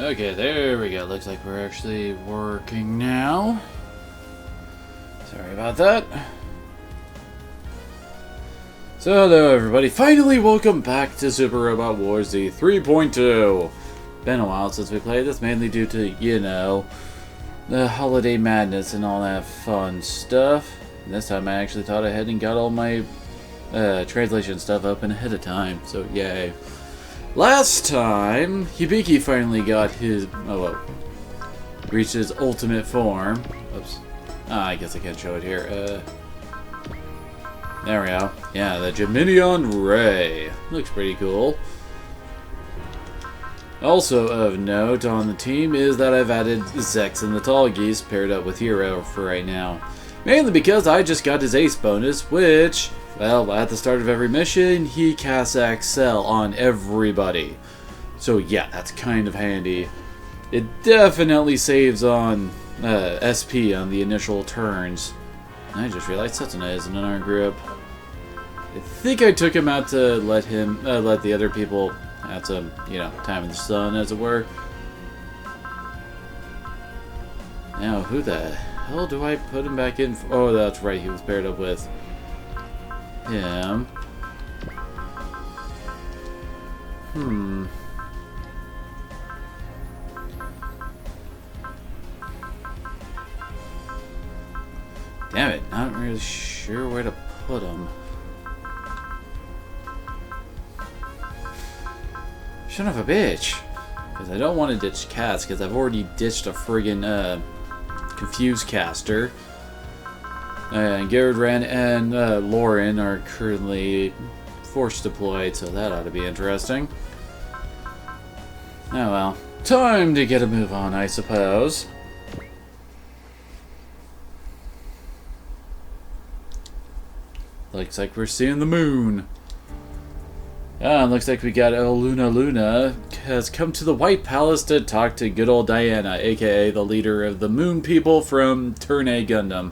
Okay, there we go. Looks like we're actually working now. Sorry about that. So hello everybody, finally welcome back to Super Robot Wars Z3.2. Been a while since we played this, mainly due to, you know, the holiday madness and all that fun stuff. And this time I actually thought ahead and got all my translation stuff open ahead of time, so yay. Last time, Hibiki finally got his, reached his ultimate form. Oops. I guess I can't show it here. There we go. Yeah, the Geminion Ray. Looks pretty cool. Also of note on the team is that I've added Zex and the Tall Geese paired up with Hero for right now. Mainly because I just got his Ace bonus, which, well, at the start of every mission, he casts Excel on everybody. So yeah, that's kind of handy. It definitely saves on SP on the initial turns. I just realized Setsuna isn't in our group. I think I took him out to let the other people have some, you know, time in the sun, as it were. Now, who the hell do I put him back in for? Oh, that's right, he was paired up with him. Damn it, not really sure where to put him. Son of a bitch. Because I don't want to ditch Cats, because I've already ditched a friggin' Confused Caster. And Garrett Ren and Lauren are currently force deployed, so that ought to be interesting. Oh well. Time to get a move on, I suppose. Looks like we're seeing the moon. Looks like we got El Luna has come to the White Palace to talk to good old Diana, aka the leader of the Moon People from Turn A Gundam.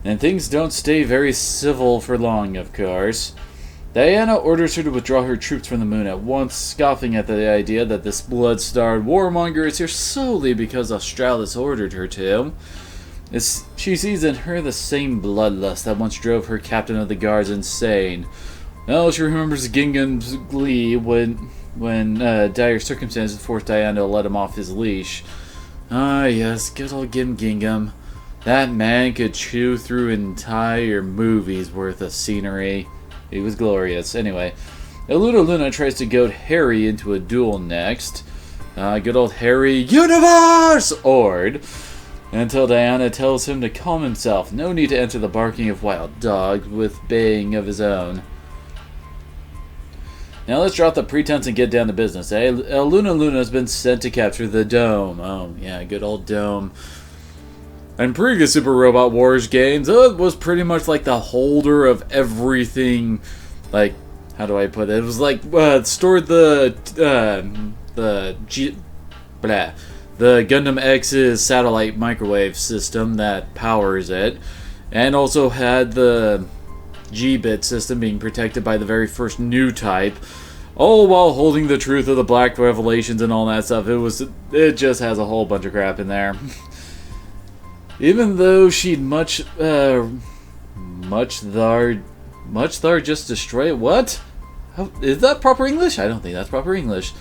And things don't stay very civil for long, of course. Diana orders her to withdraw her troops from the moon at once, scoffing at the idea that this blood-starved warmonger is here solely because Australis ordered her to. She sees in her the same bloodlust that once drove her captain of the guards insane. Well, she remembers Gingham's glee when dire circumstances forced Diana to let him off his leash. Ah, yes, good old Gingham. That man could chew through entire movies worth of scenery. He was glorious. Anyway, Luna tries to goad Harry into a duel next. Good old Harry, Universe! Ord. Until Diana tells him to calm himself. No need to enter the barking of wild dogs with baying of his own. Now let's drop the pretense and get down to business, eh? Luna has been sent to capture the Dome. Oh, yeah, good old Dome. In previous Super Robot Wars games, it was pretty much like the holder of everything. Like, how do I put it? It was like, stored the Gundam X's satellite microwave system that powers it. And also had the G-bit system being protected by the very first new type, all while holding the truth of the Black Revelations and all that stuff. It just has a whole bunch of crap in there. Even though she'd much thar just destroy it. What? How, is that proper English? I don't think that's proper English.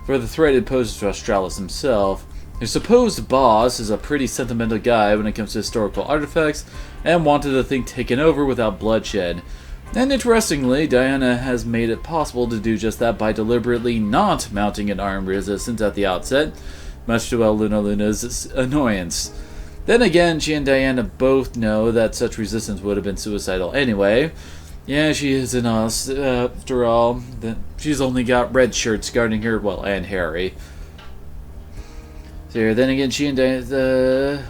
For the threat it poses to Australis himself. His supposed boss is a pretty sentimental guy when it comes to historical artifacts, and wanted the thing taken over without bloodshed. And interestingly, Diana has made it possible to do just that by deliberately not mounting an armed resistance at the outset, much to Luna's annoyance. Then again, she and Diana both know that such resistance would have been suicidal anyway. Yeah, she is an us, after all. She's only got red shirts guarding her, well, and Harry. So then again, she and Diana...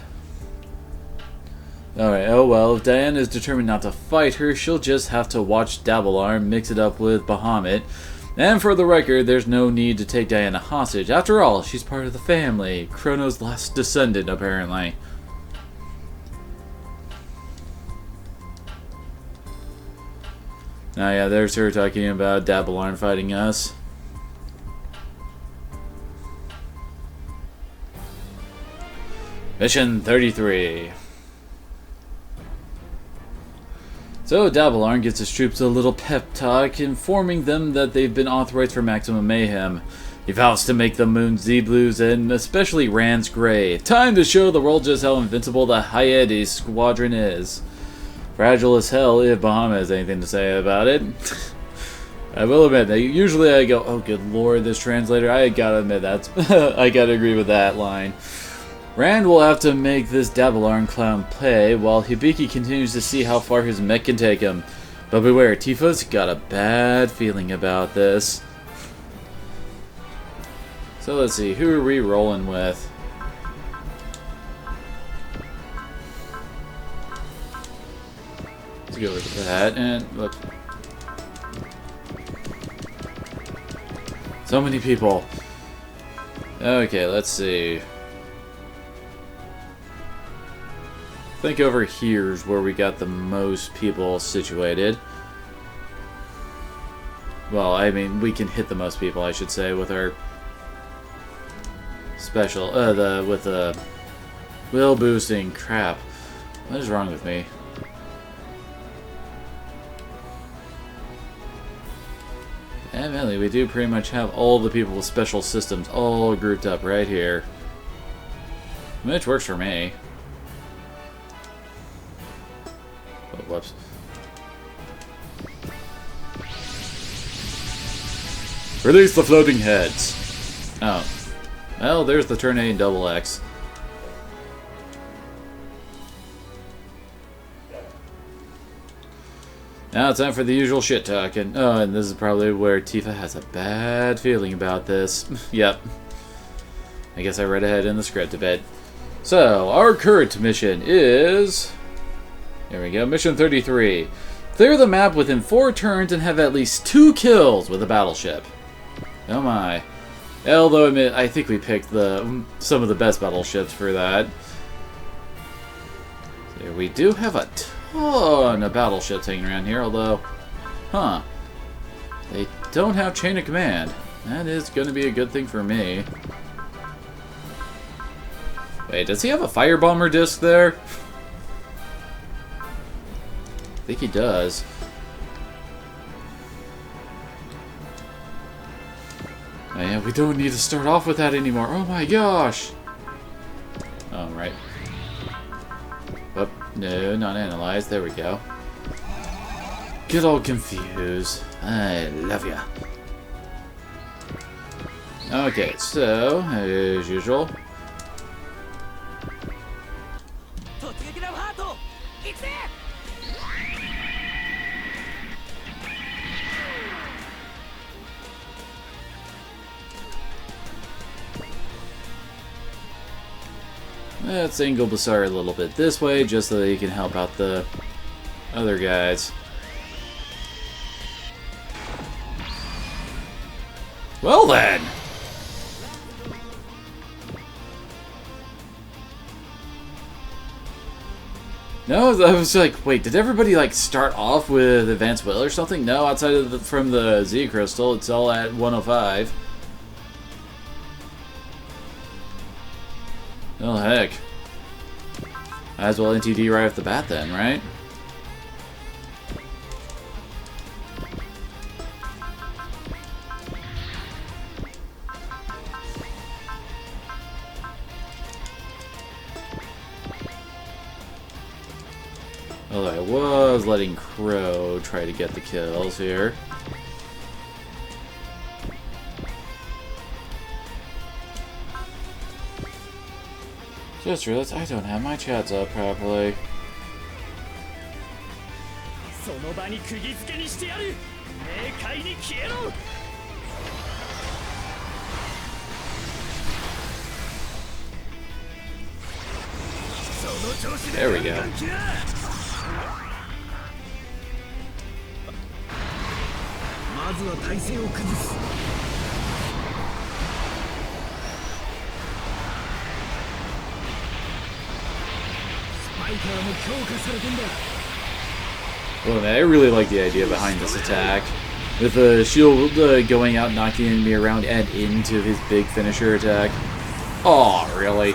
Alright, oh well, if Diana is determined not to fight her, she'll just have to watch Dabblearm mix it up with Bahamut. And for the record, there's no need to take Diana hostage. After all, she's part of the family. Chrono's last descendant, apparently. Oh yeah, there's her talking about Dabblearm fighting us. Mission 33. So Dabalarn gets his troops a little pep talk, informing them that they've been authorized for maximum mayhem. He vows to make the moon Z-Blues and especially Rand's gray. Time to show the world just how invincible the Hyades squadron is. Fragile as hell if Bahamut has anything to say about it. I will admit that usually I go, oh good lord, this translator, I gotta admit that's I gotta agree with that line. Rand will have to make this Dabalarn clown play, while Hibiki continues to see how far his mech can take him. But beware, Tifa's got a bad feeling about this. So let's see, who are we rolling with? Let's go with that, and look. So many people. Okay, let's see. I think over here's where we got the most people situated. Well, I mean, we can hit the most people, I should say, with our special, with the will boosting. Crap. What is wrong with me? Evidently, we do pretty much have all the people with special systems all grouped up right here. Which works for me. Oh, whoops. Release the floating heads. Oh. Well, there's the turn A and double X. Now it's time for the usual shit talking. Oh, and this is probably where Tifa has a bad feeling about this. Yep. I guess I read ahead in the script a bit. So, our current mission is... There we go, mission 33. Clear the map within 4 turns and have at least 2 kills with a battleship. Oh my. Although, I think we picked some of the best battleships for that. So we do have a ton of battleships hanging around here, although... Huh. They don't have chain of command. That is going to be a good thing for me. Wait, does he have a firebomber disc there? I think he does. Oh yeah, we don't need to start off with that anymore. Oh my gosh! Oh, right. Oh, no, not analyzed. There we go. Get all confused. I love ya. Okay, so, as usual. Let's angle Basar a little bit this way, just so that he can help out the other guys. Well then! No, I was like, wait, did everybody like start off with Advanced Will or something? No, outside of from the Z Crystal, it's all at 105. Oh, heck. Might as well NTD right off the bat then, right? Although I was letting Crow try to get the kills here. Just realized I don't have my chats up properly. There we go. Well, man, I really like the idea behind this attack. With the shield going out, knocking me around, and into his big finisher attack. Oh, really?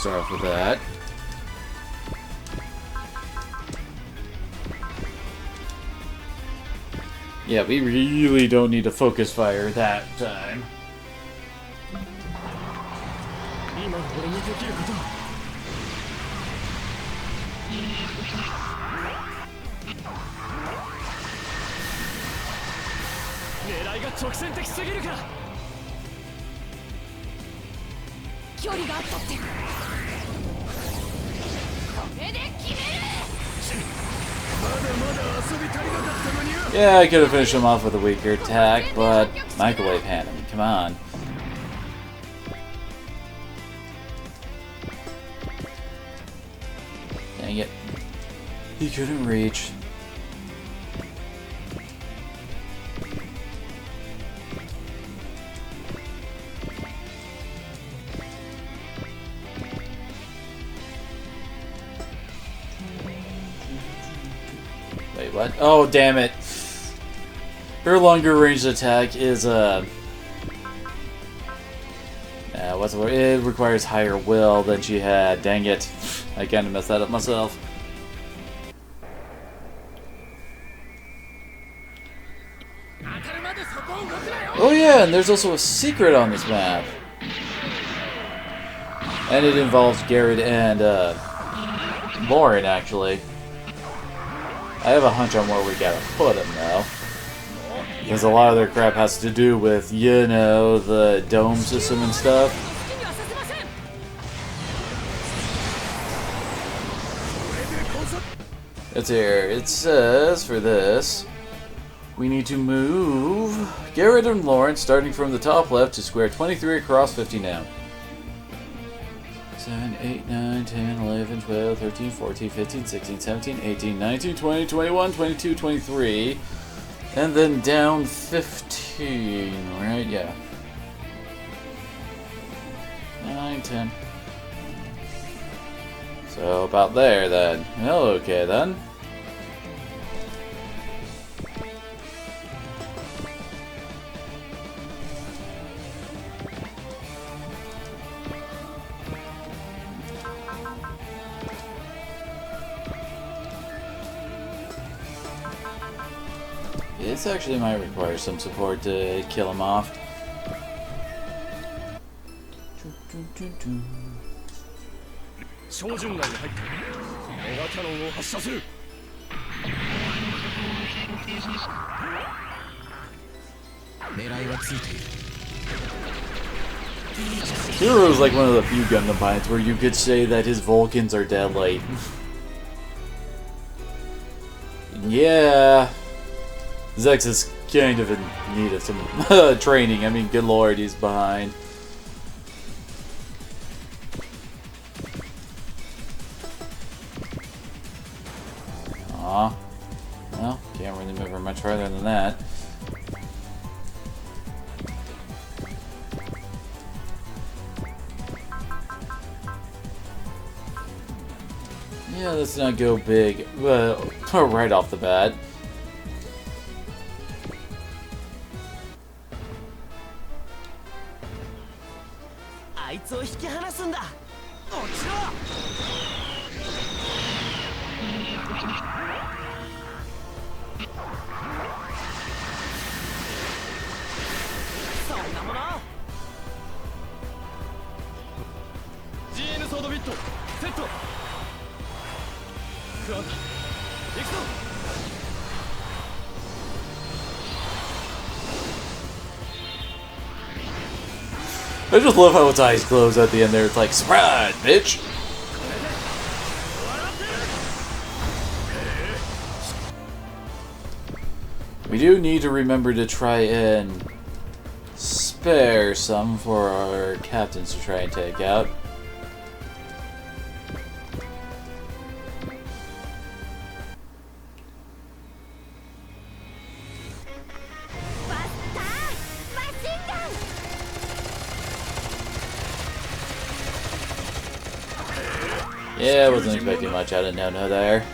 start off with that. Yeah, we really don't need to focus fire that time. Yeah, I could have finished him off with a weaker attack, but microwave hand him. Come on. Dang it. He couldn't reach. Wait, what? Oh, damn it. Her longer range attack is, what's the word? It requires higher will than she had. Dang it. I kinda messed that up myself. Oh yeah, and there's also a secret on this map. And it involves Garrett and, Lauren, actually. I have a hunch on where we gotta put him, though. Because a lot of their crap has to do with, you know, the dome system and stuff. It's here. It says, for this, we need to move Garrett and Lawrence starting from the top left to square 23 across 50 down. 7, 8, 9, 10, 11, 12, 13, 14, 15, 16, 17, 18, 19, 20, 21, 22, 23. And then down 15, right? Yeah. 9, 10. So about there then. Well, okay then. This actually might require some support to kill him off. Hero is like one of the few Gundam pilots where you could say that his Vulcans are deadly. Yeah. Zex is kind of in need of some training. I mean, good lord, he's behind. Aw. Well, can't really move her much farther than that. Yeah, let's not go big right off the bat. I just love how its eyes close at the end there. It's like, surprise, bitch! We do need to remember to try and spare some for our captains to try and take out. Yeah, I wasn't expecting much out of No-No there.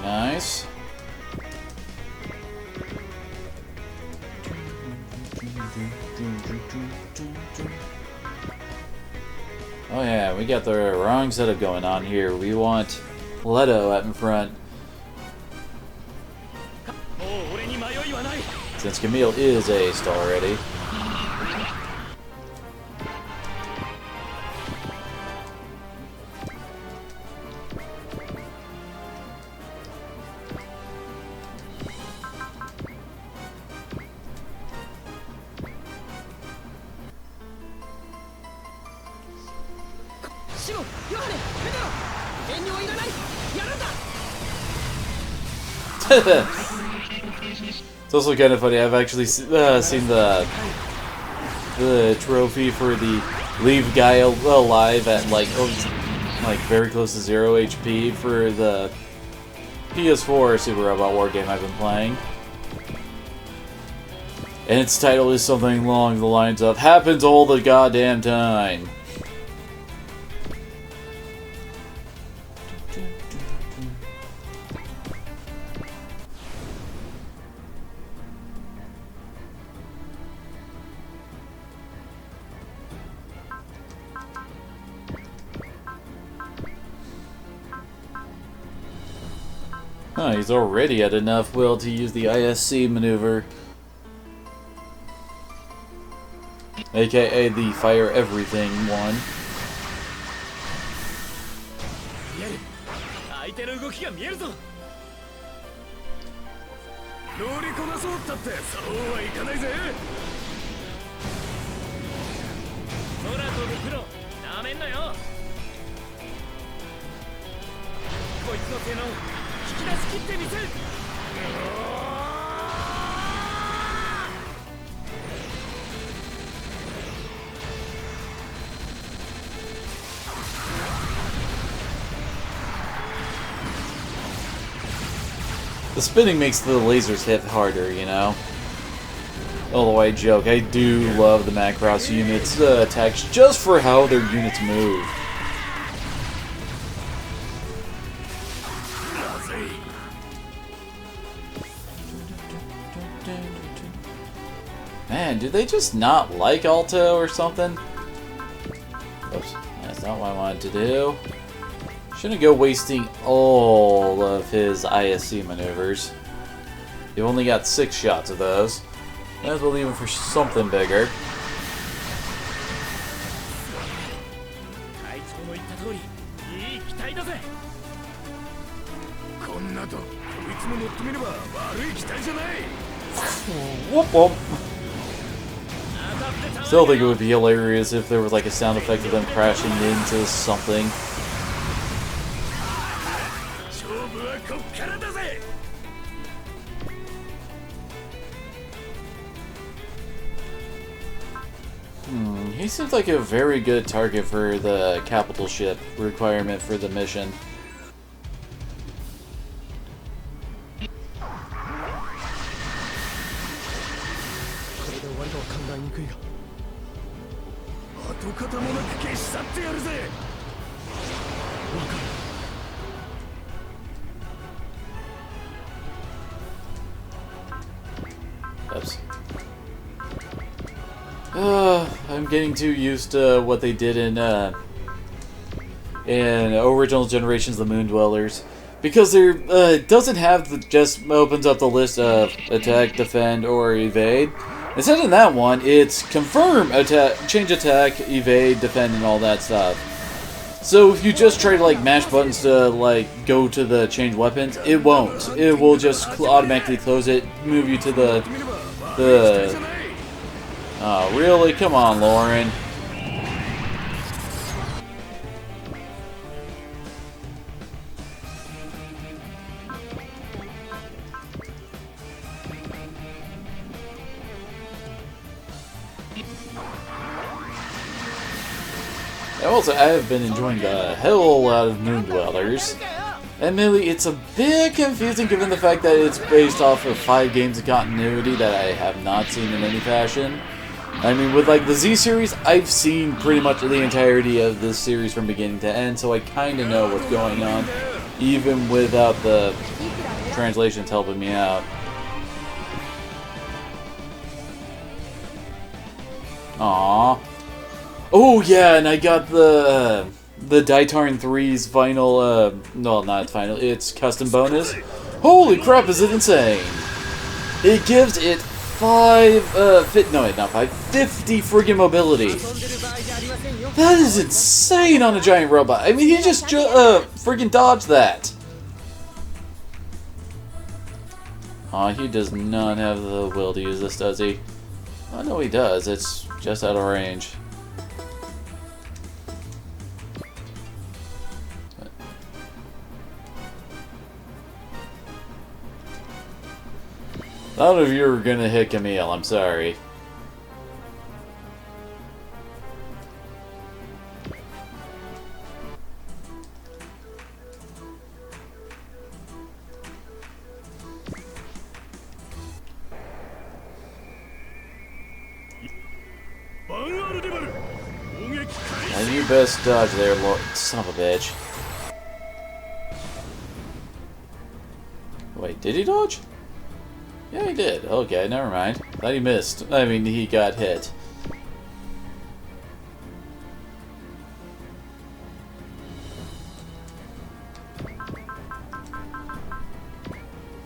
nice. Oh yeah, we got the wrong setup going on here. We want Leto out in front. Since Camille is aced already. It's also kind of funny. I've actually seen the trophy for the leave guy alive at like very close to 0 HP for the PS4 Super Robot War game I've been playing. And its title is something along the lines of "Happens all the goddamn time." Huh, he's already had enough will to use the ISC maneuver. AKA the fire everything one. The spinning makes the lasers hit harder, you know? Although I joke, I do love the Macross units' attacks just for how their units move. Man, do they just not like Alto or something? Oops, that's not what I wanted to do. Shouldn't go wasting all of his ISC maneuvers. You've only got 6 shots of those. Might as well leave him for something bigger. Whoop whoop. Still think it would be hilarious if there was like a sound effect of them crashing into something. He seems like a very good target for the capital ship requirement for the mission. Oops. I'm getting too used to what they did in original generations of the Moon Dwellers, because there doesn't have just opens up the list of attack, defend, or evade. Instead in that one, it's confirm, attack, change attack, evade, defend, and all that stuff. So if you just try to like mash buttons to like go to the change weapons, it won't. It will just automatically close it, move you to the. Oh really? Come on, Lauren. Also, I have been enjoying the hell out of Moon Dwellers. Admittedly, it's a bit confusing given the fact that it's based off of 5 games of continuity that I have not seen in any fashion. I mean, with like the Z series, I've seen pretty much the entirety of this series from beginning to end, so I kind of know what's going on. even without the translations helping me out. Aww. Oh yeah, and I got the Daitarn 3's final, no, not final, it's custom bonus. Holy crap, is it insane! It gives it 50 friggin' mobility. That is insane on a giant robot. I mean, he just friggin' dodged that. Aw, he does not have the will to use this, does he? Oh, no, he does. It's just out of range. None of you are gonna hit Camille, I'm sorry. And you best dodge there, Lord. Son of a bitch. Wait, did he dodge? Yeah, he did. Okay, never mind. Thought he missed. I mean, he got hit.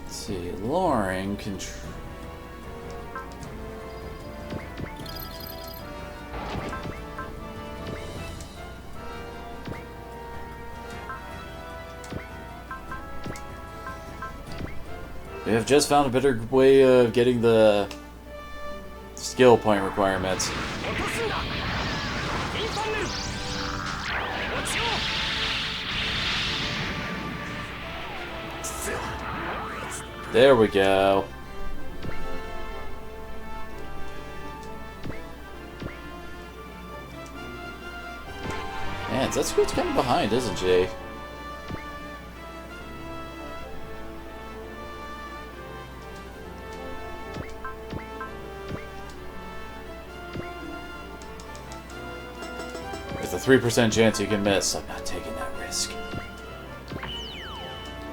Let's see, Loring control. We have just found a better way of getting the skill point requirements. There we go. Man, Z3's kind of behind, isn't she? There's a 3% chance you can miss. I'm not taking that risk.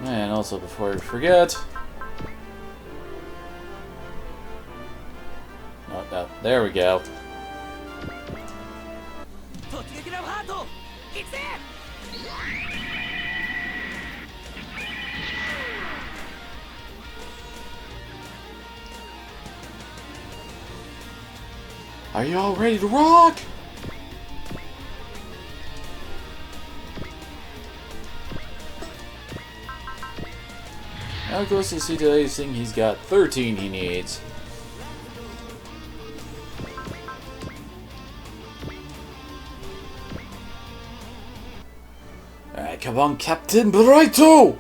And also, before I forget... Oh, no. There we go. Are you all ready to rock? Now goes to see today's thing. He's got 13 he needs. Alright, come on, Captain Brighto!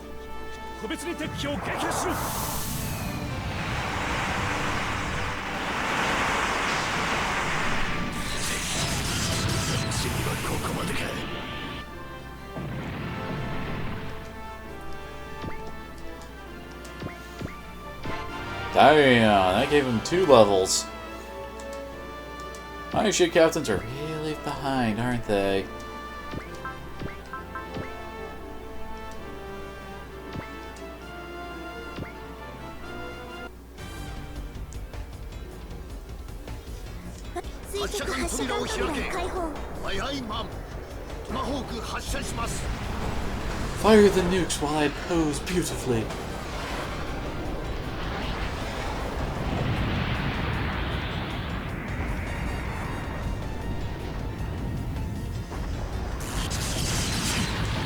Damn, that gave him 2 levels. My ship captains are really behind, aren't they? Fire the nukes while I pose beautifully.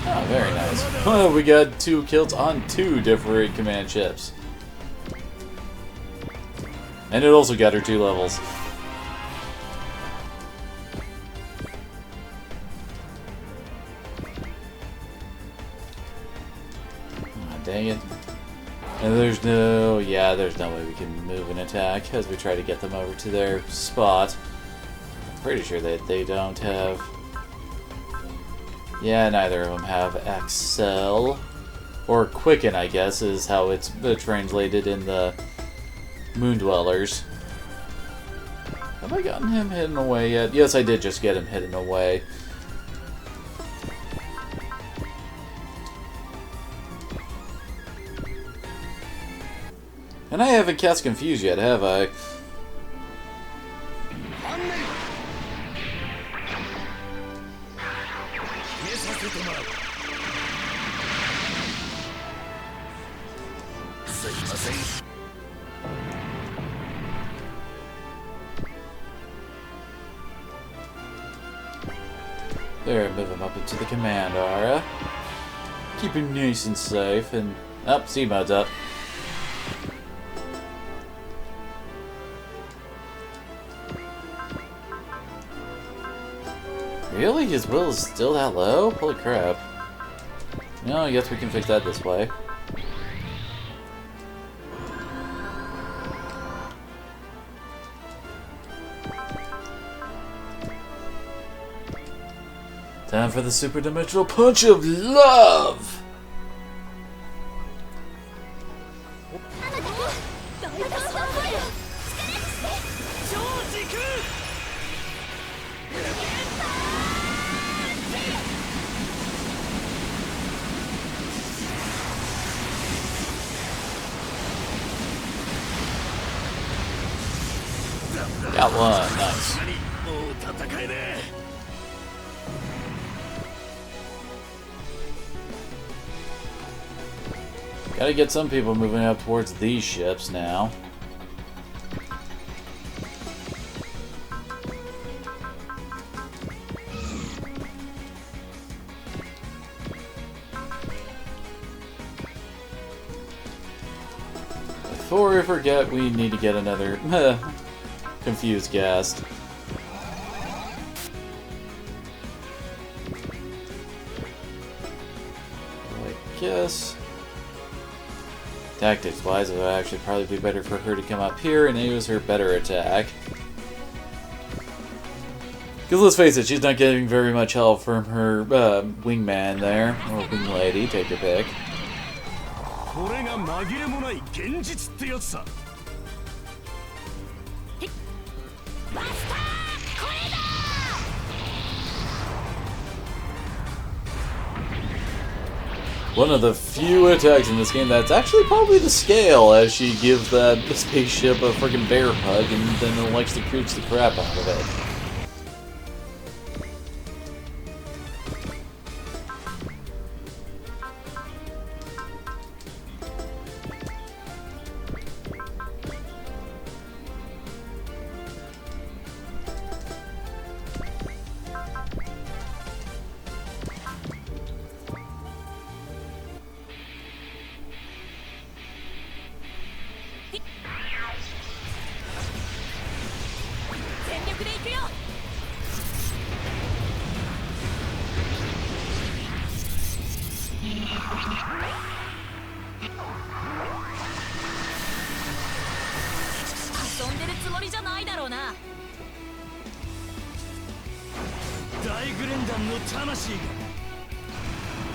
Oh, very nice. Well, we got 2 kills on 2 different command ships. And it also got her 2 levels. Oh, dang it. And there's no... yeah, there's no way we can move and attack as we try to get them over to their spot. I'm pretty sure that they don't have... yeah, neither of them have Excel. Or Quicken, I guess, is how it's translated in the Moon Dwellers. Have I gotten him hidden away yet? Yes, I did just get him hidden away. And I haven't cast Confuse yet, have I? There, move him up into the command area. Keep him nice and safe, and... oh, C-mod's up. Really? His will is still that low? Holy crap. No, I guess we can fix that this way. Time for the super dimensional punch of love! Got one, nice. Gotta get some people moving up towards these ships now. Before we forget, we need to get another confused guest. I guess tactics wise, it would actually probably be better for her to come up here and use her better attack. Because let's face it, she's not getting very much help from her wingman there, or wing lady, take your pick. One of the few attacks in this game that's actually probably the scale, as she gives that spaceship a freaking bear hug and then likes to cooch the crap out of it.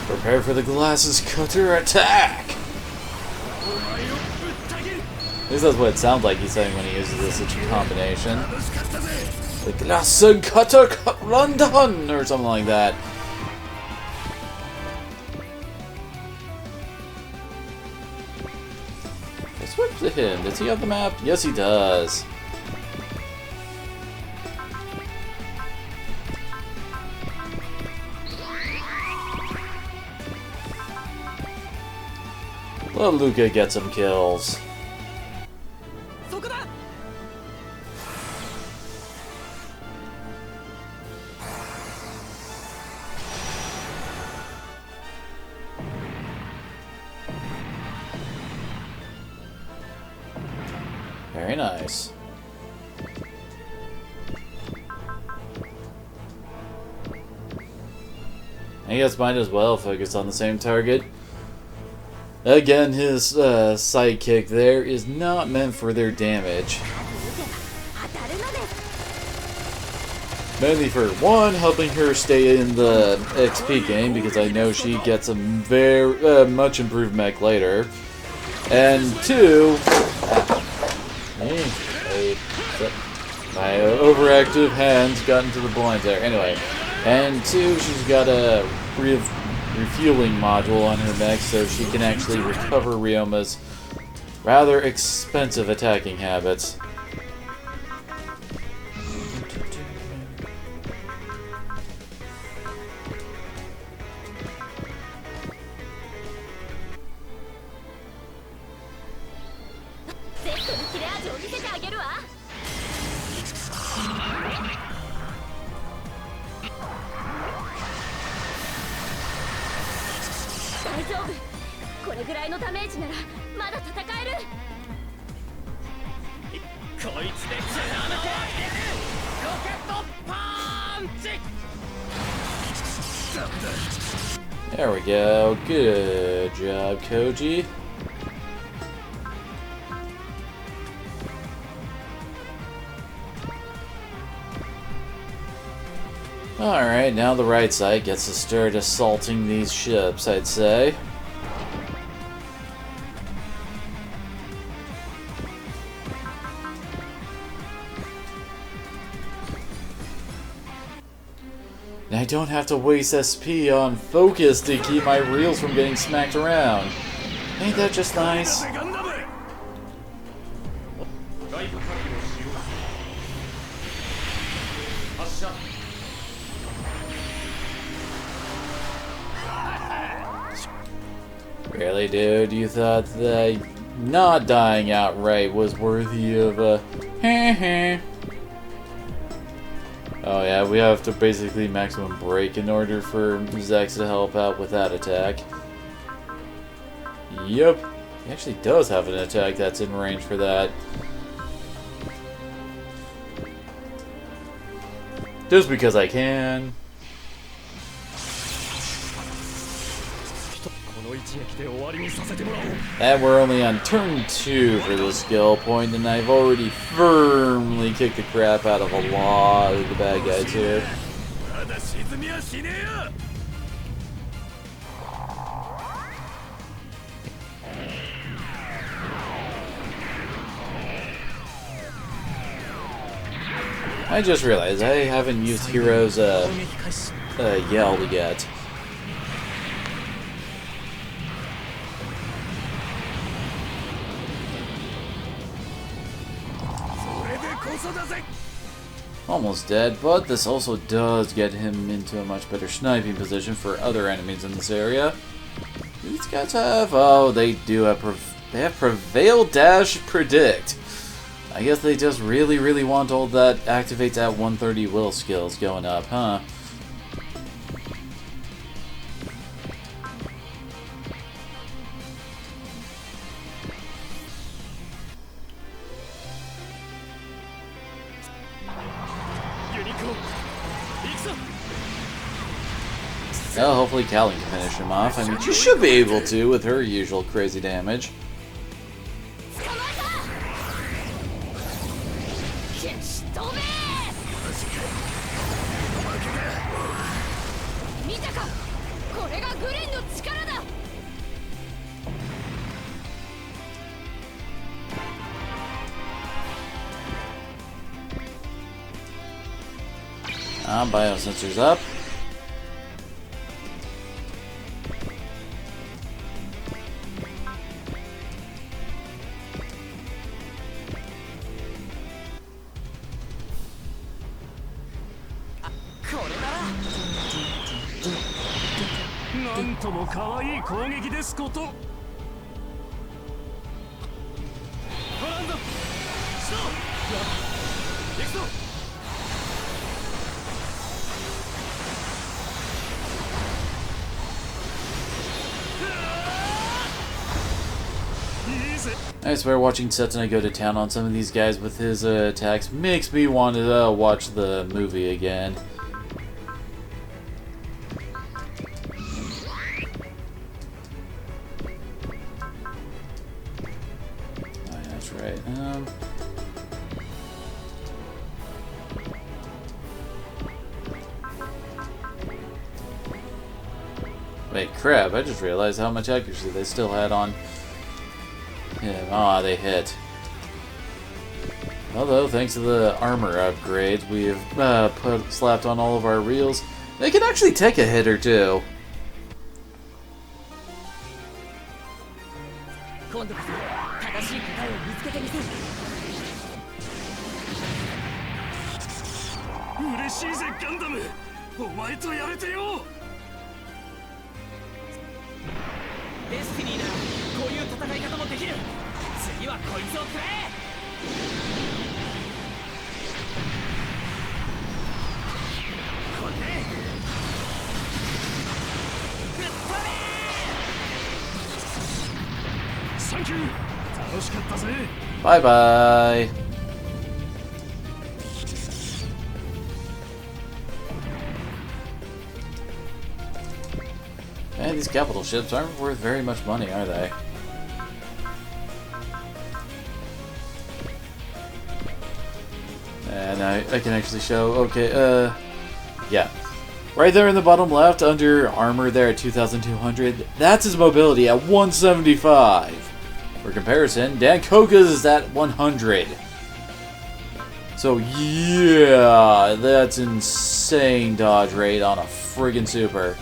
Prepare for the glasses cutter attack! At least that's what it sounds like he's saying when he uses this combination. The glasses cutter London! Or something like that. I switched to him. Does he have the map? Yes, he does. Let Luca get some kills. Very nice. I guess might as well focus on the same target. Again, his sidekick there is not meant for their damage. Mainly for one, helping her stay in the XP game, because I know she gets a very much improved mech later. And two, my overactive hands got into the blinds there. Anyway, and two, she's got a refueling module on her mech, so she can actually recover Ryoma's rather expensive attacking habits. There we go. Good job, Koji. Alright, now the right side gets to start assaulting these ships, I'd say. And I don't have to waste SP on focus to keep my reels from getting smacked around. Ain't that just nice? Really, dude? You thought that not dying outright was worthy of a heh. Oh yeah, we have to basically maximum break in order for Zex to help out with that attack. Yep, he actually does have an attack that's in range for that. Just because I can. And we're only on turn 2 for the skill point, and I've already firmly kicked the crap out of a lot of the bad guys here. I just realized I haven't used Hero's yell yet. Almost dead, but this also does get him into a much better sniping position for other enemies in this area. These guys have... oh, they do have... they have Prevail, Dash, Predict. I guess they just really want all that activates at 130 will skills going up, huh? Well, hopefully Callie can finish him off. I mean, she should be able to with her usual crazy damage. Biosensors up. I swear watching Setsuna go to town on some of these guys with his attacks makes me want to watch the movie again. Oh, that's right. Wait, crap, I just realized how much accuracy they still had on him. Ah, they hit. Although, thanks to the armor upgrades we have slapped on all of our reels, they can actually take a hit or two. 今度こそ正しい答えを見つけてみせる。嬉しいぜガンダム、お前とやれてよ。デスティニーならこういう戦い方もできる。次はこいつを食らえ。これでぶっ飛べ。サンキュー、楽しかったぜ。Bye bye. Man, these capital ships aren't worth very much money, are they? And I can actually show, okay, yeah. Right there in the bottom left, under armor there at 2,200, that's his mobility at 175. For comparison, Dan Koga's is at 100. So yeah, that's insane dodge rate on a friggin' super.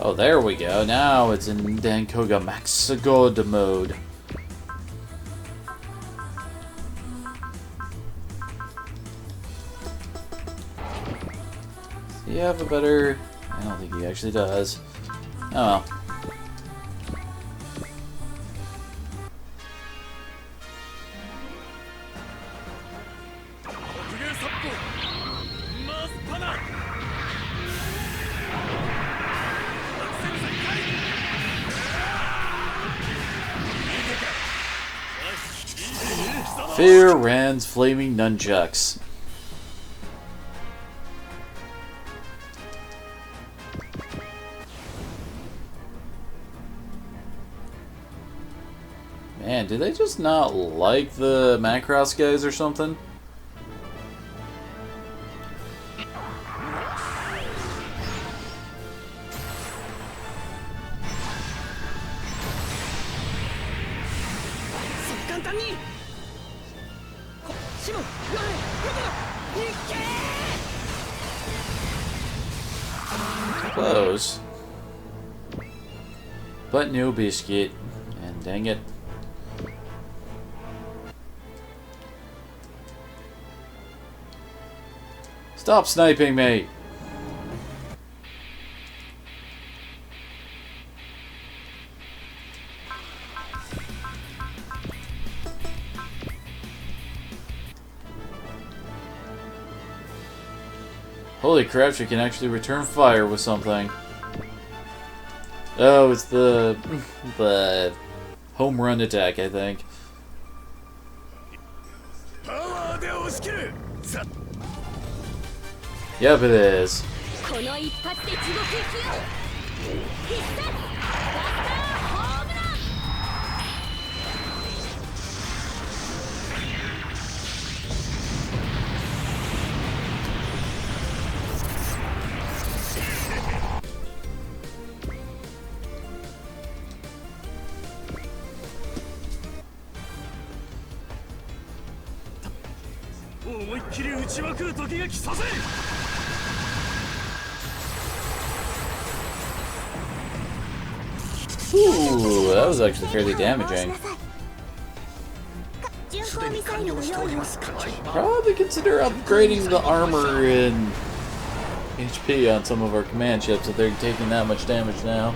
Oh, there we go. Now it's in Dan Koga Max God mode. Do you have a better... I don't think he actually does. Oh well. Fear Rand's flaming nunchucks. Man, do they just not like the Macross guys or something? Close. But no biscuit. And dang it. Stop sniping me! Holy crap, she can actually return fire with something. Oh, it's the home run attack, I think. Yep, it is. Ooh, that was actually fairly damaging. Probably consider upgrading the armor and HP on some of our command ships if they're taking that much damage now.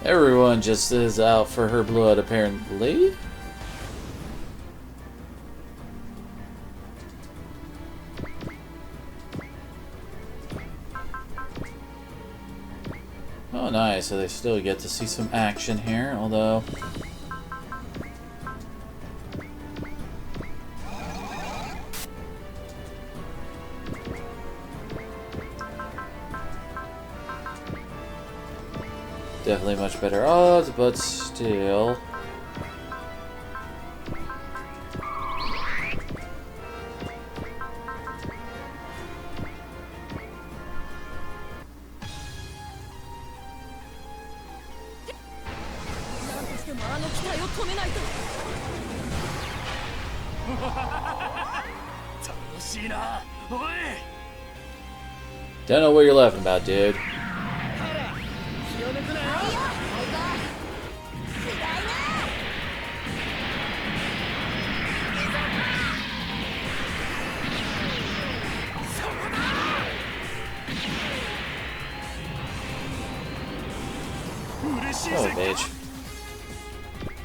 Everyone just is out for her blood, apparently. Oh, nice. So they still get to see some action here, although... definitely much better odds, but still... Don't know what you're laughing about, dude. Oh, bitch.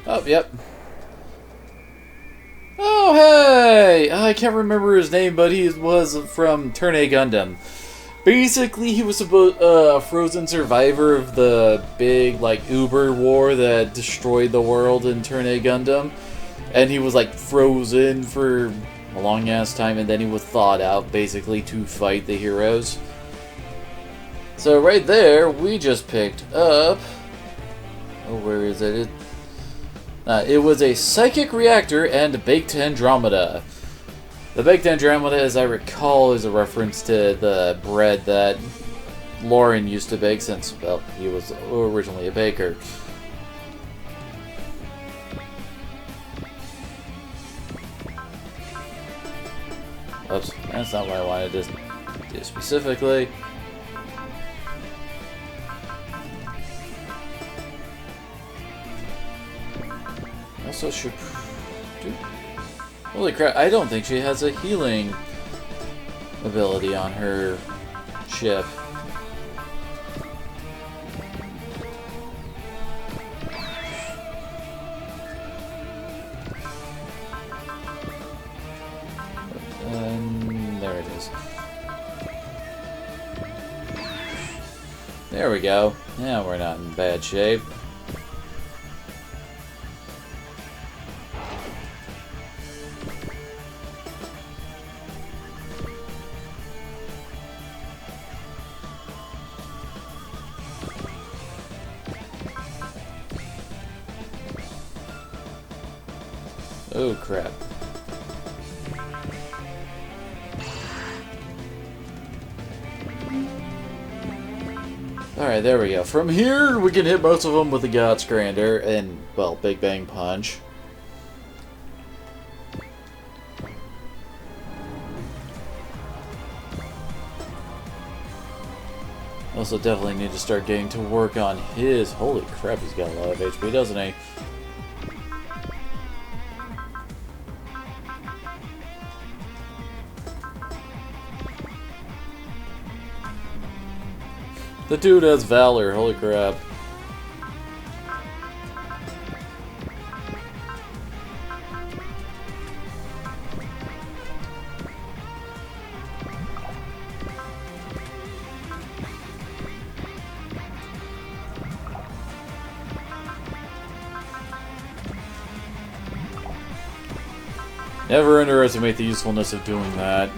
Oh, yep. Oh, hey! I can't remember his name, but he was from Turn A Gundam. Basically, he was a frozen survivor of the big, like, Uber war that destroyed the world in Turn A Gundam. And he was, like, frozen for a long-ass time, and then he was thawed out, basically, to fight the heroes. So, right there, we just picked up... oh, where is it? It was a Psychic Reactor and Baked Andromeda. The Baked Andromeda, as I recall, is a reference to the bread that Lauren used to bake since, well, he was originally a baker. Oops, that's not what I wanted to do specifically. Also should... holy crap, I don't think she has a healing ability on her ship. And there it is. There we go. Yeah, we're not in bad shape. Oh, crap. Alright, there we go. From here, we can hit most of them with the God Scrander and, well, Big Bang Punch. Also, definitely need to start getting to work on his... holy crap, he's got a lot of HP, doesn't he? The dude has valor, holy crap. Never underestimate the usefulness of doing that.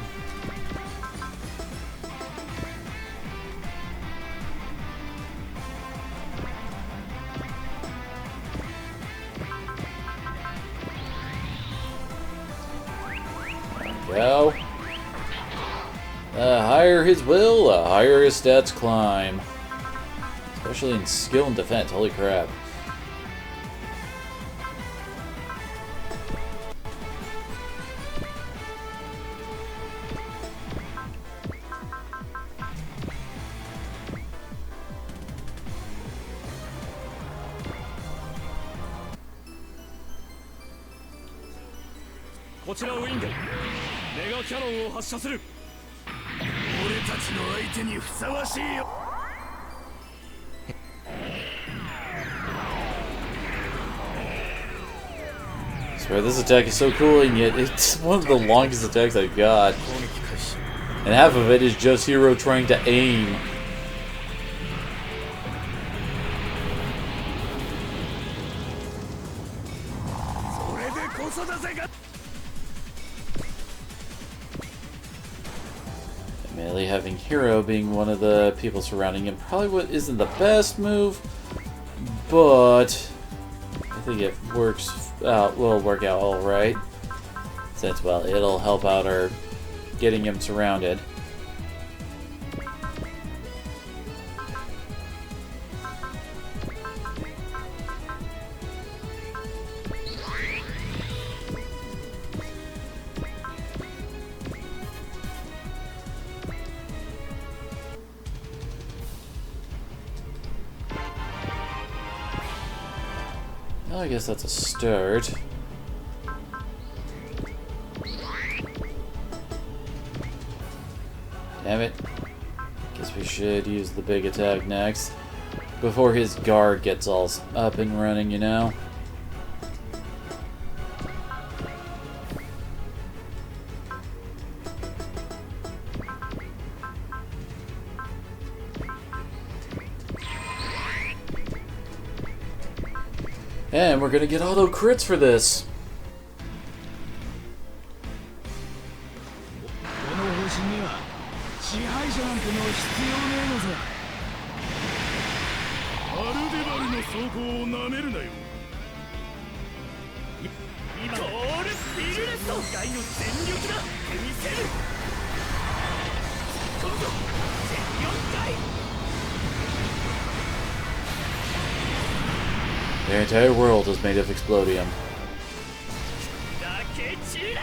Go. The higher his will, the higher his stats climb. Especially in skill and defense, holy crap. I swear, this attack is so cool, and yet it's one of the longest attacks I've got. And half of it is just Hero trying to aim. Unfortunately, having Hero being one of the people surrounding him probably isn't the best move, but I think it will work out alright. Since, well, it'll help out our getting him surrounded. Well, I guess that's a start. Damn it. Guess we should use the big attack next. Before his guard gets all up and running, you know? And we're gonna get auto crits for this. この星には支配者なんての必要ねえのさ。アルデバルの装甲をなめるなよ。今ゴールビルレスト外の全力だ見せる今度全4回 The entire world is made of explodium. だけ散れ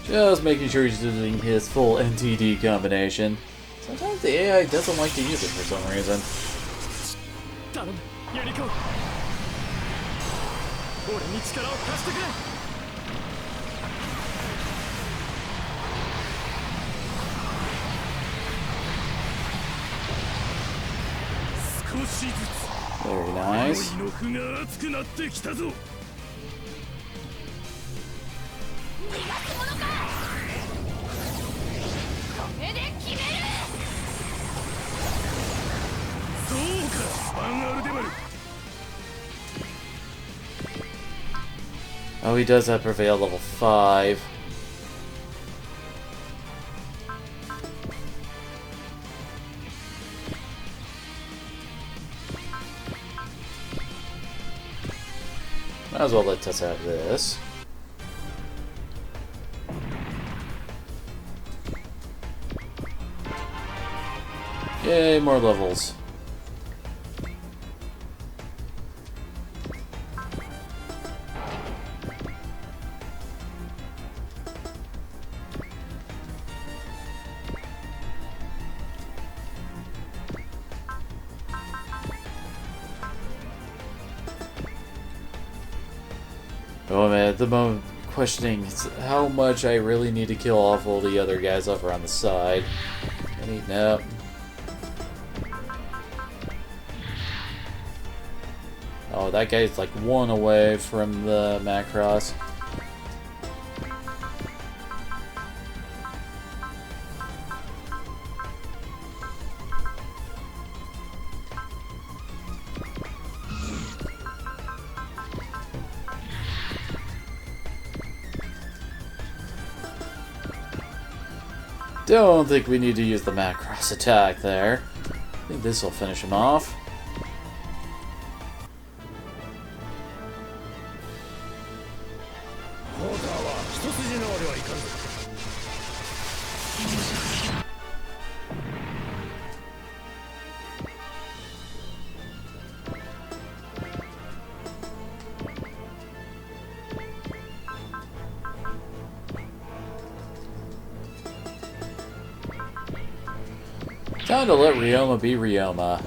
Just making sure he's using his full NTD combination. Sometimes the AI doesn't like to use it for some reason. 頼むユニコーン俺に力を貸してくれ少しずつ Very nice. の火が熱くなってきたぞ。逃がすものかこれで決めるそうか、バンアルデバル。 Oh, he does have Prevail level 5. Might as well let us have this. Yay, more levels. Oh man, at the moment, questioning how much I really need to kill off all the other guys over on the side. I need no. Oh, that guy's like one away from the Macross. Don't think we need to use the Macross attack there. I think this will finish him off. Time to let Ryoma be Ryoma.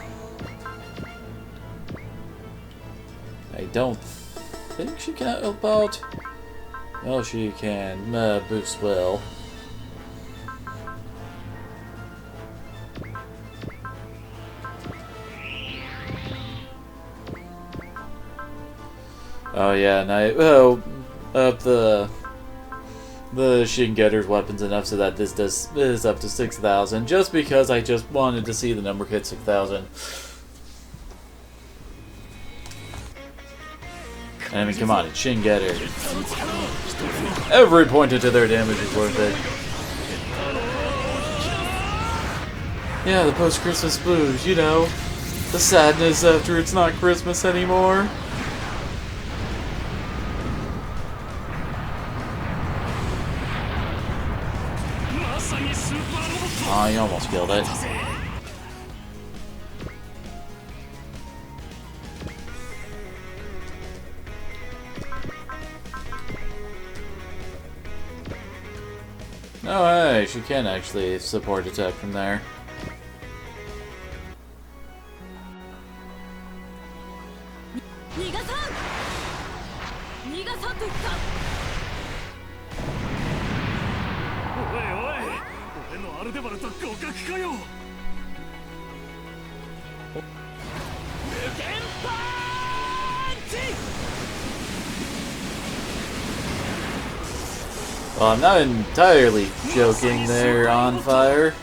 I don't think she can help out. Oh, she can. Boost will. Oh yeah, and up the Shingetter's weapons enough so that this is up to 6,000. Just because I just wanted to see the number hit 6,000. I mean, come on, it's Shingetter. Every point into their damage is worth it. Yeah, the post-Christmas blues, you know. The sadness after it's not Christmas anymore. Oh, you almost killed it. Oh, hey, she can actually support attack from there. Well, I'm not entirely joking there, on fire.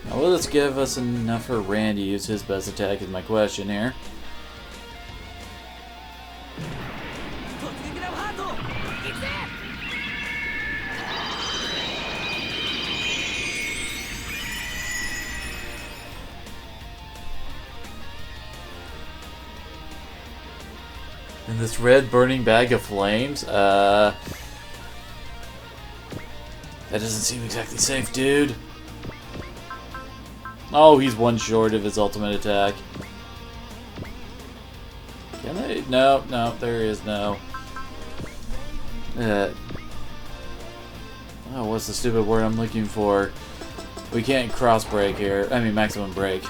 Now, will this give us enough for Rand to use his best attack is my question here. And this red burning bag of flames, that doesn't seem exactly safe, dude. Oh, he's one short of his ultimate attack. Can they? No, no, there is no. Oh, what's the stupid word I'm looking for? We can't cross break here. I mean, maximum break.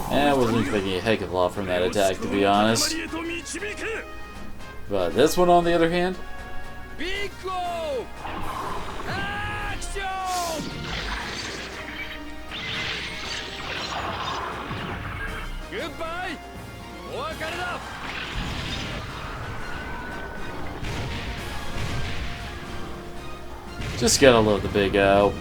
I wasn't expecting a heck of a lot from that attack, to be honest. But this one, on the other hand, Goodbye. just gotta love the big O.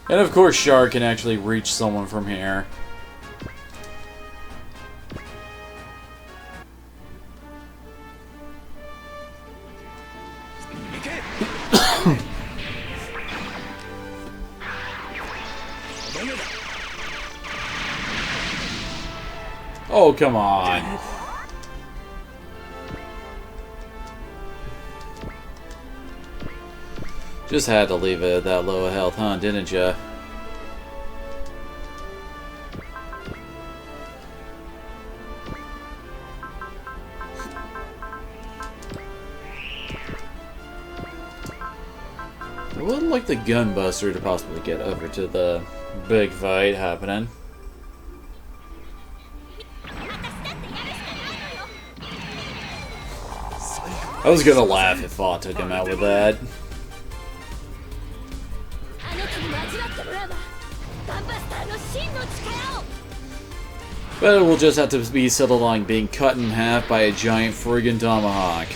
And of course, Char can actually reach someone from here. Oh, come on. Just had to leave it at that low of health, huh, didn't ya? I would like the Gunbuster to possibly get over to the big fight happening. I was gonna laugh if Fa took him out with that. But it will just have to be settled on being cut in half by a giant friggin' tomahawk.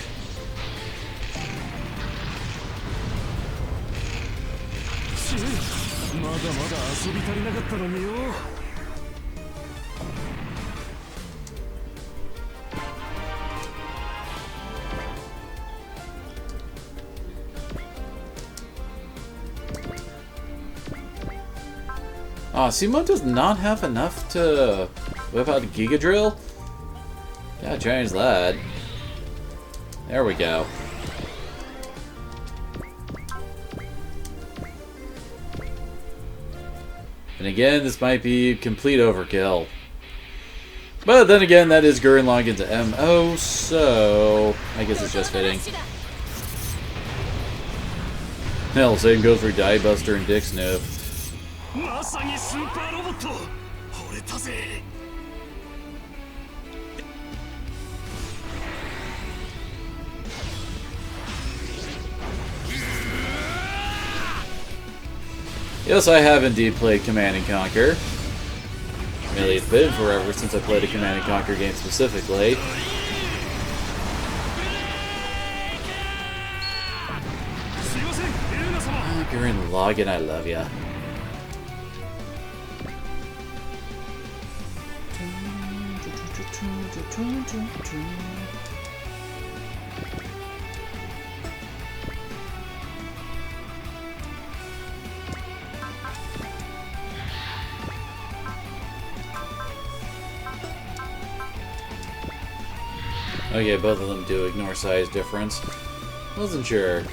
Aw, Simon does not have enough to whip out a Giga Drill? Gotta change that. There we go. And again, this might be complete overkill. But then again, that is Gurren Lagann's MO, so I guess it's just fitting. Hell, same goes for Die Buster and Dick Sniff. まさにスーパーロボット惚れたぜ Yes, I have indeed played Command & Conquer. Really, it's been forever since I played a Command & Conquer game specifically. Gurren Lagann, I love ya. Okay, both of them do ignore size difference. Wasn't sure.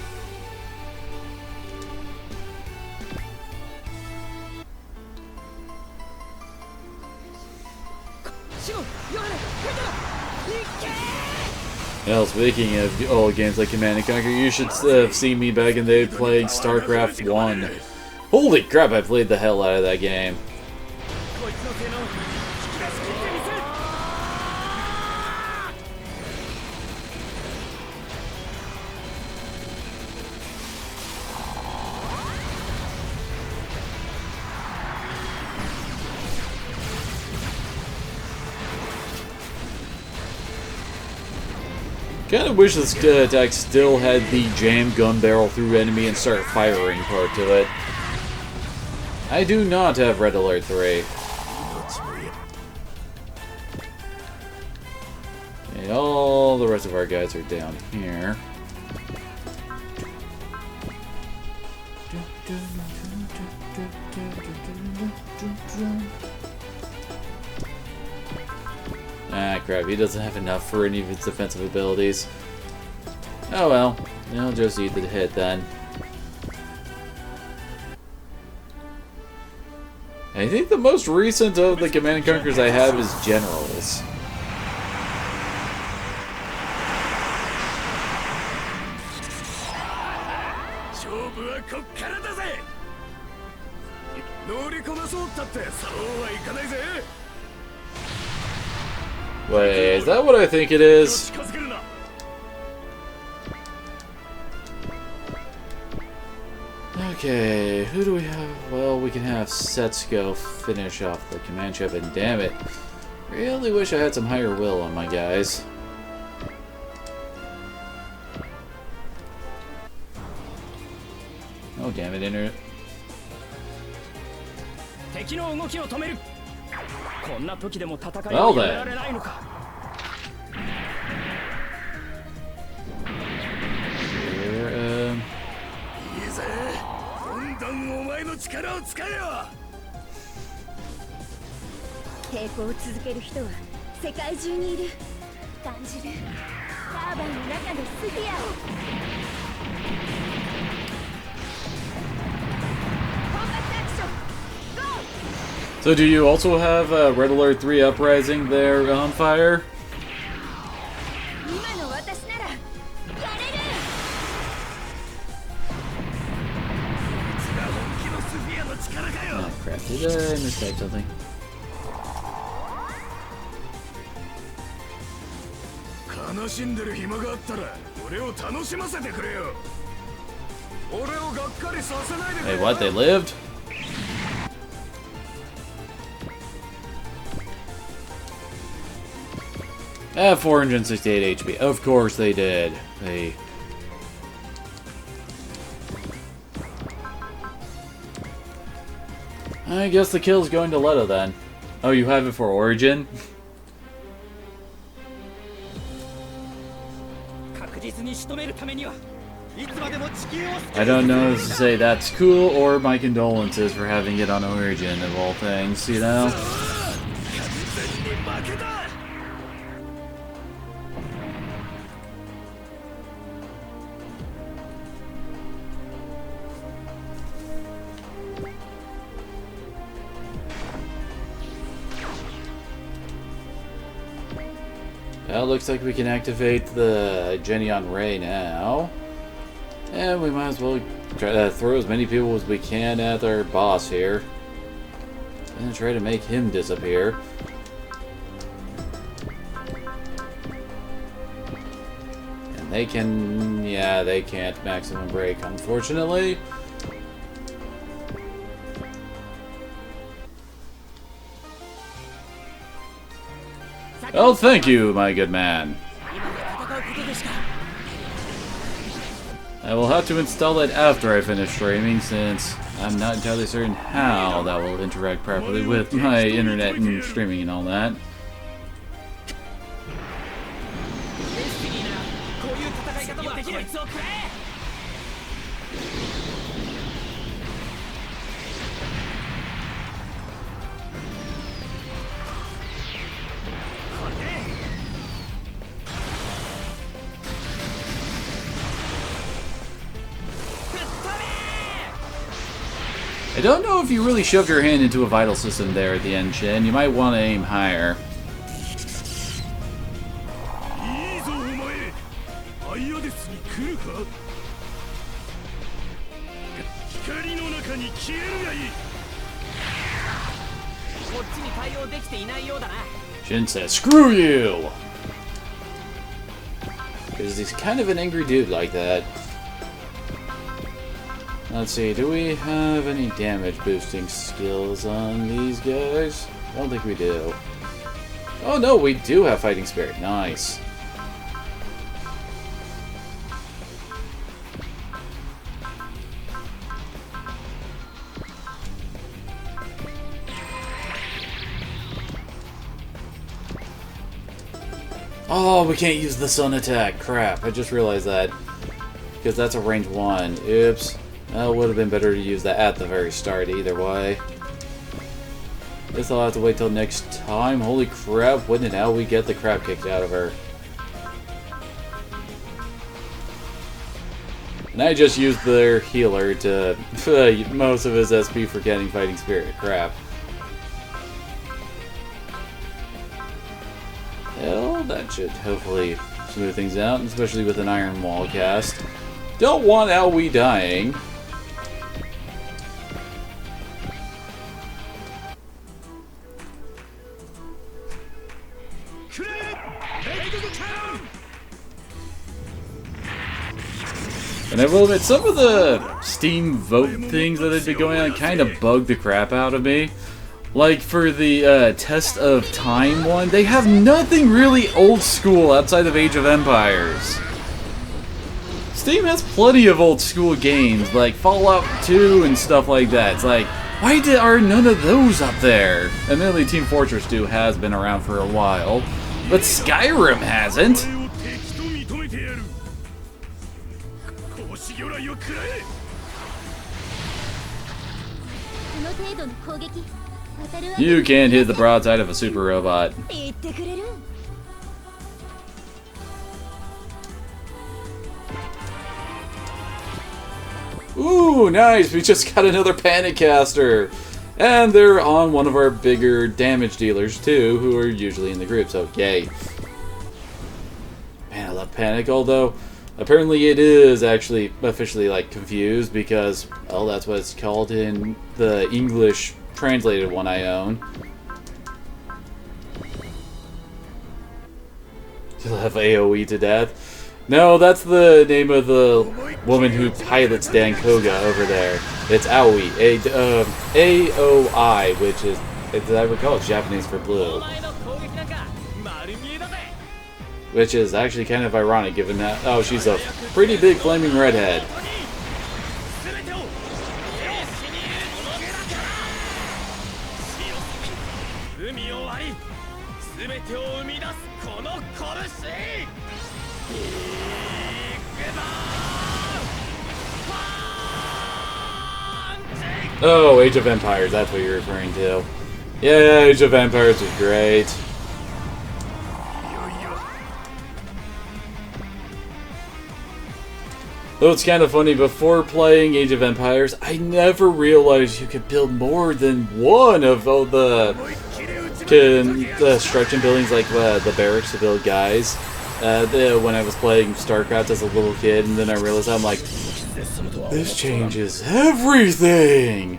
Well, speaking of old games like Command & Conquer, you should have seen me back in the day playing StarCraft 1. Holy crap, I played the hell out of that game. Kinda wish this attack still had the jam gun barrel through enemy and start firing part to it. I do not have Red Alert 3. And all the rest of our guys are down here. Ah, crap, he doesn't have enough for any of his defensive abilities. Oh well, he'll just eat the hit then. I think the most recent of the Command & Conquers I have is Generals. Wait, is that what I think it is? Okay, who do we have? Well, we can have Setsuko finish off the command ship, and damn it, really wish I had some higher will on my guys. Oh, damn it, internet. Well then. Here, 抵抗を続ける人は世界中にいる感じるターバンの中のスフィアをコンバットアクション So do you also have Red Alert 3 Uprising there on fire? 今の私ならやれる Oh crap, did I mistype something? Wait, what? They lived? At 468 HP. Of course they did. They... I guess the kill's going to Leto then. Oh, you have it for Origin? 確実に仕留めるためには I don't know if to say that's cool or my condolences for having it on Origin of all things, you know? Well, looks like we can activate the Genion Ray now. And we might as well try to throw as many people as we can at our boss here. And try to make him disappear. And they can... yeah, they can't maximum break, unfortunately. Oh, thank you, my good man. I will have to install it after I finish streaming, since I'm not entirely certain how that will interact properly with my internet and streaming and all that. I don't know if you really shoved your hand into a vital system there at the end, Shin. You might want to aim higher. Shin says, "Screw you!" Because he's kind of an angry dude like that. Let's see, do we have any damage boosting skills on these guys? I don't think we do. Oh no, we do have Fighting Spirit. Nice. Oh, we can't use the sun attack. Crap, I just realized that. Because that's a range 1. Oops. Well, it would have been better to use that at the very start either way. Guess I'll have to wait till next time. Holy crap, when did how we get the crap kicked out of her? And I just used their healer to most of his SP for getting Fighting Spirit. Crap. Well, that should hopefully smooth things out, especially with an Iron Wall cast. Don't want Aoi dying. And I will admit, some of the Steam vote things that had been going on kind of bugged the crap out of me. Like, for the Test of Time one, they have nothing really old school outside of Age of Empires. Steam has plenty of old school games, like Fallout 2 and stuff like that. It's like, why are none of those up there? Admittedly, Team Fortress 2 has been around for a while, but Skyrim hasn't. You can't hit the broadside of a super robot. Ooh, nice! We just got another Panic Caster! And they're on one of our bigger damage dealers, too, who are usually in the group, so yay. Man, I love Panic, although apparently it is actually officially, like, confused, because, well, that's what it's called in the English translated one I own. You'll have AoE to death. No, that's the name of the woman who pilots Dan Koga over there. It's Aoi. A-O-I, which is, as I recall, it's Japanese for blue. Which is actually kind of ironic, given that, oh, she's a pretty big flaming redhead. Oh, Age of Empires, that's what you're referring to. Yeah, Age of Empires was great. Though it's kind of funny, before playing Age of Empires, I never realized you could build more than one of all the construction buildings, like the barracks to build guys. When I was playing StarCraft as a little kid, and then I realized, I'm like, this changes everything!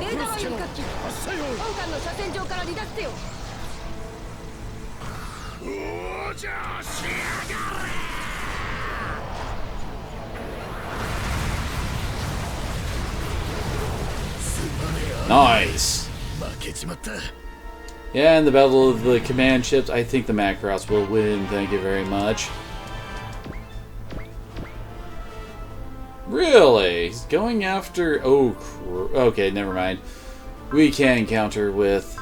レーダーに各機本艦の車線上から離脱せよ Nice! Yeah, in the Battle of the Command Ships, I think the Macross will win, thank you very much. Really? He's going after... Oh, okay, never mind. We can counter with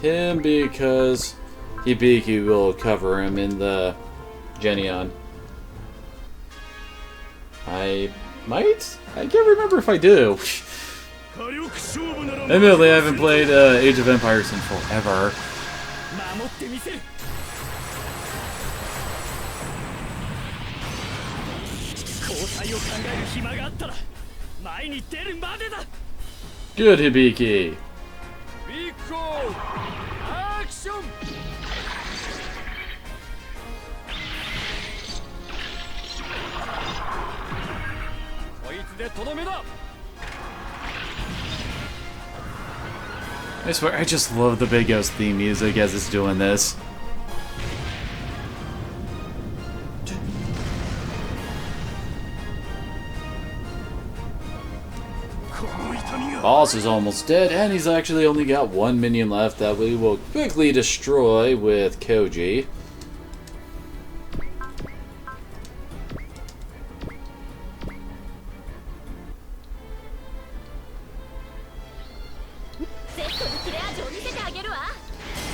him because Hibiki will cover him in the Genion. I might? I can't remember if I do. Admittedly, I haven't played Age of Empires in forever. 守ってみせる 交代を考える暇があったら前に出るまでだ Good, Hibiki. ビッコーアクション こいつでとどめだ I swear, I just love the Big Ghost theme music as it's doing this. Boss is almost dead, and he's actually only got one minion left that we will quickly destroy with Koji.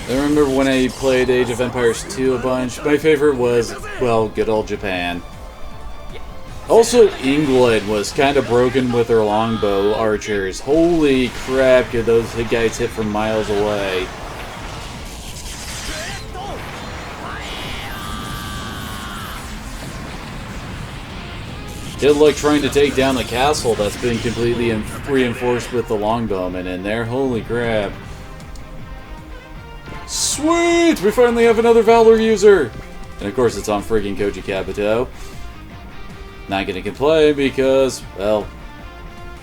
I remember when I played Age of Empires 2 a bunch, my favorite was, well, good old Japan. Also, England was kind of broken with their longbow archers. Holy crap, could those guys hit from miles away. Good luck trying to take down the castle that's been completely reinforced with the longbowmen in there. Holy crap. Sweet! We finally have another Valor user! And of course it's on friggin' Koji Kabuto. Not gonna complain because, well,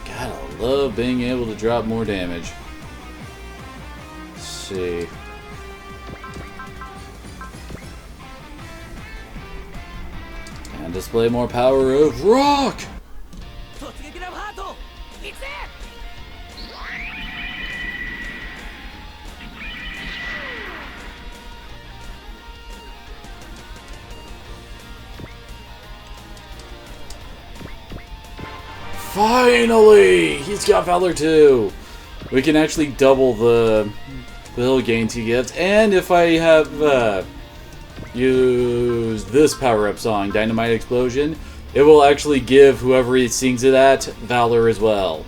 gotta love being able to drop more damage. Let's see. And display more power of rock! Finally! He's got Valor too! We can actually double the hill gains he gets, and if I have used this power-up song, Dynamite Explosion, it will actually give whoever he sings it at Valor as well.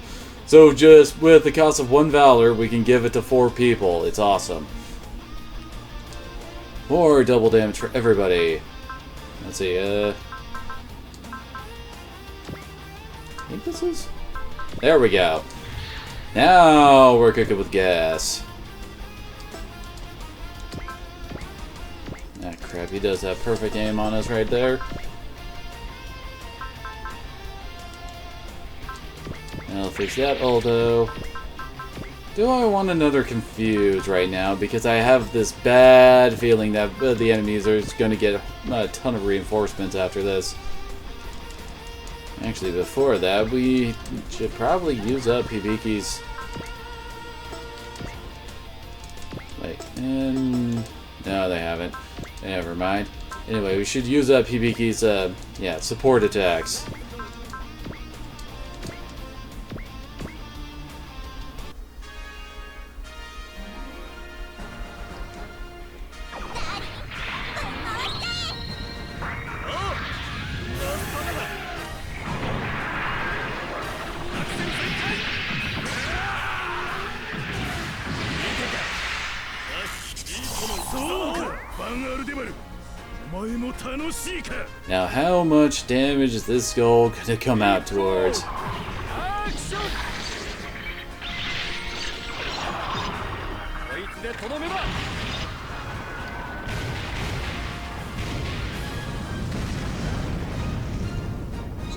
So just with the cost of 1 Valor, we can give it to 4 people. It's awesome. More double damage for everybody. Let's see, I think this is... There we go. Now we're cooking with gas. Ah, crap, he does have perfect aim on us right there. I'll fix that, although... Do I want another Confuse right now? Because I have this bad feeling that the enemies are going to get a ton of reinforcements after this. Actually, before that, we should probably use up Hibiki's... Wait, and... No, they haven't. Never mind. Anyway, we should use up Hibiki's, yeah, support attacks. 前も楽しいか。 Now, how much damage is this skull gonna come out towards? アクション。こいつでとどめだ。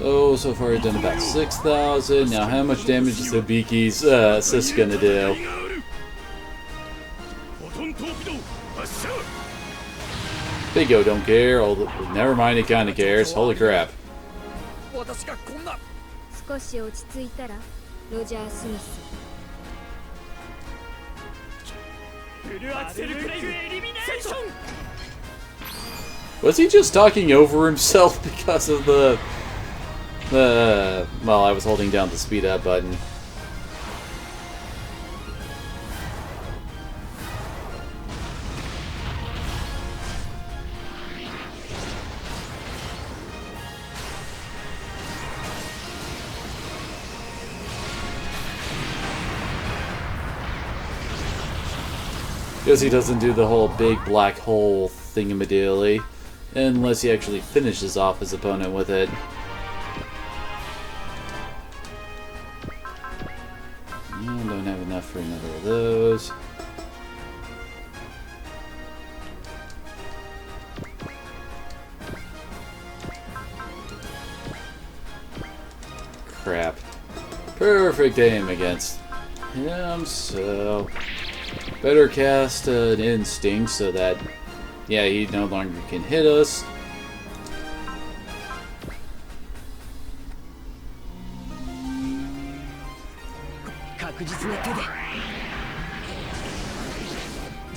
So far I've done about 6,000. Now, how much damage is Hibiki's assist gonna do? フォトントーピド発射。 Big O don't care. Never mind, he kinda cares. Holy crap. 私がこんな少し落ち着いたらロジャー・スミス。フルアクセルクレイグエリミネーション Was he just talking over himself because of well, I was holding down the speed up button. Because he doesn't do the whole big black hole thingamadilly, unless he actually finishes off his opponent with it. Don't have enough for another of those. Crap. Perfect aim against him, so... Better cast an instinct so that, yeah, he no longer can hit us.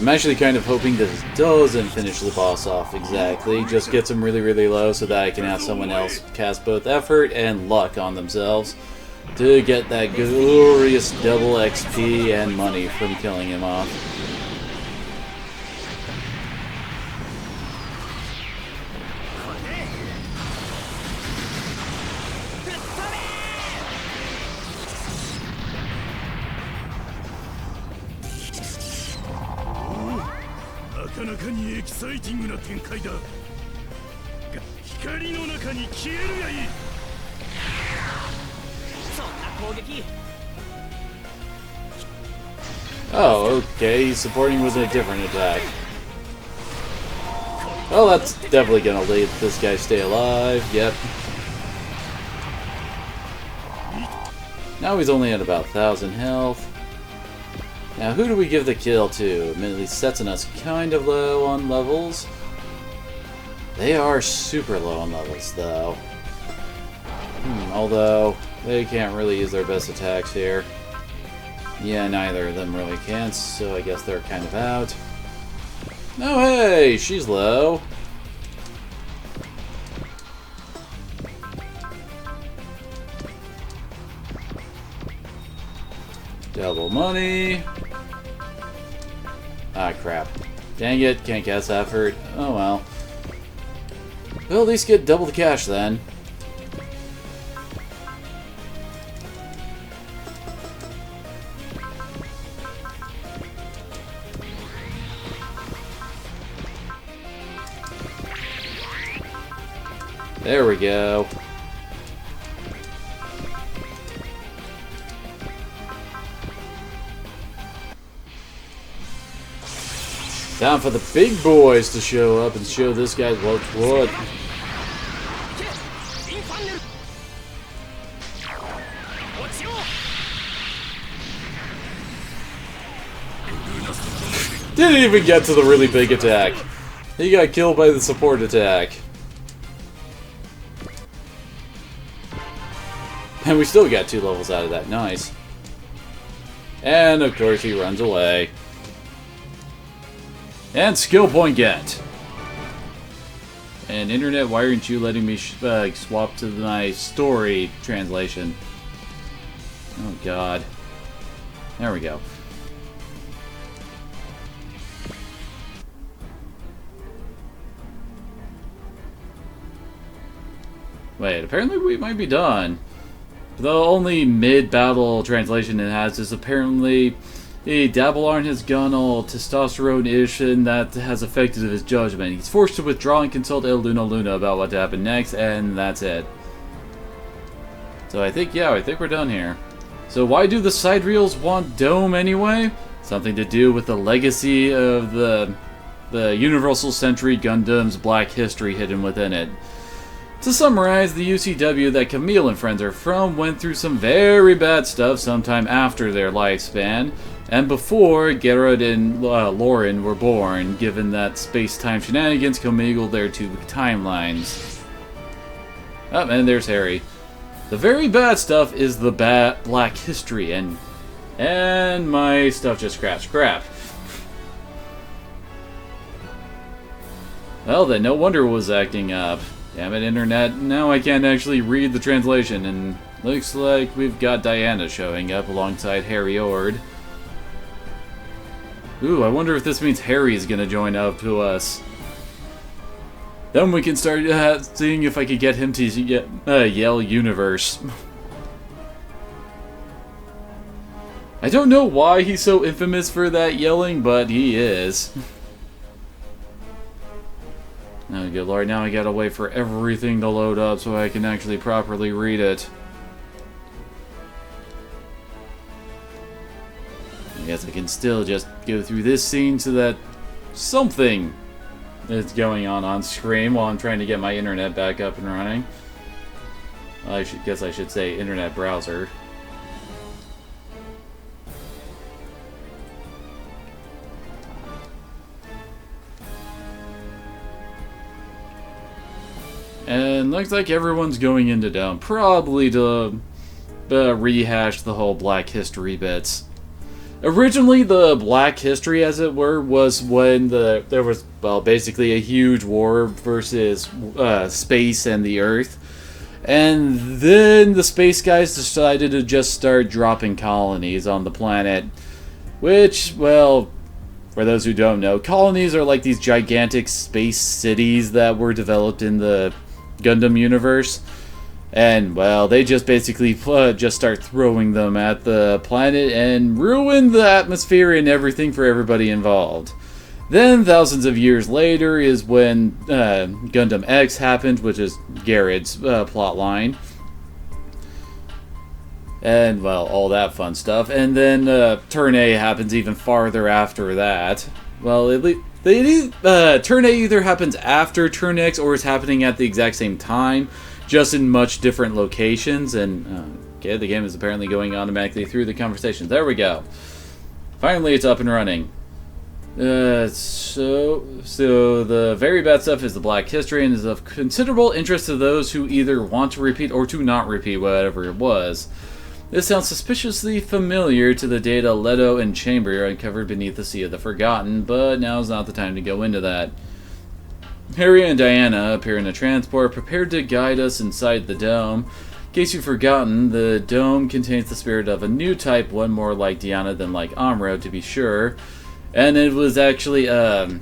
I'm actually kind of hoping this doesn't finish the boss off exactly, just gets him really, really low so that I can have someone else cast both effort and luck on themselves to get that glorious double XP and money from killing him off. Oh, okay, he's supporting with a different attack. Well, that's definitely gonna let this guy stay alive, yep. Now he's only at about 1,000 health. Now, who do we give the kill to? Admittedly, setting us kind of low on levels. They are super low on levels, though. Although, they can't really use their best attacks here. Yeah, neither of them really can, so I guess they're kind of out. No, hey, she's low. Double money. Ah, crap. Dang it, can't cast effort. Oh well. We'll at least get double the cash then. There we go. Time for the big boys to show up and show this guy what's what. Didn't even get to the really big attack. He got killed by the support attack. And we still got 2 levels out of that. Nice. And of course he runs away. And skill point get. And internet, why aren't you letting me swap to my story translation? Oh god. There we go. Wait, apparently we might be done. The only mid-battle translation it has is apparently Dabblearn has gone all testosterone-ish, and that has affected his judgment. He's forced to withdraw and consult El Luna Luna about what to happen next, and that's it. So I think we're done here. So why do the side reels want Dome anyway? Something to do with the legacy of the Universal Century Gundam's black history hidden within it. To summarize, the UCW that Camille and friends are from went through some very bad stuff sometime after their lifespan, and before Gerard and Lauren were born, given that space-time shenanigans commingled their two timelines. Oh, and there's Harry. The very bad stuff is the black history, and my stuff just crashed. Crap. Well then, no wonder it was acting up. Damn it, Internet. Now I can't actually read the translation, and looks like we've got Diana showing up alongside Harry Ord. Ooh, I wonder if this means Harry's gonna join up to us. Then we can start seeing if I could get him to yell Universe. I don't know why he's so infamous for that yelling, but he is. Oh, good lord, now I gotta wait for everything to load up so I can actually properly read it. I guess I can still just go through this scene so that something is going on screen while I'm trying to get my internet back up and running. I guess I should say internet browser. And looks like everyone's going into Dome, probably to rehash the whole Black History bits. Originally, the Black History, as it were, was when there was, well, basically a huge war versus space and the Earth. And then the space guys decided to just start dropping colonies on the planet. Which, well, for those who don't know, colonies are like these gigantic space cities that were developed in the Gundam universe. And, well, they just basically just start throwing them at the planet and ruin the atmosphere and everything for everybody involved. Then, thousands of years later is when Gundam X happened, which is Garrett's plot line. And, well, all that fun stuff. And then Turn A happens even farther after that. Well, at least Turn A either happens after Turn X or is happening at the exact same time, just in much different locations. And okay, the game is apparently going automatically through the conversations. There we go. Finally, it's up and running. So the very bad stuff is the Black History and is of considerable interest to those who either want to repeat or to not repeat whatever it was. This sounds suspiciously familiar to the data Leto and Chamber uncovered beneath the Sea of the Forgotten, but now's not the time to go into that. Harry and Diana appear in a transport, prepared to guide us inside the dome. In case you've forgotten, the dome contains the spirit of a new type, one more like Diana than like Amuro, to be sure. And it was actually, it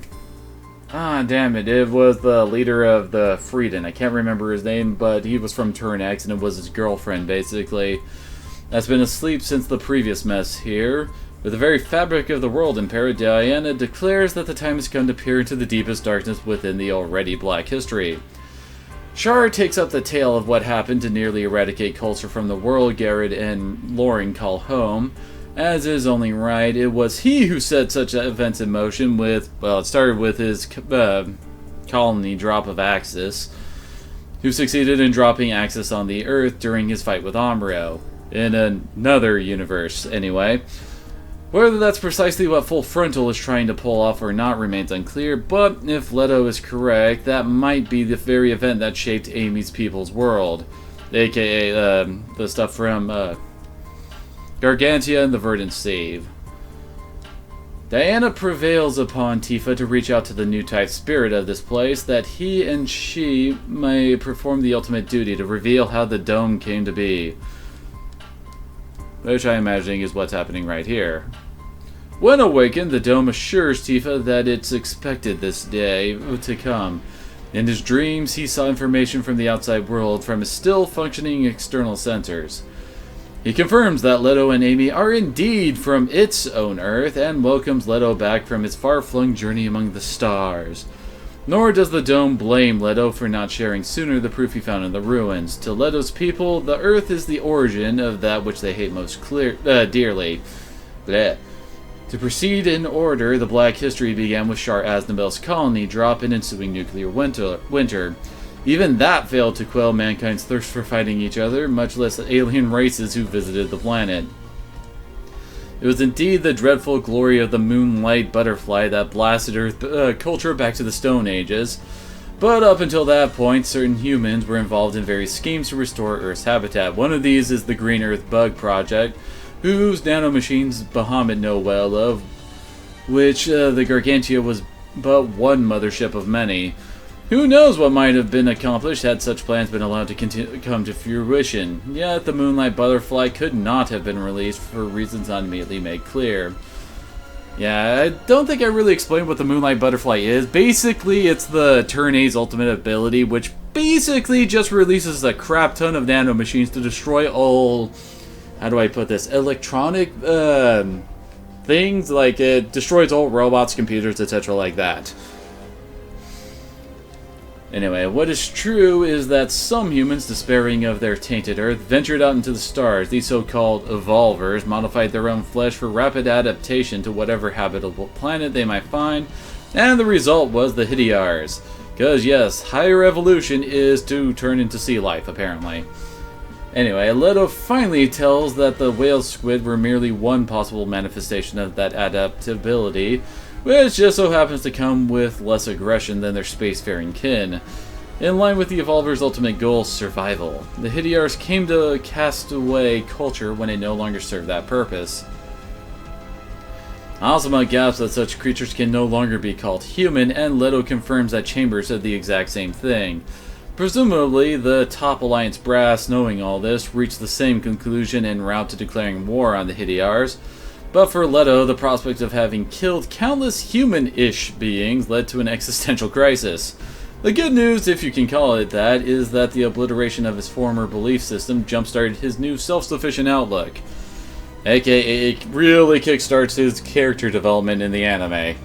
was the leader of the Frieden. I can't remember his name, but he was from Turn X, and it was his girlfriend, basically. That's been asleep since the previous mess here. With the very fabric of the world impaired, Diana declares that the time has come to peer into the deepest darkness within the already Black History. Char takes up the tale of what happened to nearly eradicate culture from the world Garrett and Lauren call home. As is only right, it was he who set such events in motion with, well, it started with his colony drop of Axis, who succeeded in dropping Axis on the Earth during his fight with Amuro. In another universe, anyway. Whether that's precisely what Full Frontal is trying to pull off or not remains unclear, but if Leto is correct, that might be the very event that shaped Amy's people's world. AKA, the stuff from, Gargantia and the Verdant Stave. Diana prevails upon Tifa to reach out to the new type spirit of this place, that he and she may perform the ultimate duty to reveal how the dome came to be. Which I'm imagining is what's happening right here. When awakened, the dome assures Tifa that it's expected this day to come. In his dreams, he saw information from the outside world from his still functioning external sensors. He confirms that Leto and Amy are indeed from its own Earth and welcomes Leto back from its far-flung journey among the stars. Nor does the Dome blame Leto for not sharing sooner the proof he found in the ruins. To Leto's people, the Earth is the origin of that which they hate most dearly. Blech. To proceed in order, the Black History began with Shar Aznabel's colony drop and ensuing nuclear winter. Even that failed to quell mankind's thirst for fighting each other, much less alien races who visited the planet. It was indeed the dreadful glory of the moonlight butterfly that blasted Earth culture back to the Stone Ages. But up until that point, certain humans were involved in various schemes to restore Earth's habitat. One of these is the Green Earth Bug Project, whose nanomachines Bahamut know well of, which the Gargantia was but one mothership of many. Who knows what might have been accomplished had such plans been allowed to come to fruition, yet the Moonlight Butterfly could not have been released for reasons not immediately made clear. Yeah, I don't think I really explained what the Moonlight Butterfly is. Basically, it's the Turn A's ultimate ability, which basically just releases a crap ton of nanomachines to destroy all, how do I put this, electronic things. Like, it destroys all robots, computers, etc. like that. Anyway, what is true is that some humans, despairing of their tainted Earth, ventured out into the stars. These so-called evolvers modified their own flesh for rapid adaptation to whatever habitable planet they might find, and the result was the Hidiars. Because yes, higher evolution is to turn into sea life, apparently. Anyway, Leto finally tells that the whale squid were merely one possible manifestation of that adaptability, which just so happens to come with less aggression than their spacefaring kin. In line with the Evolver's ultimate goal, survival, the Hidiars came to cast away culture when it no longer served that purpose. Azuma gasps that such creatures can no longer be called human, and Leto confirms that Chambers said the exact same thing. Presumably, the top Alliance brass, knowing all this, reached the same conclusion en route to declaring war on the Hidiars. But for Leto, the prospect of having killed countless human-ish beings led to an existential crisis. The good news, if you can call it that, is that the obliteration of his former belief system jump-started his new self-sufficient outlook. AKA, it really kickstarts his character development in the anime.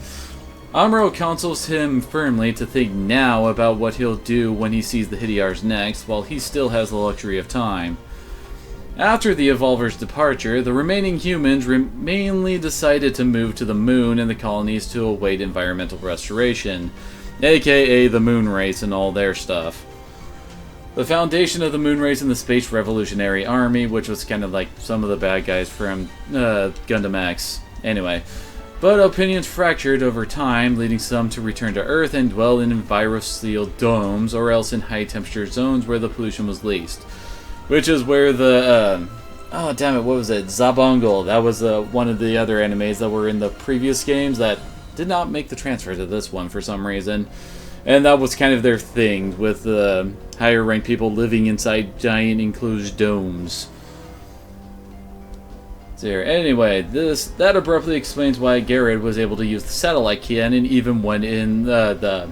Amuro counsels him firmly to think now about what he'll do when he sees the Hidiars next, while he still has the luxury of time. After the Evolver's departure, the remaining humans mainly decided to move to the moon and the colonies to await environmental restoration, aka the moon race and all their stuff. The foundation of the moon race and the Space Revolutionary Army, which was kind of like some of the bad guys from Gundam X. Anyway, but opinions fractured over time, leading some to return to Earth and dwell in enviro-sealed domes, or else in high-temperature zones where the pollution was least. Which is where the, oh damn it, what was it? Zabongle. That was one of the other animes that were in the previous games that did not make the transfer to this one for some reason. And that was kind of their thing, with the higher ranked people living inside giant enclosed domes. So here, anyway, that abruptly explains why Garrett was able to use the satellite cannon even when in the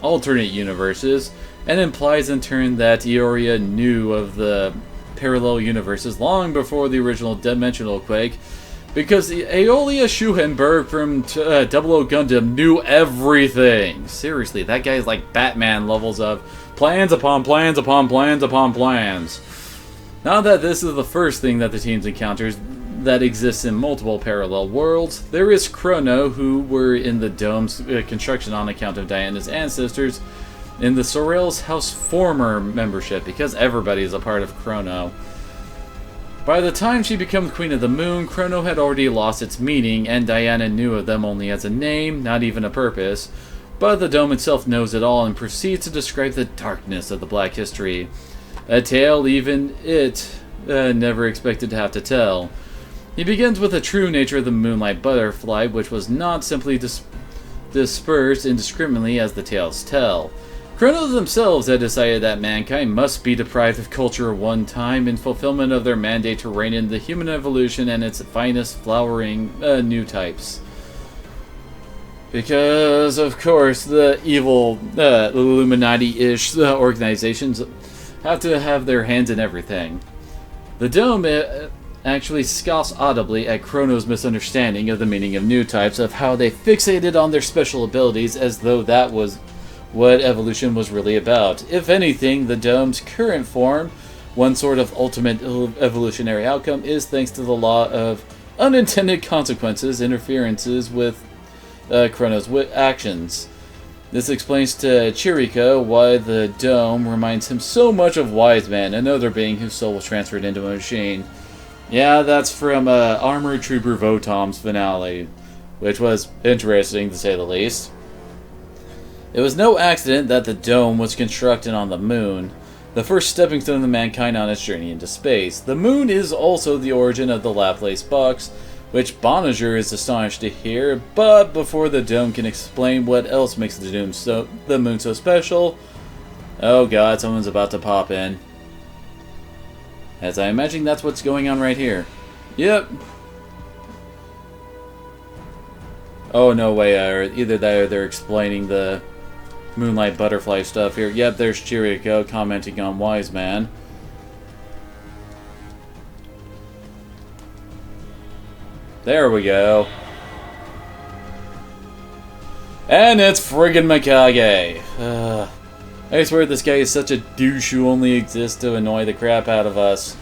alternate universes, and implies in turn that Ioria knew of the parallel universes long before the original dimensional quake, because Aeolia Schuhenberg from Double O Gundam knew everything. Seriously, that guy is like Batman levels of plans upon plans upon plans upon plans. Now that this is the first thing that the team encounters that exists in multiple parallel worlds, there is Chrono, who were in the dome's construction on account of Diana's ancestors, in the Sorrel's House former membership, because everybody is a part of Chrono. By the time she becomes Queen of the Moon, Chrono had already lost its meaning, and Diana knew of them only as a name, not even a purpose. But the dome itself knows it all and proceeds to describe the darkness of the Black History. A tale even it never expected to have to tell. He begins with the true nature of the Moonlight Butterfly, which was not simply dispersed indiscriminately as the tales tell. Chronos themselves had decided that mankind must be deprived of culture one time in fulfillment of their mandate to rein in the human evolution and its finest flowering new types. Because, of course, the evil Illuminati-ish organizations have to have their hands in everything. The Dome actually scoffs audibly at Chrono's misunderstanding of the meaning of new types, of how they fixated on their special abilities as though that was what evolution was really about. If anything, the Dome's current form, one sort of ultimate evolutionary outcome, is thanks to the law of unintended consequences, interferences with Chrono's actions. This explains to Chiriko why the Dome reminds him so much of Wise Man, another being whose soul was transferred into a machine. Yeah, that's from Armored Trooper Votom's finale, which was interesting to say the least. It was no accident that the Dome was constructed on the moon, the first stepping stone of mankind on its journey into space. The moon is also the origin of the Laplace box, which Bonager is astonished to hear, but before the Dome can explain what else makes the moon so special... Oh god, someone's about to pop in. As I imagine that's what's going on right here. Yep. Oh, no way, either that or they're explaining the Moonlight Butterfly stuff here. Yep, there's Chiriko commenting on Wise Man. There we go. And it's friggin' Mikage. I swear this guy is such a douche who only exists to annoy the crap out of us.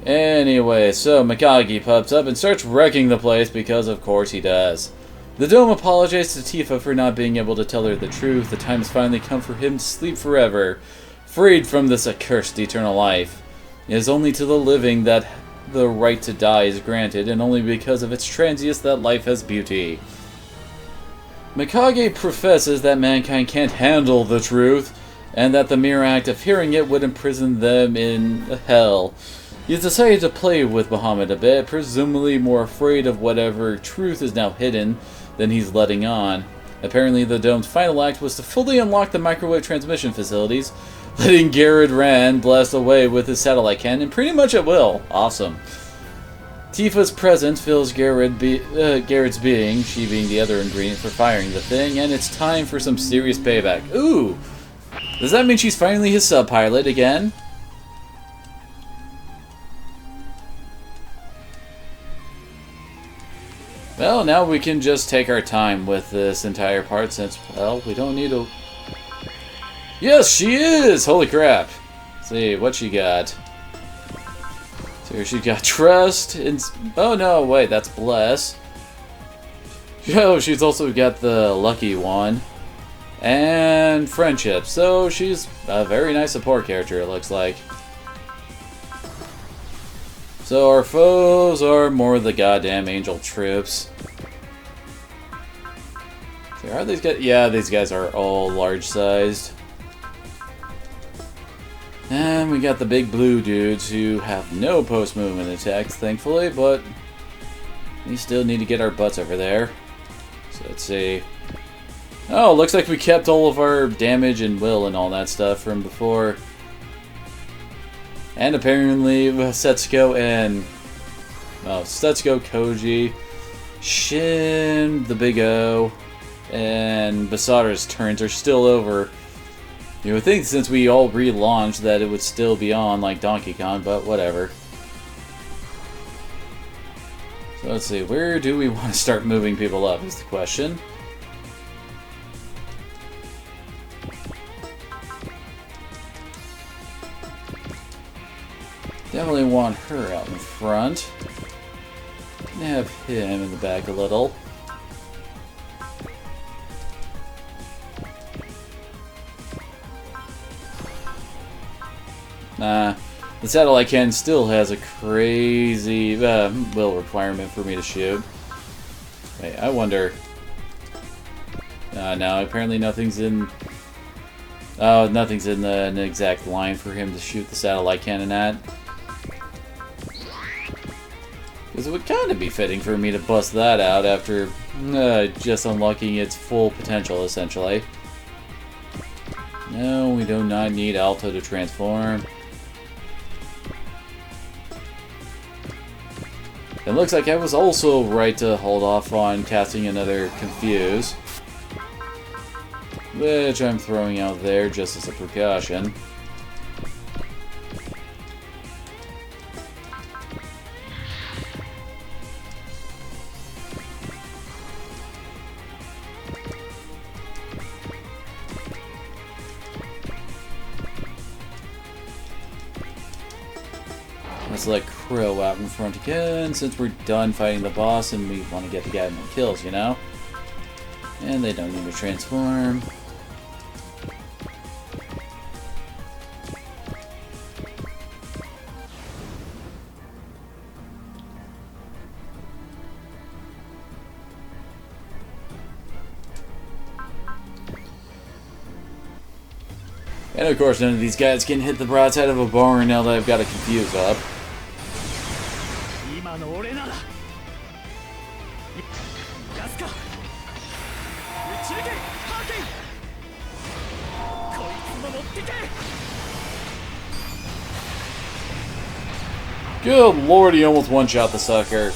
Anyway, so Mikage pops up and starts wrecking the place because of course he does. The Dome apologizes to Tifa for not being able to tell her the truth. The time has finally come for him to sleep forever, freed from this accursed eternal life. It is only to the living that the right to die is granted, and only because of its transience that life has beauty. Mikage professes that mankind can't handle the truth, and that the mere act of hearing it would imprison them in hell. He has decided to play with Muhammad a bit, presumably more afraid of whatever truth is now hidden than he's letting on. Apparently the Dome's final act was to fully unlock the microwave transmission facilities, letting Garrett Rand blast away with his satellite cannon pretty much at will. Awesome. Tifa's presence fills Garrett's being, she being the other ingredient for firing the thing, and it's time for some serious payback. Ooh! Does that mean she's finally his sub-pilot again? Well, now we can just take our time with this entire part since, well, we don't need to... Yes, she is! Holy crap. Let's see, what she got? So she got trust, and... Oh no, wait, that's bless. Oh, she's also got the lucky one. And friendship. So she's a very nice support character, it looks like. So our foes are more the goddamn angel troops. So are these guys? Yeah, these guys are all large-sized. And we got the big blue dudes who have no post-movement attacks, thankfully, but we still need to get our butts over there. So let's see. Oh, looks like we kept all of our damage and will and all that stuff from before. And apparently Setsuko and... Oh, Setsuko, Koji, Shin, the Big O, and Basara's turns are still over. You would think since we all relaunched that it would still be on like Donkey Kong, but whatever. So let's see, where do we want to start moving people up is the question. Definitely want her out in front. Have him in the back a little. Nah, the satellite cannon still has a crazy will requirement for me to shoot. Wait, I wonder... no, apparently nothing's in... Oh, nothing's in an exact line for him to shoot the satellite cannon at. Because it would kind of be fitting for me to bust that out after just unlocking its full potential, essentially. No, we do not need Alto to transform. It looks like I was also right to hold off on casting another Confuse, which I'm throwing out there just as a precaution. Let's let Crow out in front again, since we're done fighting the boss and we want to get the guy more kills, you know? And they don't need to transform. And of course, none of these guys can hit the broadside of a barn now that I've got a confuse up. 今の俺ならガスか宇宙剣ハーケンこいつも持ってけ Good lord, he almost one-shot the sucker.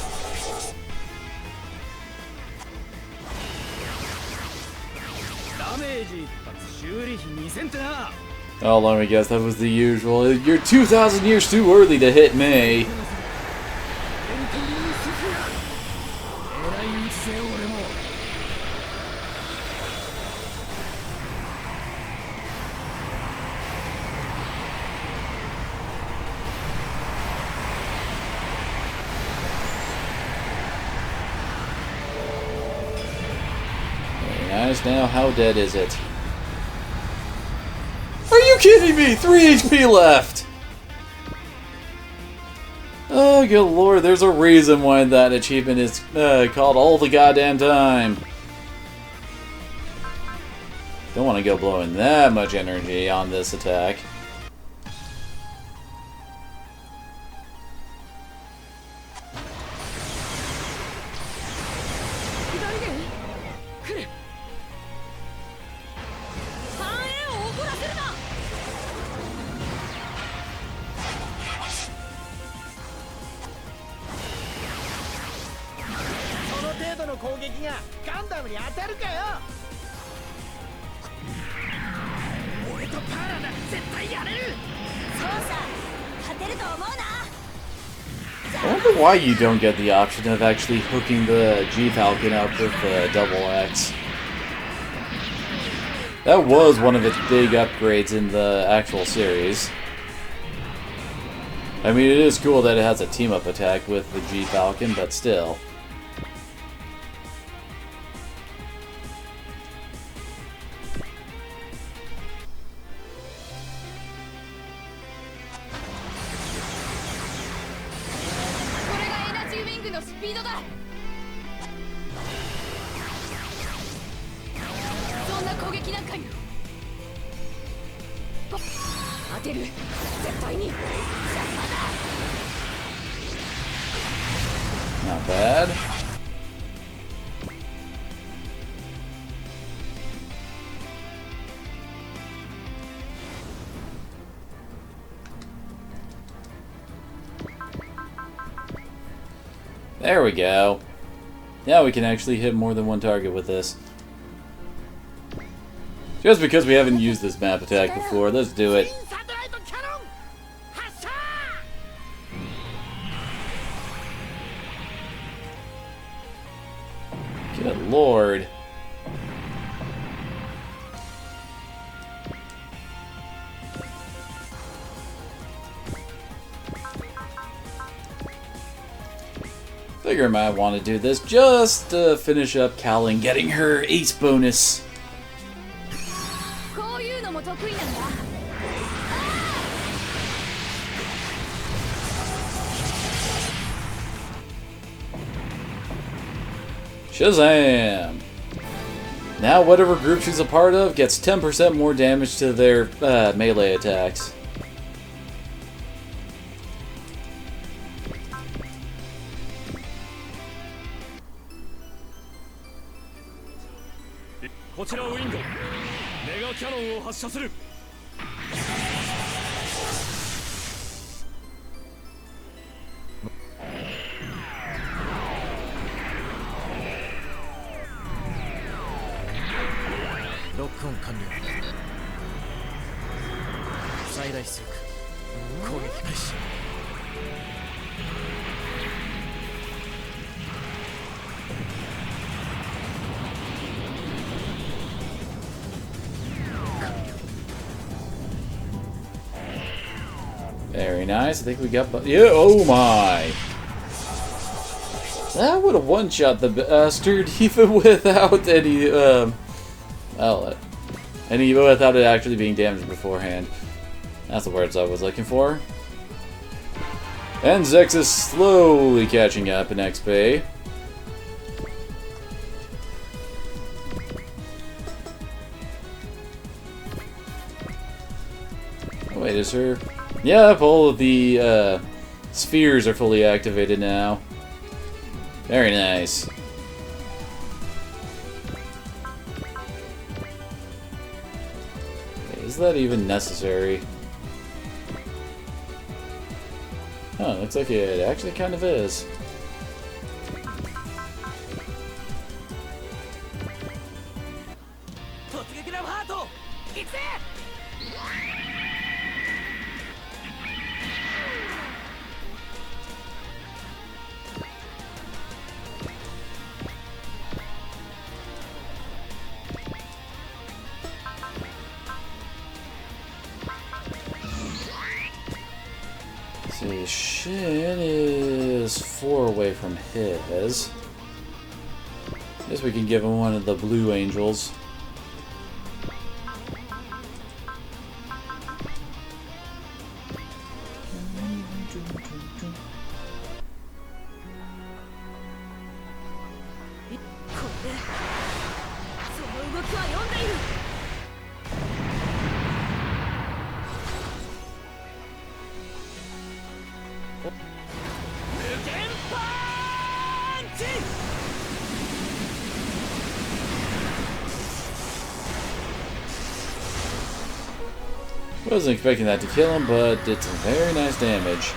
ダメージ一発修理費2000ってな Oh, let me guess, that was the usual. You're 2,000 years too early to hit me. エントリースフィアえらい打ちせよ俺も Very nice. Now, how dead is it? Are you kidding me? 3 HP left! Oh, good lord, there's a reason why that achievement is called all the goddamn time. Don't want to go blowing that much energy on this attack. I wonder why you don't get the option of actually hooking the G-Falcon up with the double X. That was one of its big upgrades in the actual series. I mean, it is cool that it has a team-up attack with the G-Falcon, but still. Not bad. There we go. Now we can actually hit more than one target with this. Just because we haven't used this map attack before, let's do it. Good lord. Figure I might want to do this just to finish up Kalin getting her ace bonus. Shazam! Now whatever group she's a part of gets 10% more damage to their melee attacks. Very nice. I think we got... Yeah, oh my! That would have one-shot the bastard even without any, outlet. And even without it actually being damaged beforehand. That's the words I was looking for. And Zex is slowly catching up in XP. Oh, wait, is her... Yep, all of the spheres are fully activated now. Very nice. Wait, is that even necessary? Oh, looks like it actually kind of is. See, Shin is 4 away from his. Guess we can give him one of the blue angels. Wasn't expecting that to kill him, but did some very nice damage.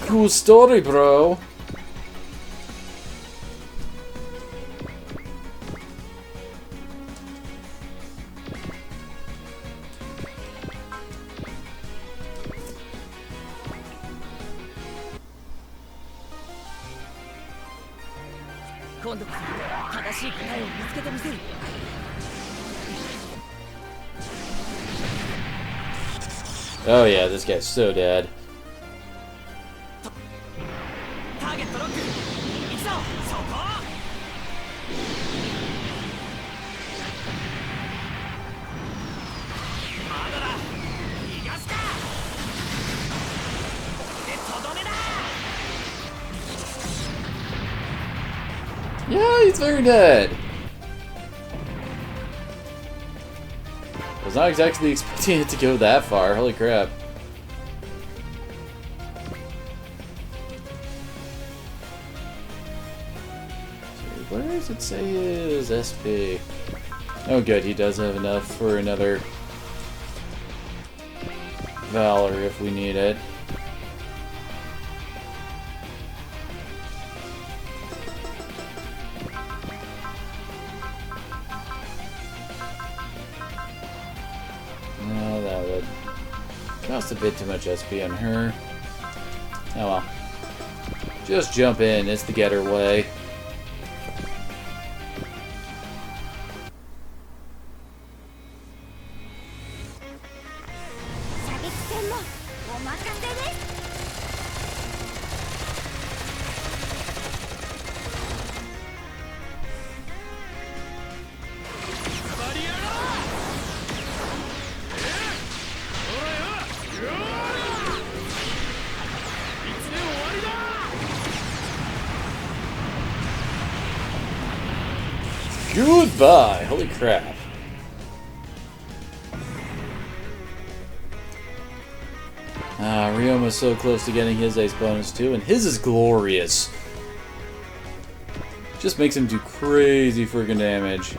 Cool story, bro. Oh yeah, this guy's so dead. Yeah, he's very dead. I was not exactly expecting it to go that far. Holy crap. So where does it say is SP? Oh good, he does have enough for another Valor if we need it. No, that would cost a bit too much SP on her. Oh well. Just jump in, it's the getter way. Goodbye! Holy crap. Ryoma so close to getting his ace bonus too, and his is glorious. Just makes him do crazy freaking damage.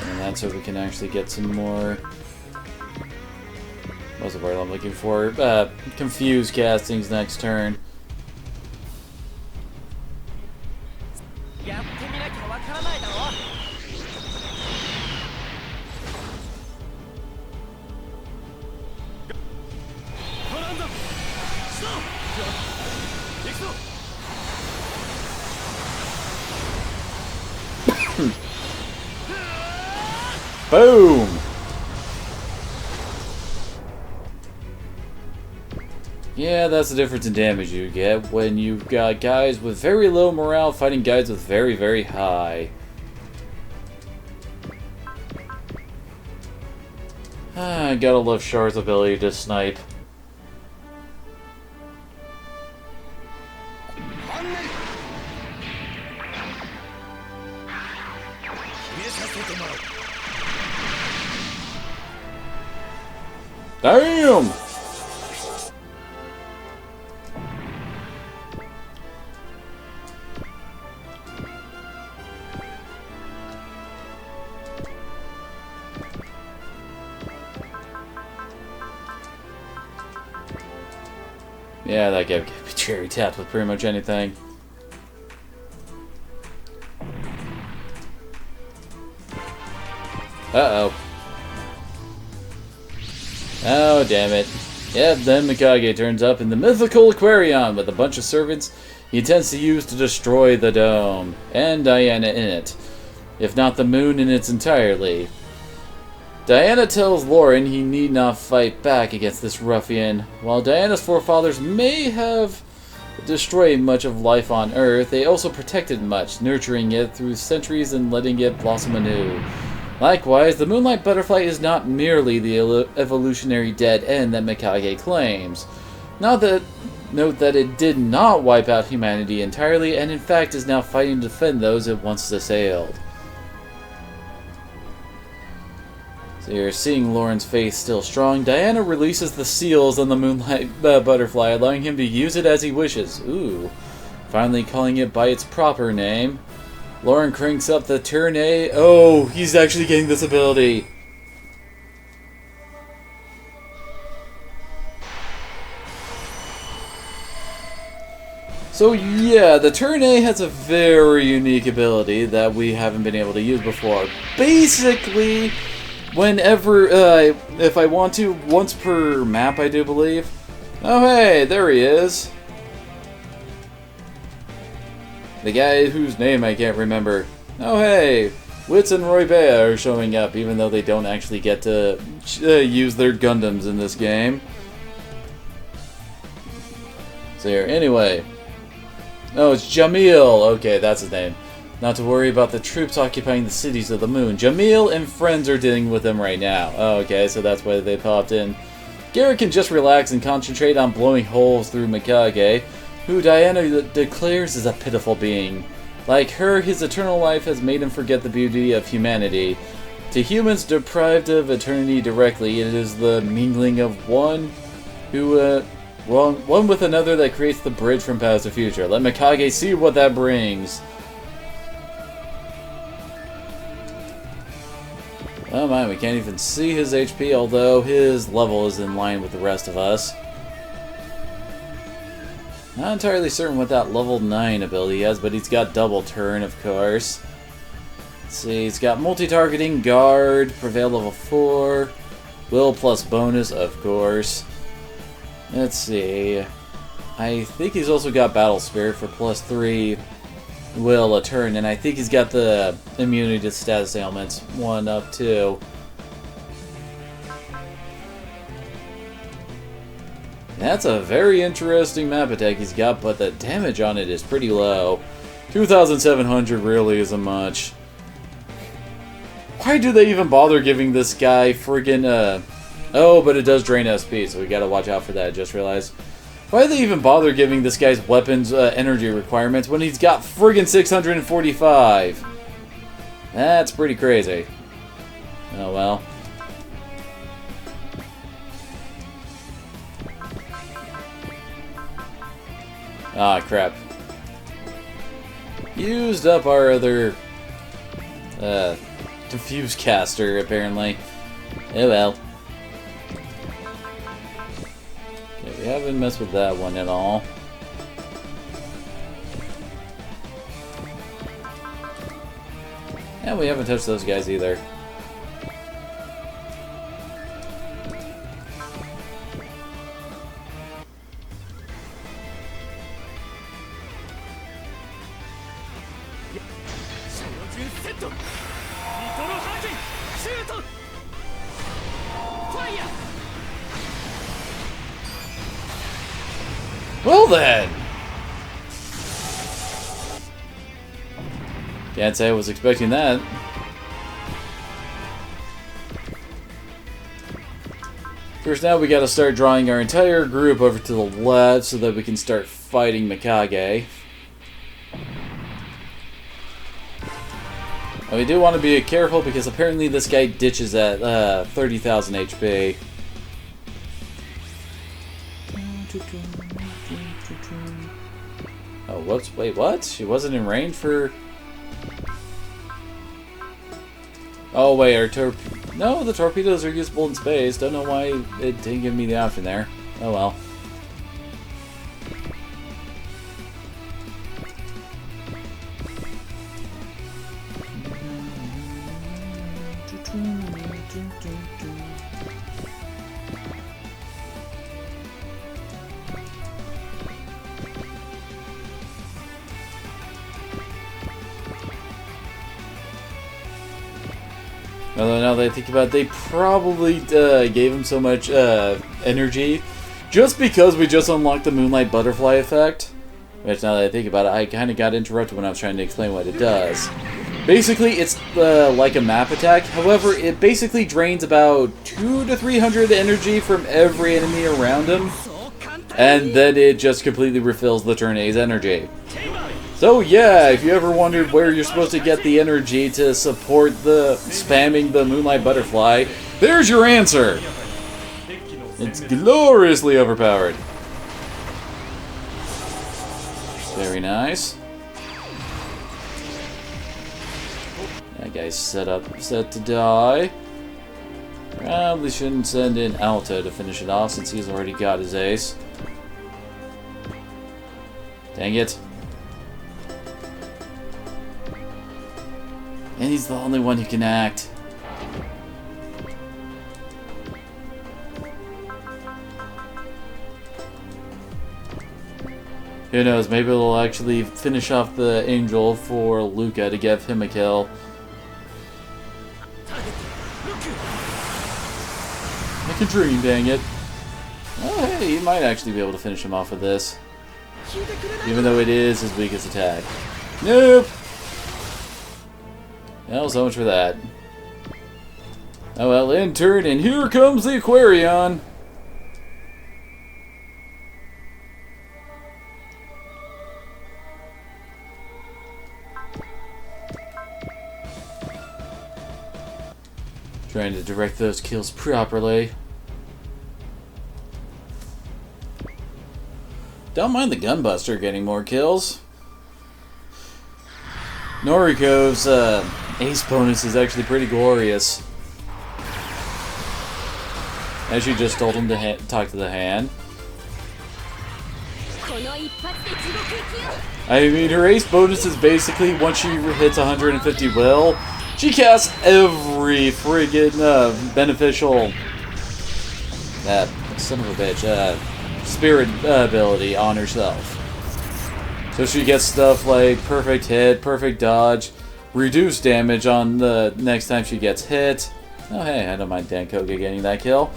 And that's so we can actually get some more... What's the word I'm looking for? Confused castings next turn. 行くぞ。 Boom! Yeah, that's the difference in damage you get when you've got guys with very low morale fighting guys with very, very high. I gotta love Char's ability to snipe. Damn! Yeah, that guy can be cherry tapped with pretty much anything. Uh-oh. Oh, damn it. Yep, then Mikage turns up in the mythical Aquarion with a bunch of servants he intends to use to destroy the dome, and Diana in it, if not the moon in its entirety. Diana tells Lauren he need not fight back against this ruffian. While Diana's forefathers may have destroyed much of life on Earth, they also protected much, nurturing it through centuries and letting it blossom anew. Likewise, the Moonlight Butterfly is not merely the evolutionary dead end that Mikage claims. Note that it did not wipe out humanity entirely, and in fact is now fighting to defend those it once assailed. So you're seeing Lauren's faith still strong. Diana releases the seals on the Moonlight Butterfly, allowing him to use it as he wishes. Ooh. Finally calling it by its proper name. Lauren cranks up the turn A. Oh, he's actually getting this ability. So yeah, the turn A has a very unique ability that we haven't been able to use before. Basically, whenever, if I want to, once per map, I do believe. Oh hey, there he is. The guy whose name I can't remember. Oh hey, Witz and Roy Bea are showing up, even though they don't actually get to use their Gundams in this game. So here, anyway. Oh, it's Jamil. Okay, that's his name. Not to worry about the troops occupying the cities of the moon. Jamil and friends are dealing with them right now. Oh, okay, so that's why they popped in. Garrett can just relax and concentrate on blowing holes through Mikage, who Diana declares is a pitiful being. Like her, his eternal life has made him forget the beauty of humanity. To humans deprived of eternity directly, it is the mingling of one with another that creates the bridge from past to future. Let Mikage see what that brings. Oh my, we can't even see his HP, although his level is in line with the rest of us. Not entirely certain what that level 9 ability he has, but he's got double turn, of course. Let's see, he's got multi-targeting, guard, prevail level 4, will plus bonus, of course. Let's see. I think he's also got battle spirit for plus 3 will a turn, and I think he's got the immunity to status ailments 1 up too. That's a very interesting map attack he's got, but the damage on it is pretty low. 2,700 really isn't much. Why do they even bother giving this guy friggin' Oh, but it does drain SP, so we gotta watch out for that, I just realized. Why do they even bother giving this guy's weapons energy requirements when he's got friggin' 645? That's pretty crazy. Oh well. Ah, crap. Used up our other Diffuse caster, apparently. Oh well. Okay, we haven't messed with that one at all. And we haven't touched those guys either. 順セット。ニトロハーケンシュート。ファイヤー。 Well then! Can't say I was expecting that. First now we gotta start drawing our entire group over to the left so that we can start fighting Mikage. And we do want to be careful because apparently this guy ditches at 30,000 HP. Oh, whoops. Wait, what? She wasn't in range for... Oh, wait, our No, the torpedoes are usable in space. Don't know why it didn't give me the option there. Oh, well. Although now that I think about it, they probably gave him so much energy just because we just unlocked the Moonlight Butterfly effect. Which, now that I think about it, I kind of got interrupted when I was trying to explain what it does. Basically, it's like a map attack. However, it basically drains about 200 to 300 energy from every enemy around him. And then it just completely refills the turn A's energy. So yeah, if you ever wondered where you're supposed to get the energy to support the spamming the Moonlight Butterfly, there's your answer! It's gloriously overpowered. Very nice. That guy's set to die. Probably shouldn't send in Alto to finish it off since he's already got his ace. Dang it. And he's the only one who can act. Who knows, maybe they'll actually finish off the Angel for Luca to give him a kill. I can dream, dang it. Oh hey, he might actually be able to finish him off with this. Even though it is his weakest attack. Nope! Well, so much for that. Oh well, in turn, and here comes the Aquarion! Trying to direct those kills properly. Don't mind the Gunbuster getting more kills. Noriko's ace bonus is actually pretty glorious. As she just told him to talk to the hand. I mean, her ace bonus is basically once she hits 150 will, she casts every friggin' beneficial son of a bitch spirit ability on herself. So she gets stuff like perfect hit, perfect dodge, reduced damage on the next time she gets hit. Oh hey, I don't mind Dankoga getting that kill.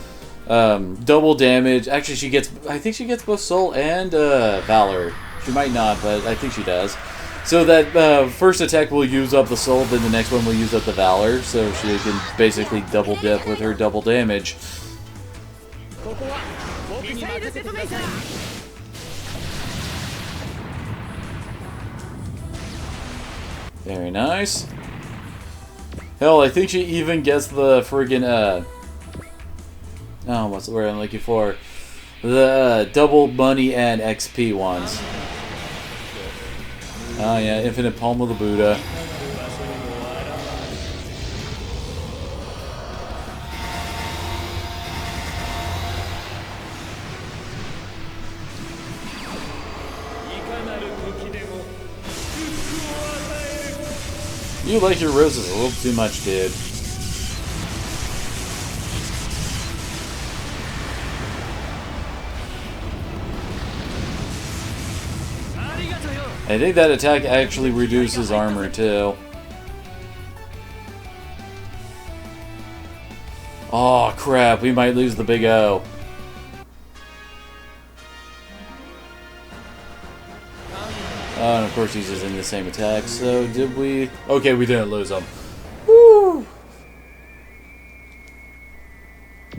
Double damage. Actually, she gets. I think she gets both Soul and Valor. She might not, but I think she does. So that first attack will use up the Soul, then the next one will use up the Valor. So she can basically double dip with her double damage. Very nice. Hell, I think she even gets the friggin' oh, what's the word I'm looking for? The double money and XP ones. Oh yeah, Infinite Palm of the Buddha. You like your roses a little too much, dude. I think that attack actually reduces armor too. Oh crap, we might lose the big O. And of course he's using the same attack, so did we... Okay, we didn't lose him. Woo!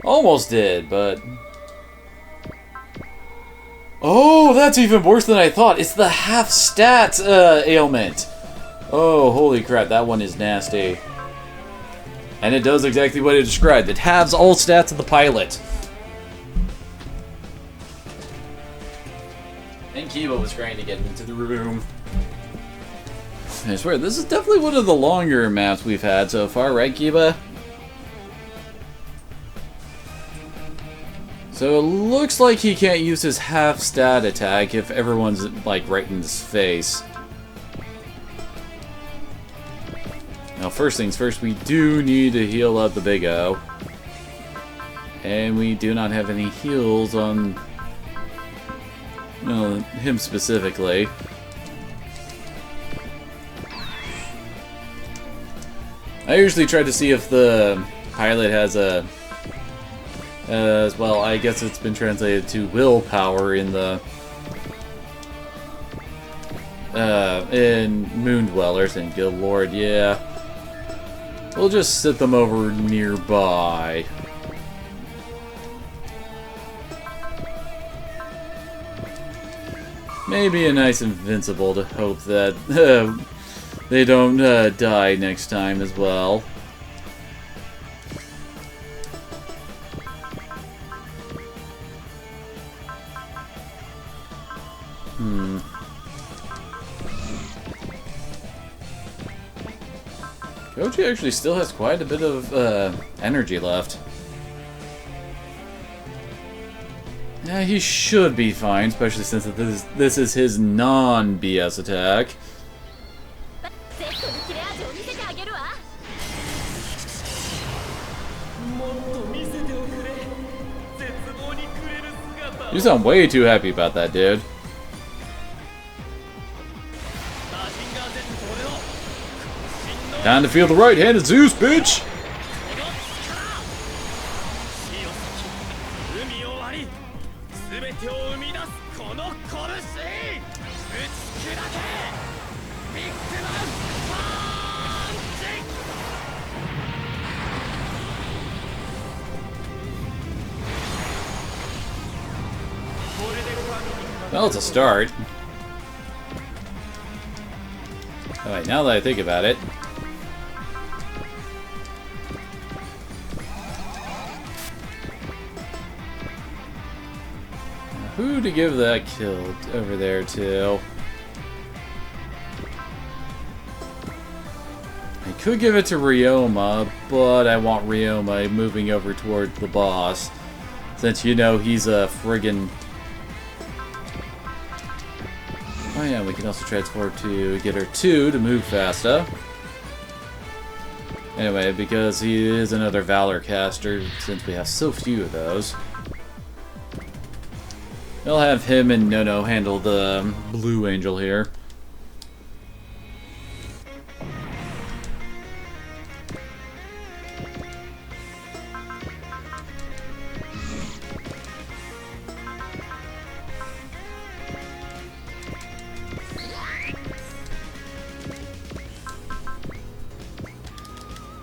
Almost did, but... Oh, that's even worse than I thought. It's the half stat ailment. Oh, holy crap, that one is nasty. And it does exactly what it described. It halves all stats of the pilot. And Kiba was trying to get into the room. I swear, this is definitely one of the longer maps we've had so far, right, Kiba? So it looks like he can't use his half-stat attack if everyone's, like, right in his face. Now, first things first, we do need to heal up the Big O. And we do not have any heals on... No, him specifically. I usually try to see if the pilot has a... as well, I guess it's been translated to willpower in the... in Moon Dwellers, and good lord, yeah. We'll just sit them over nearby. Maybe a nice invincible to hope that they don't die next time as well. Goji actually still has quite a bit of energy left. Yeah, he should be fine, especially since this is his non-BS attack. You sound way too happy about that, dude. Time to feel the right hand of Zeus, bitch! Well, it's a start. Alright, now that I think about it. Who to give that kill over there to? I could give it to Ryoma, but I want Ryoma moving over toward the boss. Since, you know, he's a friggin'... Oh yeah, we can also transport to get her 2 to move faster. Anyway, because he is another Valor caster, since we have so few of those. I'll have him and Nono handle the Blue Angel here.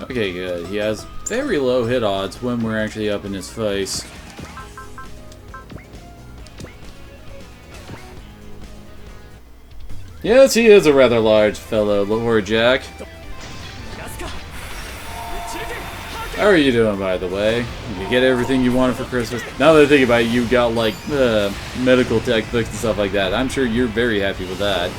Okay, good. He has very low hit odds when we're actually up in his face. Yes, he is a rather large fellow, Lord Jack. How are you doing, by the way? You get everything you wanted for Christmas? Now that I think about it, you got, like, medical textbooks and stuff like that. I'm sure you're very happy with that.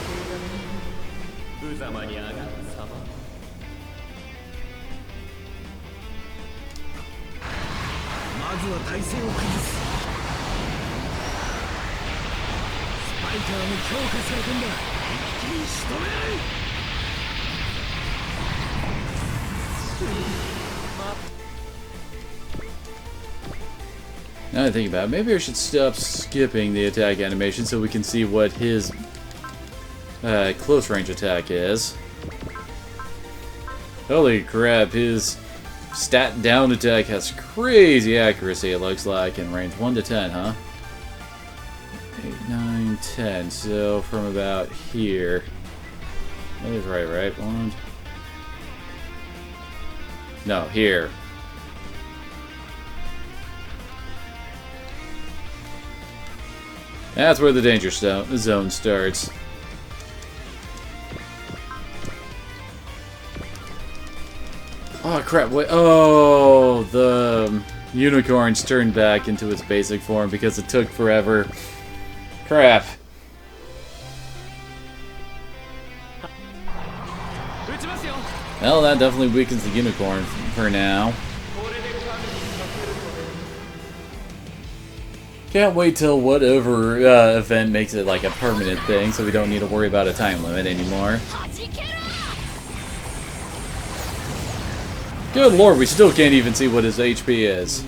Now that I think about it, maybe I should stop skipping the attack animation so we can see what his close range attack is. Holy crap, his Stat down attack has crazy accuracy, it looks like, in range 1 to 10, huh? 8, 9, 10. So from about here. That is right? 1. No, here. That's where the danger zone starts. Oh crap, wait, oh, the unicorn's turned back into its basic form because it took forever. Crap. Well, that definitely weakens the unicorn for now. Can't wait till whatever event makes it like a permanent thing, so we don't need to worry about a time limit anymore. Good lord, we still can't even see what his HP is.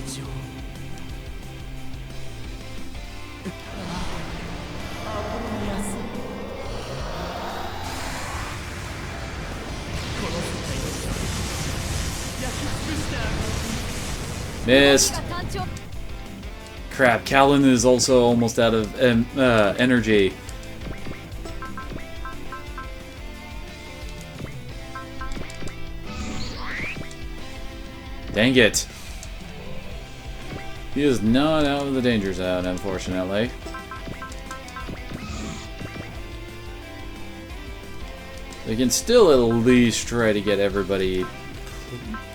Missed. Crap, Callan is also almost out of energy. Dang it. He is not out of the danger zone, unfortunately. We can still at least try to get everybody,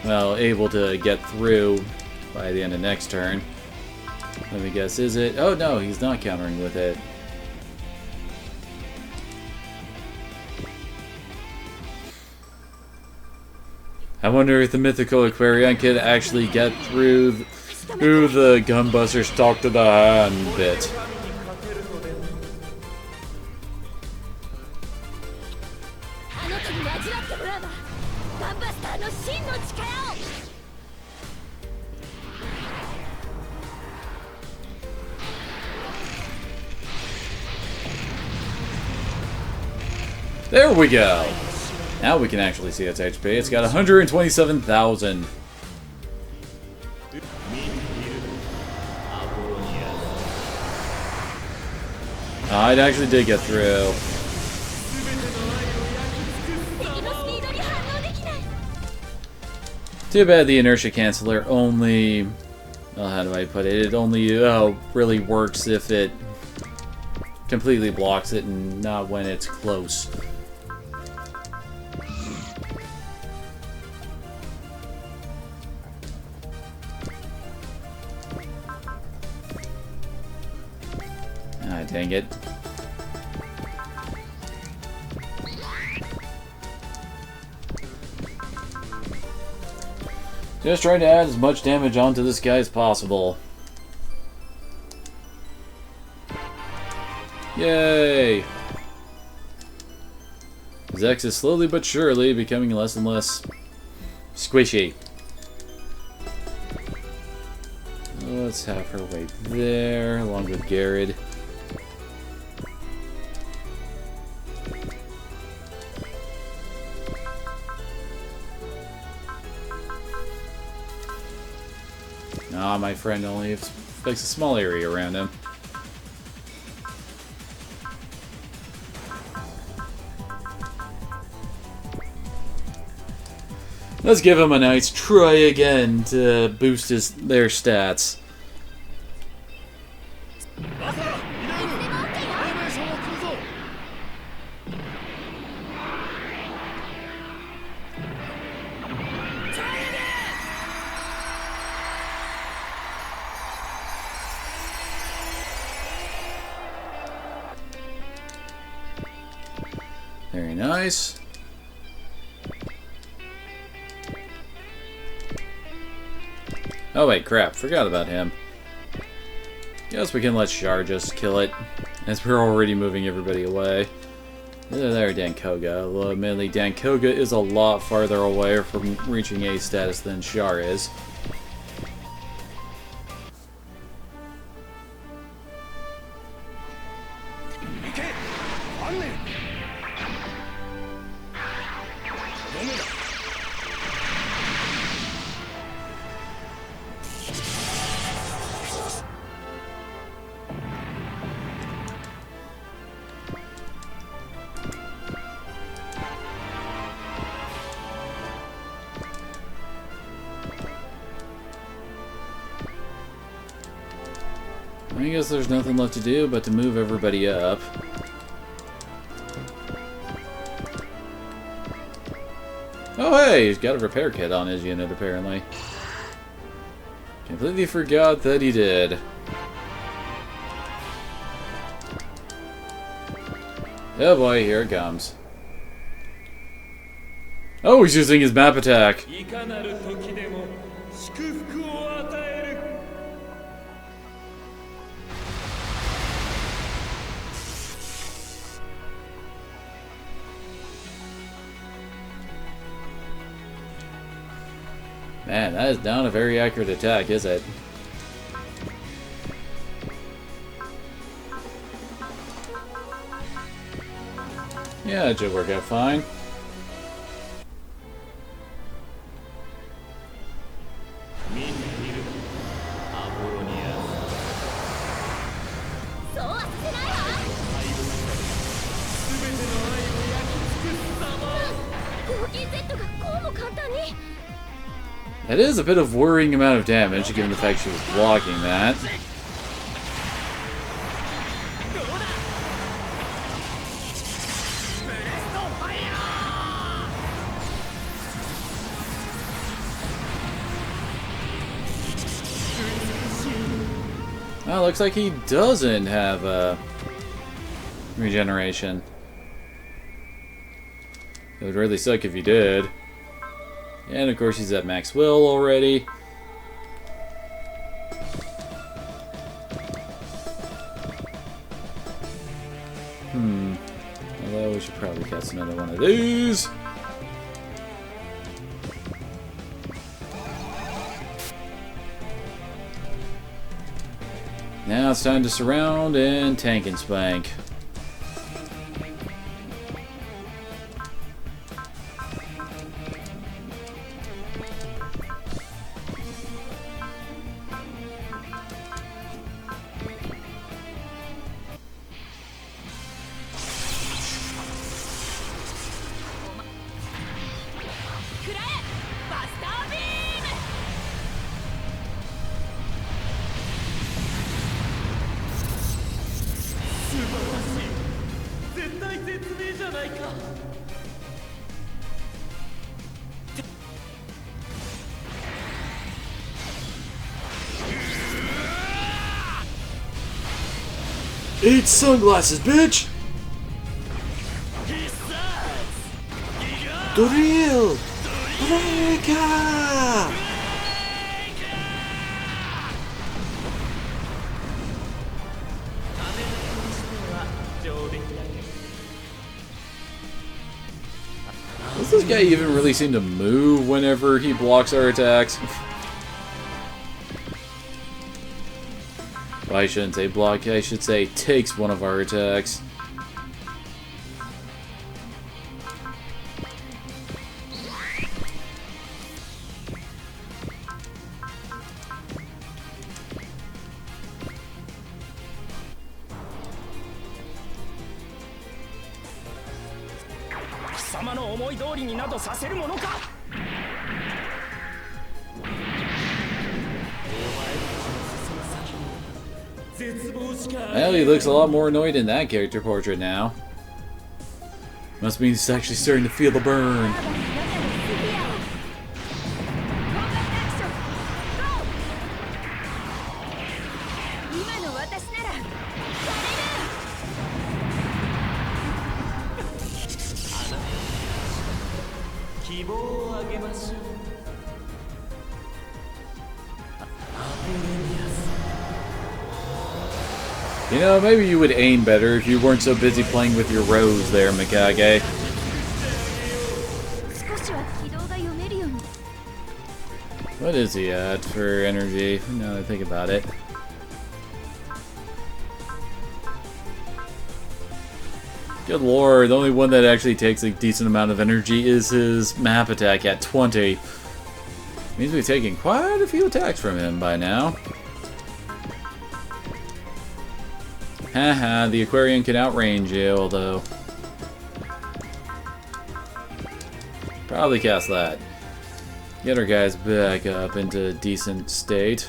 well, able to get through by the end of next turn. Let me guess, is it? Oh no, he's not countering with it. I wonder if the mythical Aquarion could actually get through the Gunbuster's talk to the hand bit. There we go! Now we can actually see its HP. It's got 127,000. Oh, it actually did get through. Too bad the inertia canceller only... Well, how do I put it? It only really works if it completely blocks it and not when it's close. Ah, dang it. Just trying to add as much damage onto this guy as possible. Yay! Zex is slowly but surely becoming less and less squishy. Let's have her wait there, along with Garrett. Ah, my friend only affects a small area around him. Let's give him a nice try again to boost their stats. Very nice. Oh wait, crap, forgot about him. Guess we can let Char just kill it, as we're already moving everybody away. There, Dankoga. Although admittedly, Dankoga is a lot farther away from reaching A status than Char is. I guess there's nothing left to do but to move everybody up. Oh hey, he's got a repair kit on his unit apparently. Completely forgot that he did. Oh boy, here it comes. Oh, he's using his map attack. いかなる時でも祝福を与える Man, that is not a very accurate attack, is it? Yeah, it should work out fine. That is a bit of worrying amount of damage, given the fact she was blocking that. Well, looks like he doesn't have regeneration. It would really suck if he did. And of course he's at max will already. Although we should probably cast another one of these. Now it's time to surround and tank and spank. Eat sunglasses, bitch! Drill! Breaker! Does this guy even really seem to move whenever he blocks our attacks? Well, I shouldn't say block, I should say takes one of our attacks. Well, he looks a lot more annoyed in that character portrait now. Must mean he's actually starting to feel the burn. You know, maybe you would aim better if you weren't so busy playing with your rose there, Mikage. What is he at for energy? Now that I think about it. Good lord, the only one that actually takes a decent amount of energy is his map attack at 20. Means we've taken quite a few attacks from him by now. Haha, the Aquarian can outrange you, although... probably cast that. Get our guys back up into a decent state.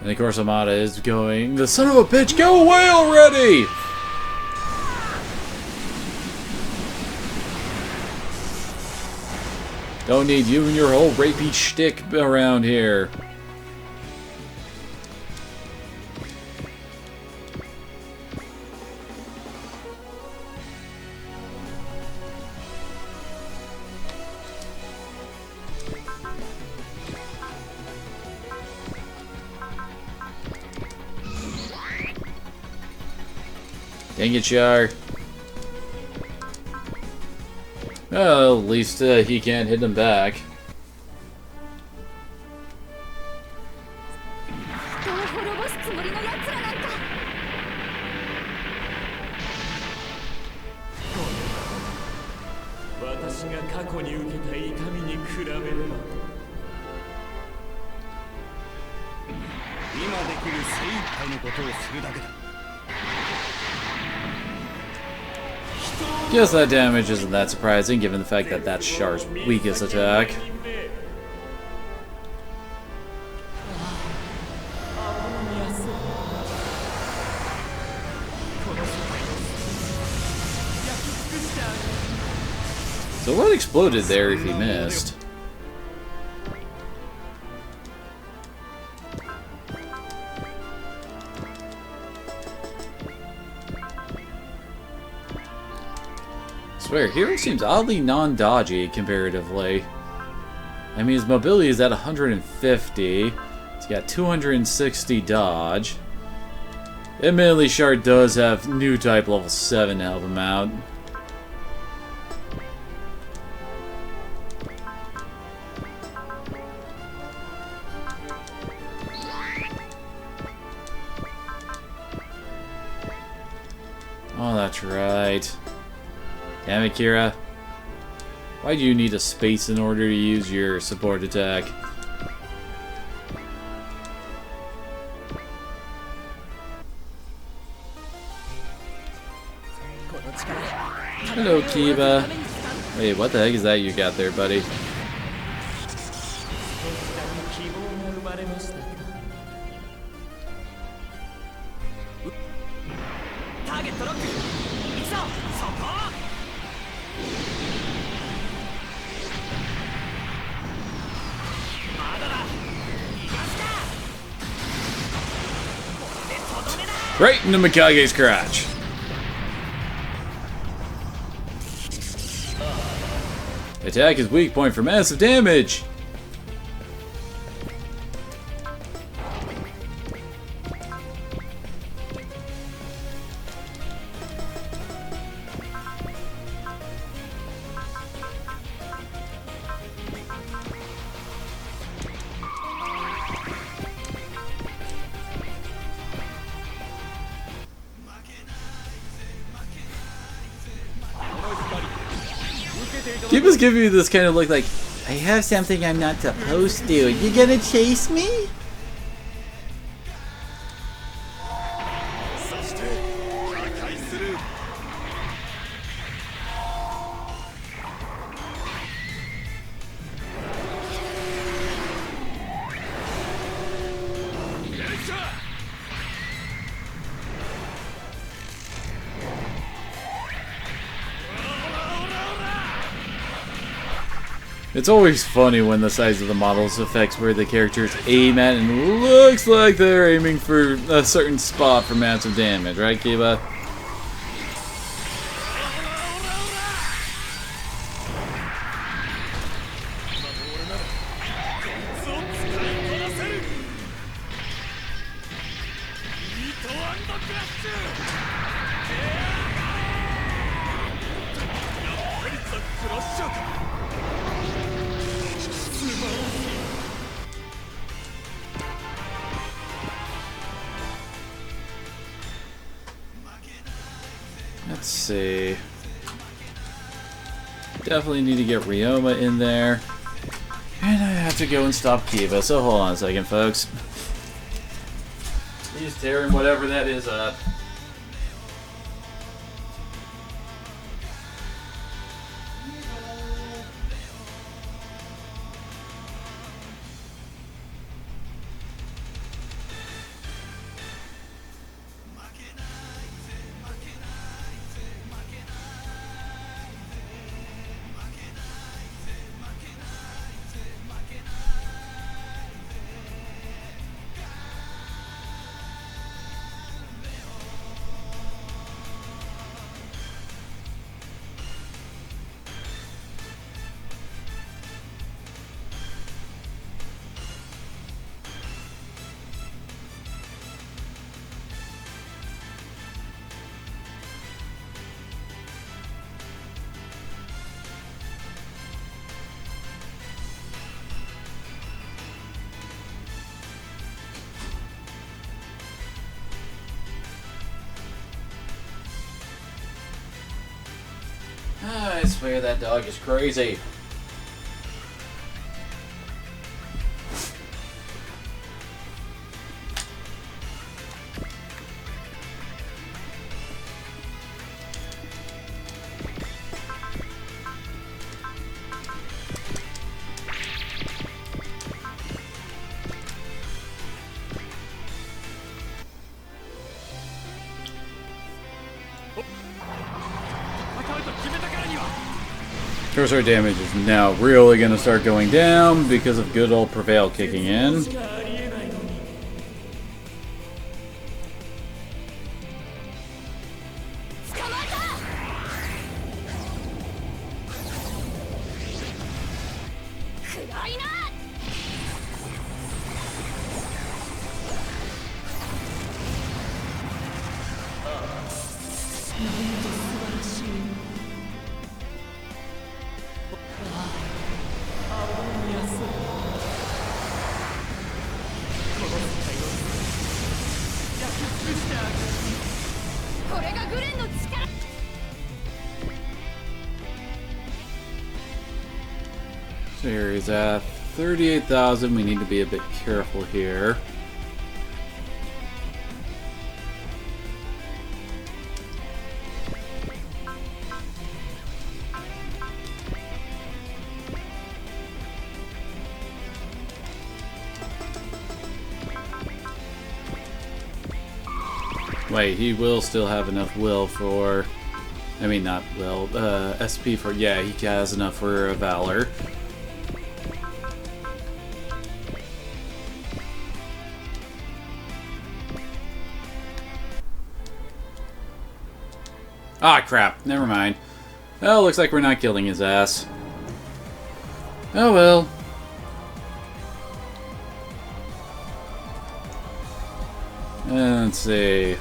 And of course Amada is going, the son of a bitch, go away already! Don't need you and your whole rapey shtick around here. Dang it, Char. Well, at least he can't hit him back. 人を滅ぼすつもりの奴らなんか。私が過去に受けた痛みに比べれば今できる精一杯のことをするだけだ。 Guess that damage isn't that surprising, given the fact that that's Char's weakest attack. So what exploded there if he missed? I swear, Hero seems oddly non-dodgy comparatively. I mean, his mobility is at 150. He's got 260 dodge. Admittedly, Shard does have new type level 7 to help him out. Oh, that's right. Damn it, Kira. Why do you need a space in order to use your support attack? Hello, Kiba. Wait, what the heck is that you got there, buddy? Right into Mikage's crotch. Attack is weak point for massive damage. Kiba's giving you this kind of look like, I have something I'm not supposed to. You gonna chase me? そして破壊する。 It's always funny when the size of the models affects where the characters aim at, and it looks like they're aiming for a certain spot for massive damage, right, Kiba? Let's see. Definitely need to get Ryoma in there. And I have to go and stop Kiba, so hold on a second, folks. He's tearing whatever that is up. I swear that dog is crazy. Of course, our damage is now really going to start going down because of good old Prevail kicking in. So here he's at 38,000. We need to be a bit careful here. Wait, he will still have enough will for... I mean, not will. SP for... Yeah, he has enough for a Valor. Ah, crap. Never mind. Well, looks like we're not killing his ass. Oh well. Let's see.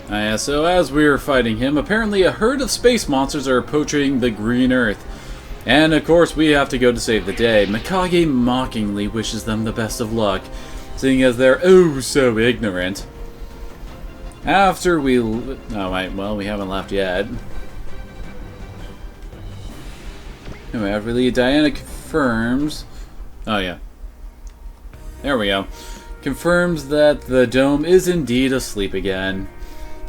Yeah, so as we were fighting him, apparently a herd of space monsters are approaching the Green Earth. And of course we have to go to save the day. Mikage mockingly wishes them the best of luck, seeing as they're oh so ignorant. After we... Oh, wait, well, we haven't left yet. Anyway, after we leave, Diana confirms... Oh, yeah. There we go. Confirms that the dome is indeed asleep again.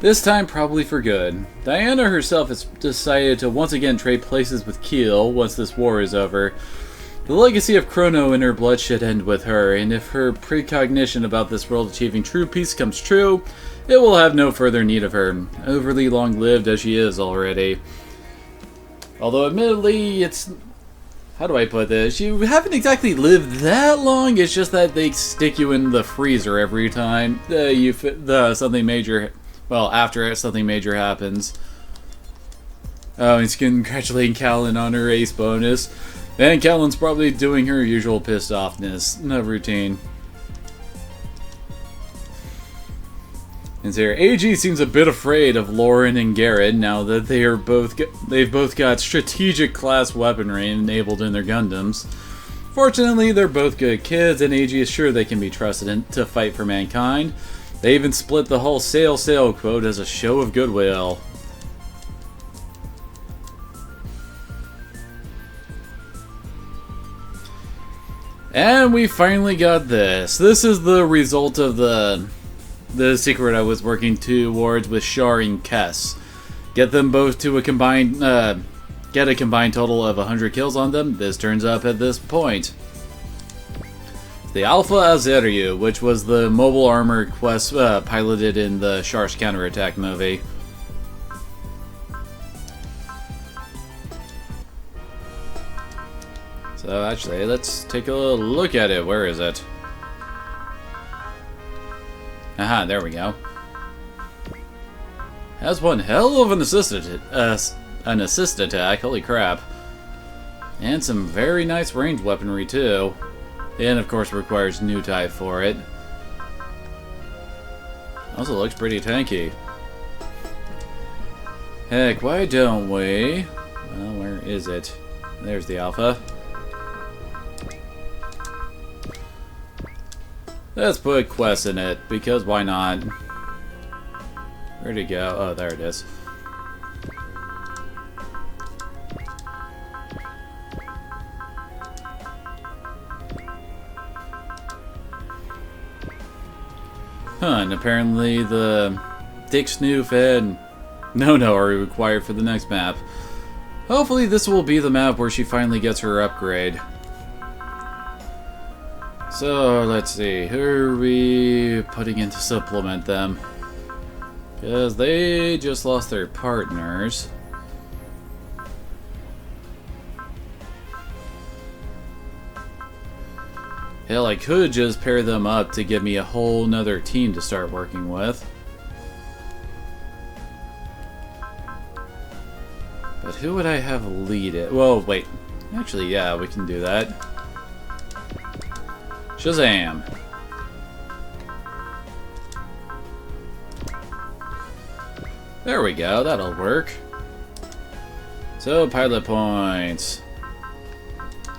This time probably for good. Diana herself has decided to once again trade places with Keel once this war is over. The legacy of Chrono in her blood should end with her, and if her precognition about this world achieving true peace comes true, it will have no further need of her, overly long-lived as she is already. Although admittedly, it's... How do I put this? You haven't exactly lived that long, it's just that they stick you in the freezer every time something major... Well, after something major happens. Oh, he's congratulating Callan on her ace bonus. And Callan's probably doing her usual pissed offness routine. And here, AG seems a bit afraid of Lauren and Garrett now that they've both got strategic class weaponry enabled in their Gundams. Fortunately, they're both good kids, and AG is sure they can be trusted to fight for mankind. They even split the whole sail sail quote as a show of goodwill. And we finally got this. This is the result of the secret I was working towards with Char and Kess. Get them both to a combined, get a combined total of 100 kills on them. This turns up at this point. The Alpha Azeryu, which was the mobile armor quest piloted in the Char's counterattack movie. So actually, let's take a look at it. Where is it? Aha, there we go. Has one hell of an assist attack, holy crap. And some very nice ranged weaponry too. And of course requires new type for it. Also looks pretty tanky. Heck, why don't we? Well, where is it? There's the Alpha. Let's put Quest in it, because why not? Where'd it go? Oh, there it is. Huh, and apparently the Dick Snoof and No are required for the next map. Hopefully this will be the map where she finally gets her upgrade. So, let's see, who are we putting in to supplement them? Because they just lost their partners. Hell, I could just pair them up to give me a whole nother team to start working with. But who would I have lead it? Well, wait. Actually, yeah, we can do that. Shazam! There we go, that'll work. So, pilot points.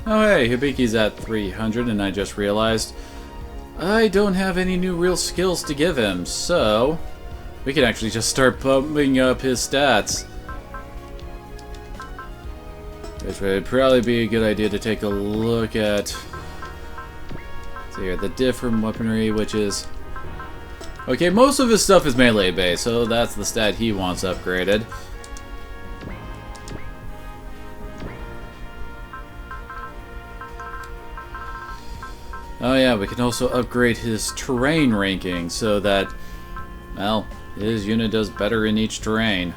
Oh hey, Hibiki's at 300 and I just realized I don't have any new real skills to give him, so we can actually just start pumping up his stats. Which would probably be a good idea to take a look at. So here, the different weaponry, which is... Okay, most of his stuff is melee based, so that's the stat he wants upgraded. Oh yeah, we can also upgrade his terrain ranking so that, well, his unit does better in each terrain.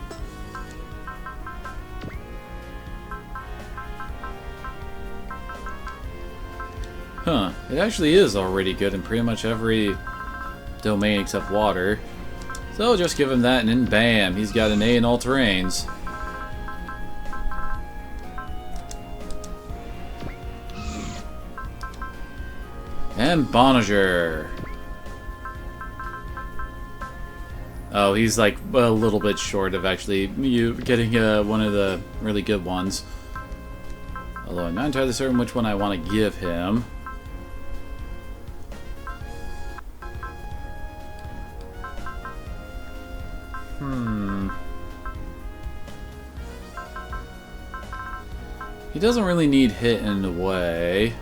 Huh, it actually is already good in pretty much every domain except water. So just give him that and then bam, he's got an A in all terrains. And Bonager. Oh, he's like a little bit short of actually getting one of the really good ones. Although I'm not entirely certain which one I want to give him. He doesn't really need hit in a way.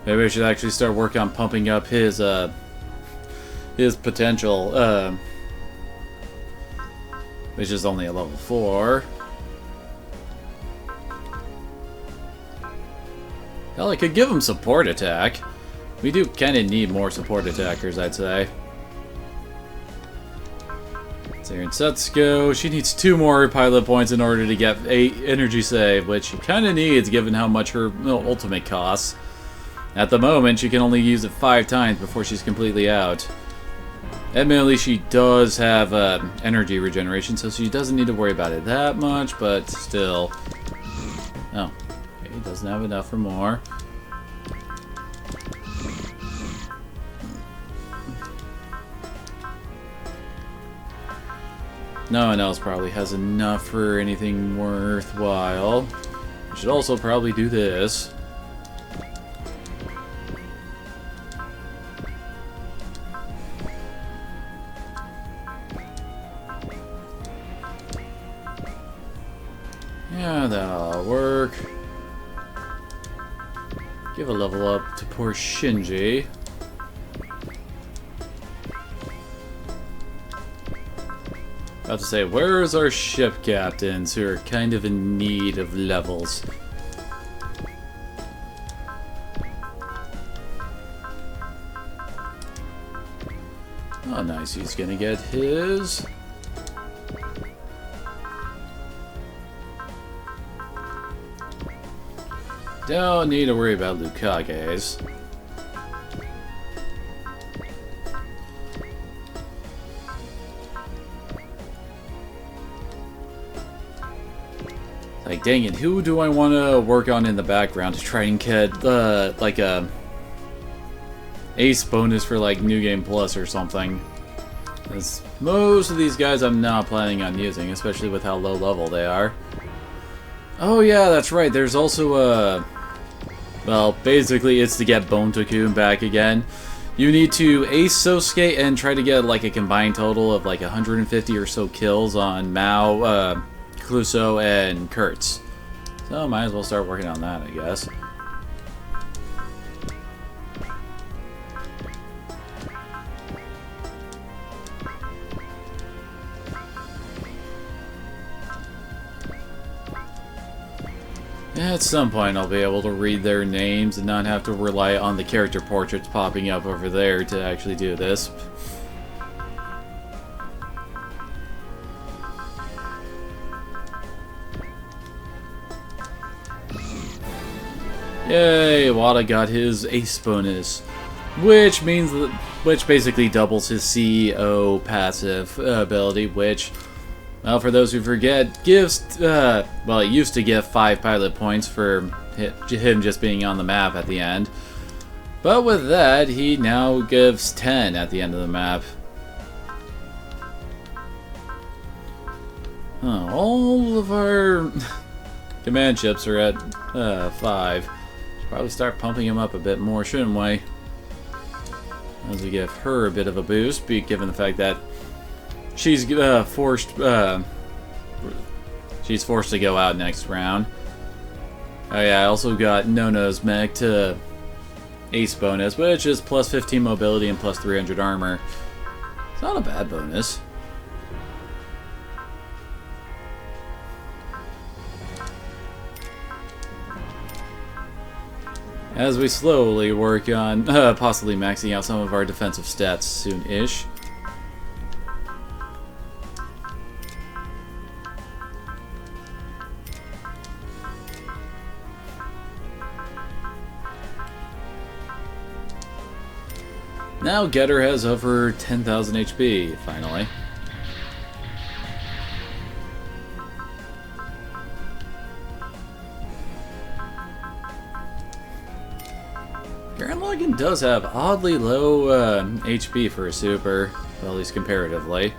Maybe I should actually start working on pumping up his potential, which is only a level 4. Hell, I could give him support attack. We do kind of need more support attackers, I'd say. So here in Setsuko, she needs 2 more pilot points in order to get 8 energy save, which she kind of needs given how much her ultimate costs. At the moment, she can only use it 5 times before she's completely out. Admittedly, she does have energy regeneration, so she doesn't need to worry about it that much, but still. Oh, okay, he doesn't have enough for more. No one else probably has enough for anything worthwhile. We should also probably do this. Yeah, that'll work. Give a level up to poor Shinji. About to say, where's our ship captains who are kind of in need of levels? Oh, nice. He's gonna get his. Don't need to worry about Lukage's. Like, dang it, who do I want to work on in the background to try and get, like a ace bonus for, like, New Game Plus or something? Because most of these guys I'm not planning on using, especially with how low level they are. Oh yeah, that's right, there's also a... Well, basically it's to get Bone Takun back again. You need to ace Sosuke and try to get, like, a combined total of, like, 150 or so kills on Mao, Cluso, and Kurtz. So might as well start working on that, I guess. At some point I'll be able to read their names and not have to rely on the character portraits popping up over there to actually do this. Yay, Wada got his ace bonus, which basically doubles his CEO passive ability, which, well, for those who forget, gives, well, it used to give 5 pilot points for him just being on the map at the end. But with that, he now gives 10 at the end of the map. Oh, all of our command ships are at 5. Should probably start pumping him up a bit more, shouldn't we? As we give her a bit of a boost, given the fact that she's forced to go out next round. Oh yeah, I also got Nono's mech to ace bonus, which is plus 15 mobility and plus 300 armor. It's not a bad bonus. As we slowly work on possibly maxing out some of our defensive stats soon-ish. Now Getter has over 10,000 HP, finally. Garen Lagann does have oddly low HP for a super, well, at least comparatively.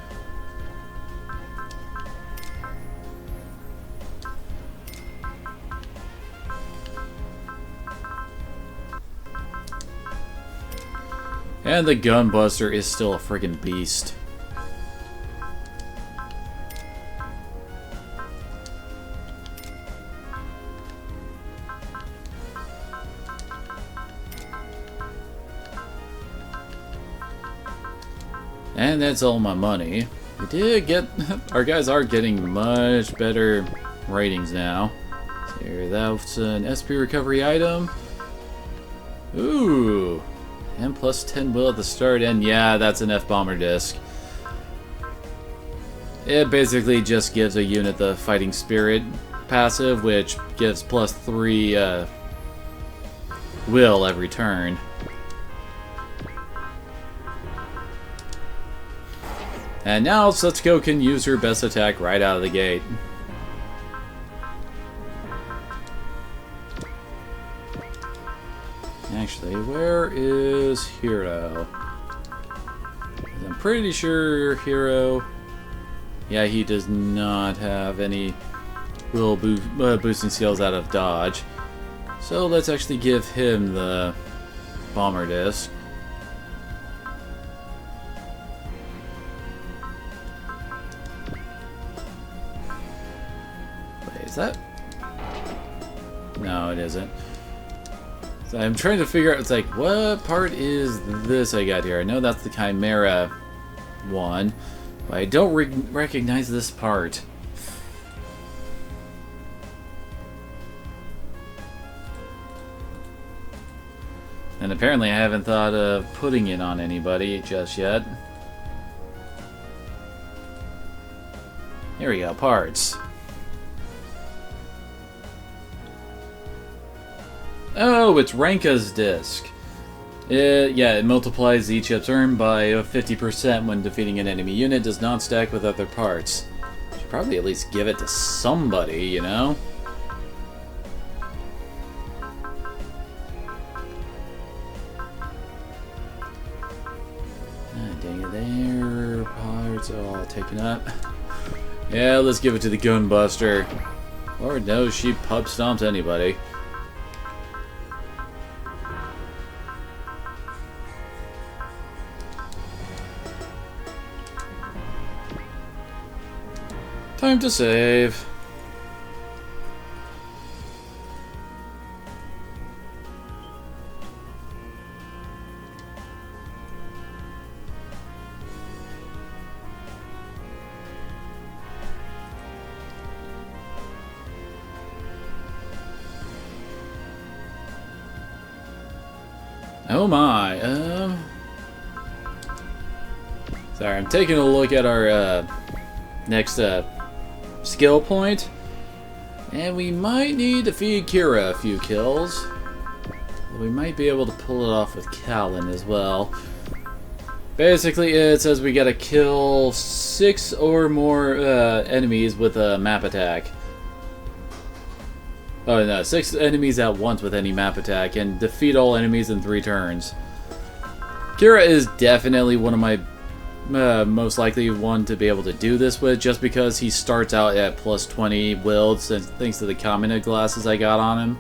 And the Gunbuster is still a friggin' beast. And that's all my money. We did get... our guys are getting much better ratings now. So here, that's an SP recovery item. Ooh. And plus 10 will at the start, and yeah, that's an F-Bomber disc. It basically just gives a unit the Fighting Spirit passive, which gives plus 3 will every turn. And now Setsuko can use her best attack right out of the gate. Actually, where is Hero? I'm pretty sure Hero... yeah, he does not have any will boosting skills out of dodge. So let's actually give him the Bomber disc. Wait, is that... no, it isn't. So I'm trying to figure out, it's like, what part is this I got here? I know that's the Chimera one, but I don't recognize this part. And apparently I haven't thought of putting it on anybody just yet. Here we go, parts. Oh, it's Ranka's disc. It multiplies the chips earned by 50% when defeating an enemy unit, does not stack with other parts. Should probably at least give it to somebody, you know? Dang it, there. Parts are all taken up. Yeah, let's give it to the Gunbuster. Lord knows she pub stomps anybody. Time to save. Oh my. Sorry, I'm taking a look at our next skill point. And we might need to feed Kira a few kills. We might be able to pull it off with Callan as well. Basically, it says we gotta kill 6 or more enemies with a map attack. Oh no, 6 enemies at once with any map attack, and defeat all enemies in 3 turns. Kira is definitely one of my most likely one to be able to do this with, just because he starts out at plus 20 wilds, thanks to the Kamina glasses I got on him.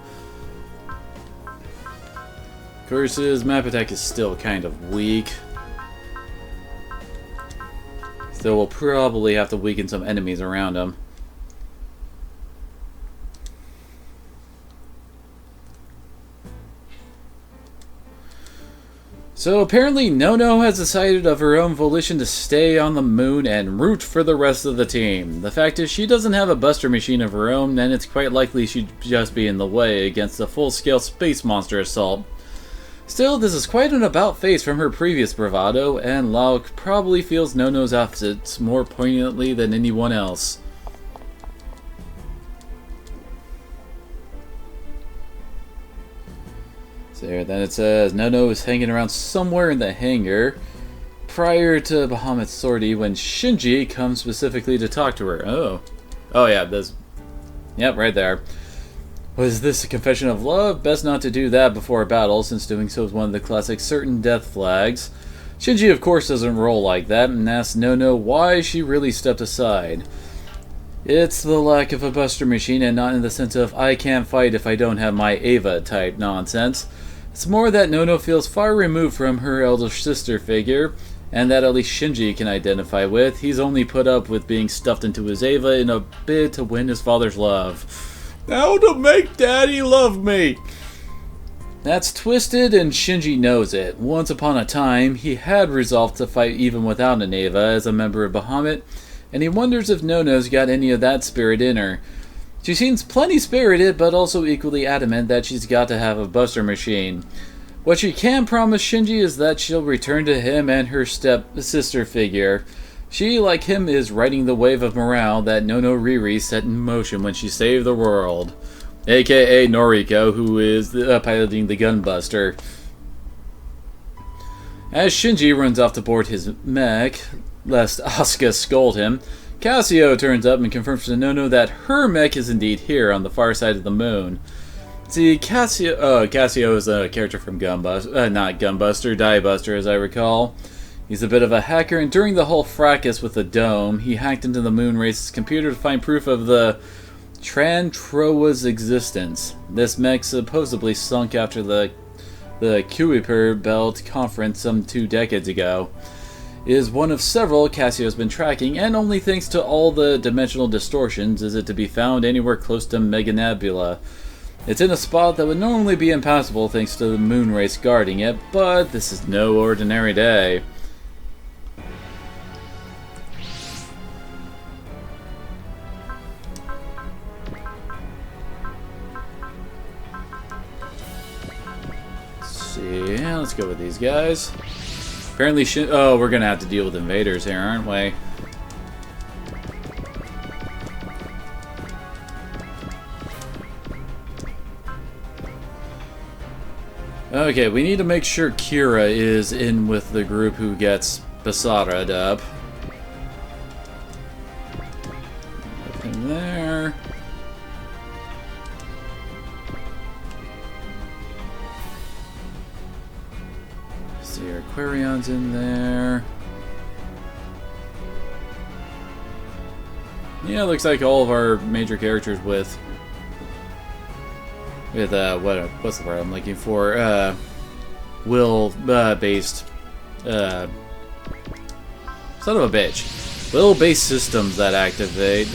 Of course, his map attack is still kind of weak. So we'll probably have to weaken some enemies around him. So apparently Nono has decided of her own volition to stay on the moon and root for the rest of the team. The fact is she doesn't have a buster machine of her own, and it's quite likely she'd just be in the way against a full-scale space monster assault. Still, this is quite an about-face from her previous bravado, and Lauk probably feels Nono's absence more poignantly than anyone else. So then it says Nono is hanging around somewhere in the hangar prior to Bahamut's sortie when Shinji comes specifically to talk to her. Oh yeah, this. Yep, right there. Was this a confession of love? Best not to do that before a battle, since doing so is one of the classic certain death flags. Shinji, of course, doesn't roll like that, and asks Nono why she really stepped aside. It's the lack of a buster machine, and not in the sense of, I can't fight if I don't have my Ava type nonsense. It's more that Nono feels far removed from her elder sister figure, and that at least Shinji can identify with. He's only put up with being stuffed into his Ava in a bid to win his father's love. Now to make Daddy love me! That's twisted, and Shinji knows it. Once upon a time, he had resolved to fight even without an Ava as a member of Bahamut, and he wonders if Nono's got any of that spirit in her. She seems plenty spirited, but also equally adamant that she's got to have a buster machine. What she can promise Shinji is that she'll return to him and her step-sister figure. She, like him, is riding the wave of morale that Nono Riri set in motion when she saved the world. AKA Noriko, who is piloting the Gunbuster. As Shinji runs off to board his mech, lest Asuka scold him, Cassio turns up and confirms to Nono that her mech is indeed here on the far side of the moon. See, Cassio is a character from Gunbuster, not Gunbuster, Diebuster as I recall. He's a bit of a hacker, and during the whole fracas with the dome, he hacked into the moon race's computer to find proof of the Trantroa's existence. This mech supposedly sunk after the Kuiper Belt conference some 2 decades ago. It is one of several Cassio's been tracking, and only thanks to all the dimensional distortions is it to be found anywhere close to Mega Nebula. It's in a spot that would normally be impassable thanks to the moon race guarding it, but this is no ordinary day. Yeah, let's go with these guys. Apparently, we're gonna have to deal with invaders here, aren't we? Okay, we need to make sure Kira is in with the group who gets Basara'd up. Nothing there. See, our Aquarion's in there. Yeah, looks like all of our major characters with what's the word I'm looking for? Will based son of a bitch. Will based systems that activate.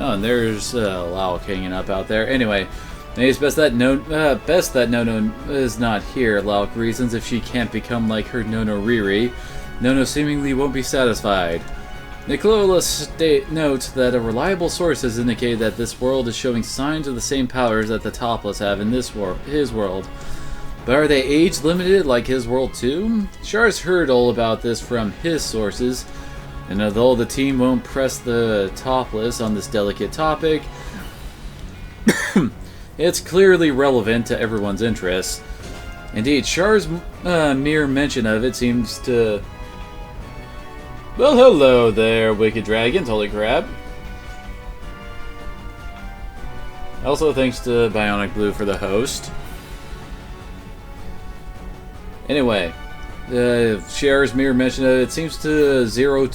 Oh, and there's Lauk hanging up out there. Anyway, maybe it's best that Nono is not here. Lauk reasons if she can't become like her Nono Riri, Nono seemingly won't be satisfied. Nicola notes that a reliable source has indicated that this world is showing signs of the same powers that the Topless have in his world. But are they age limited like his world too? Char's heard all about this from his sources, and although the team won't press the Topless on this delicate topic, it's clearly relevant to everyone's interests. Indeed, Char's mere mention of it seems to... Well, hello there, Wicked Dragons, holy crap. Also, thanks to Bionic Blue for the host. Anyway, Char's mere mention of it seems to zero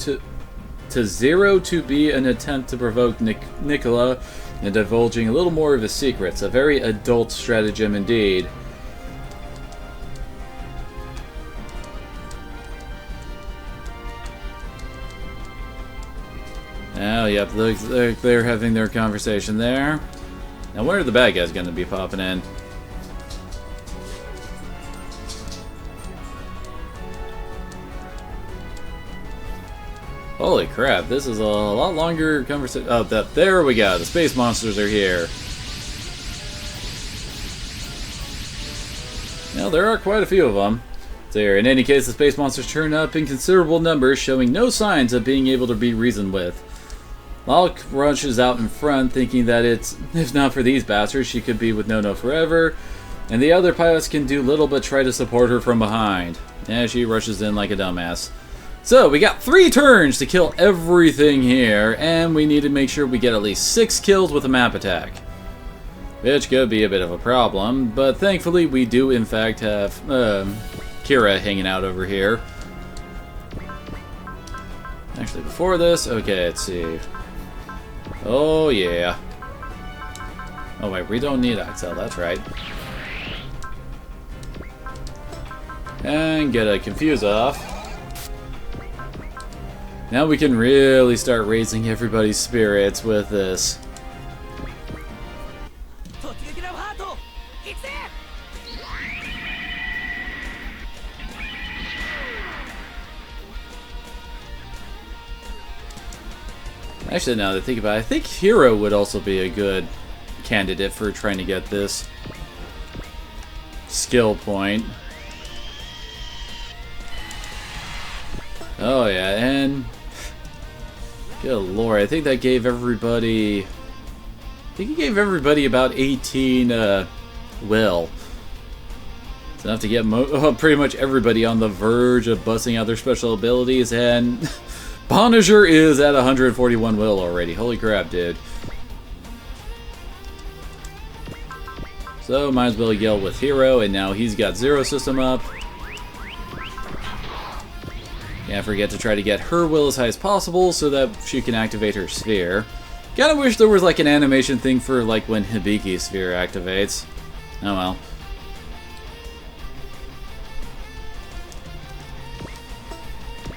to be an attempt to provoke Nicola and divulging a little more of his secrets. A very adult stratagem indeed. Oh, yep, looks like they're having their conversation there. Now, where are the bad guys going to be popping in? Holy crap, this is a lot longer conversation. Oh, there we go. The space monsters are here. Now, there are quite a few of them. There. In any case, the space monsters turn up in considerable numbers, showing no signs of being able to be reasoned with. Malk rushes out in front, thinking that if not for these bastards, she could be with Nono forever, and the other pilots can do little but try to support her from behind. Yeah, she rushes in like a dumbass. So, we got 3 turns to kill everything here, and we need to make sure we get at least 6 kills with a map attack. Which could be a bit of a problem, but thankfully we do in fact have Kira hanging out over here. Actually, before this, okay, let's see. Oh yeah. Oh wait, we don't need Axel, that's right. And get a Confuse off. Now we can really start raising everybody's spirits with this. Actually, now that I think about it, I think Hero would also be a good candidate for trying to get this skill point. Oh yeah, and good lord, I think that gave everybody... I think it gave everybody about 18 will. It's enough to get pretty much everybody on the verge of busting out their special abilities, and Punisher is at 141 will already. Holy crap, dude. So, might as well yell with Hero, and now he's got Zero System up. Can't forget to try to get her will as high as possible so that she can activate her sphere. Kinda wish there was like an animation thing for like when Hibiki's sphere activates. Oh well.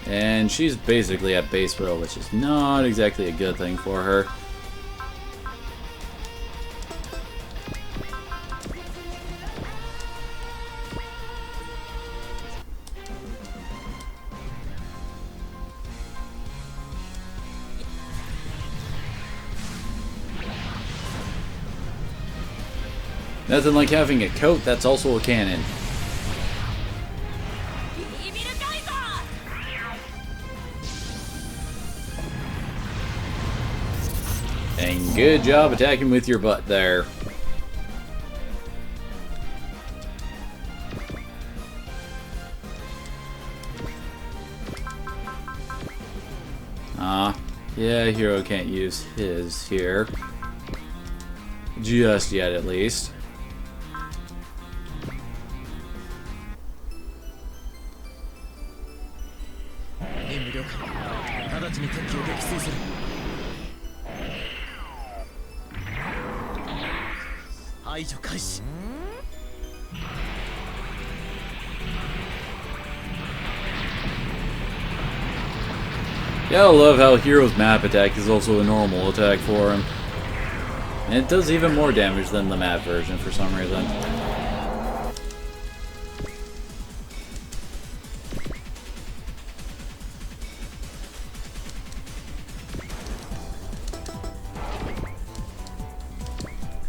And she's basically at base will, which is not exactly a good thing for her. Nothing like having a coat that's also a cannon. And good job attacking with your butt there. Yeah, Hero can't use his here. Just yet, at least. Yeah, I love how Hero's map attack is also a normal attack for him. And it does even more damage than the map version for some reason.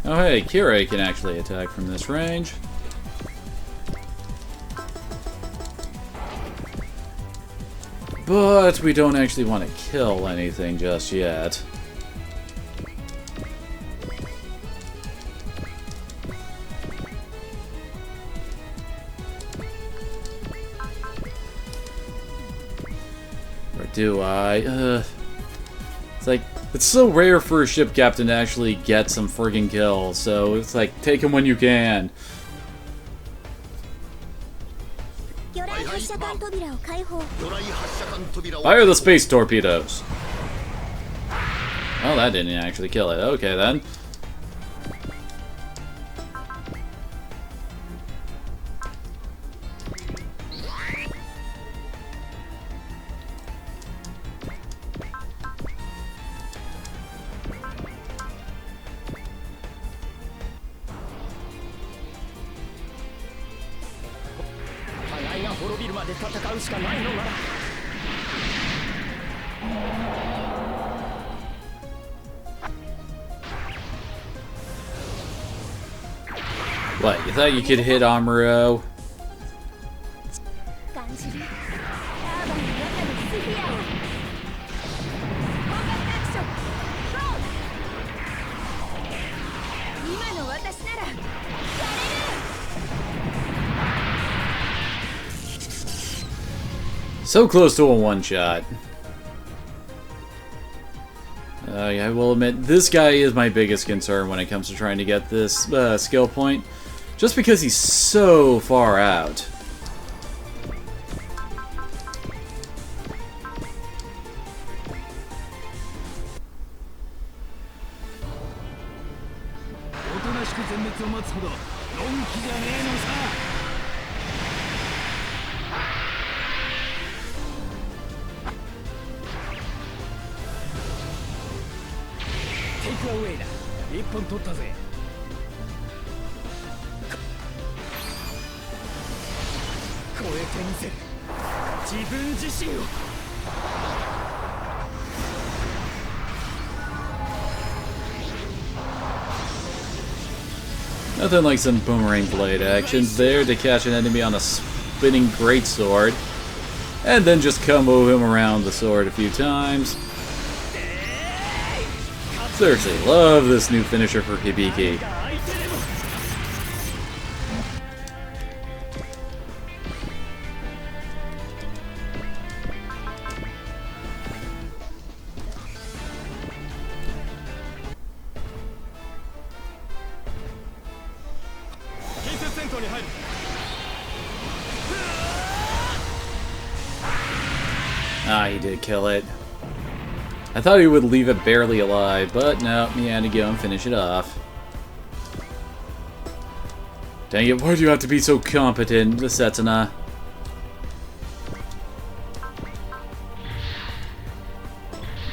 Oh hey, Kirei can actually attack from this range. But we don't actually want to kill anything just yet. Or do I? It's like, it's so rare for a ship captain to actually get some friggin' kills, so it's like, take them when you can. 魚雷発射管扉を開放 Fire the space torpedoes! Well, that didn't actually kill it. Okay, then. What, you thought you could hit Amuro? 感じるターバンの中のスフィアをコンバットアクションゴー今の私ならやれる So close to a one-shot. I will admit, this guy is my biggest concern when it comes to trying to get this skill point. Just because he's so far out. Nothing like some boomerang blade actions there to catch an enemy on a spinning greatsword, and then just combo him around the sword a few times. Seriously, love this new finisher for Hibiki. Ah, he did kill it. I thought he would leave it barely alive, but no, he had to go and finish it off. Dang it, why do you have to be so competent, Setsuna?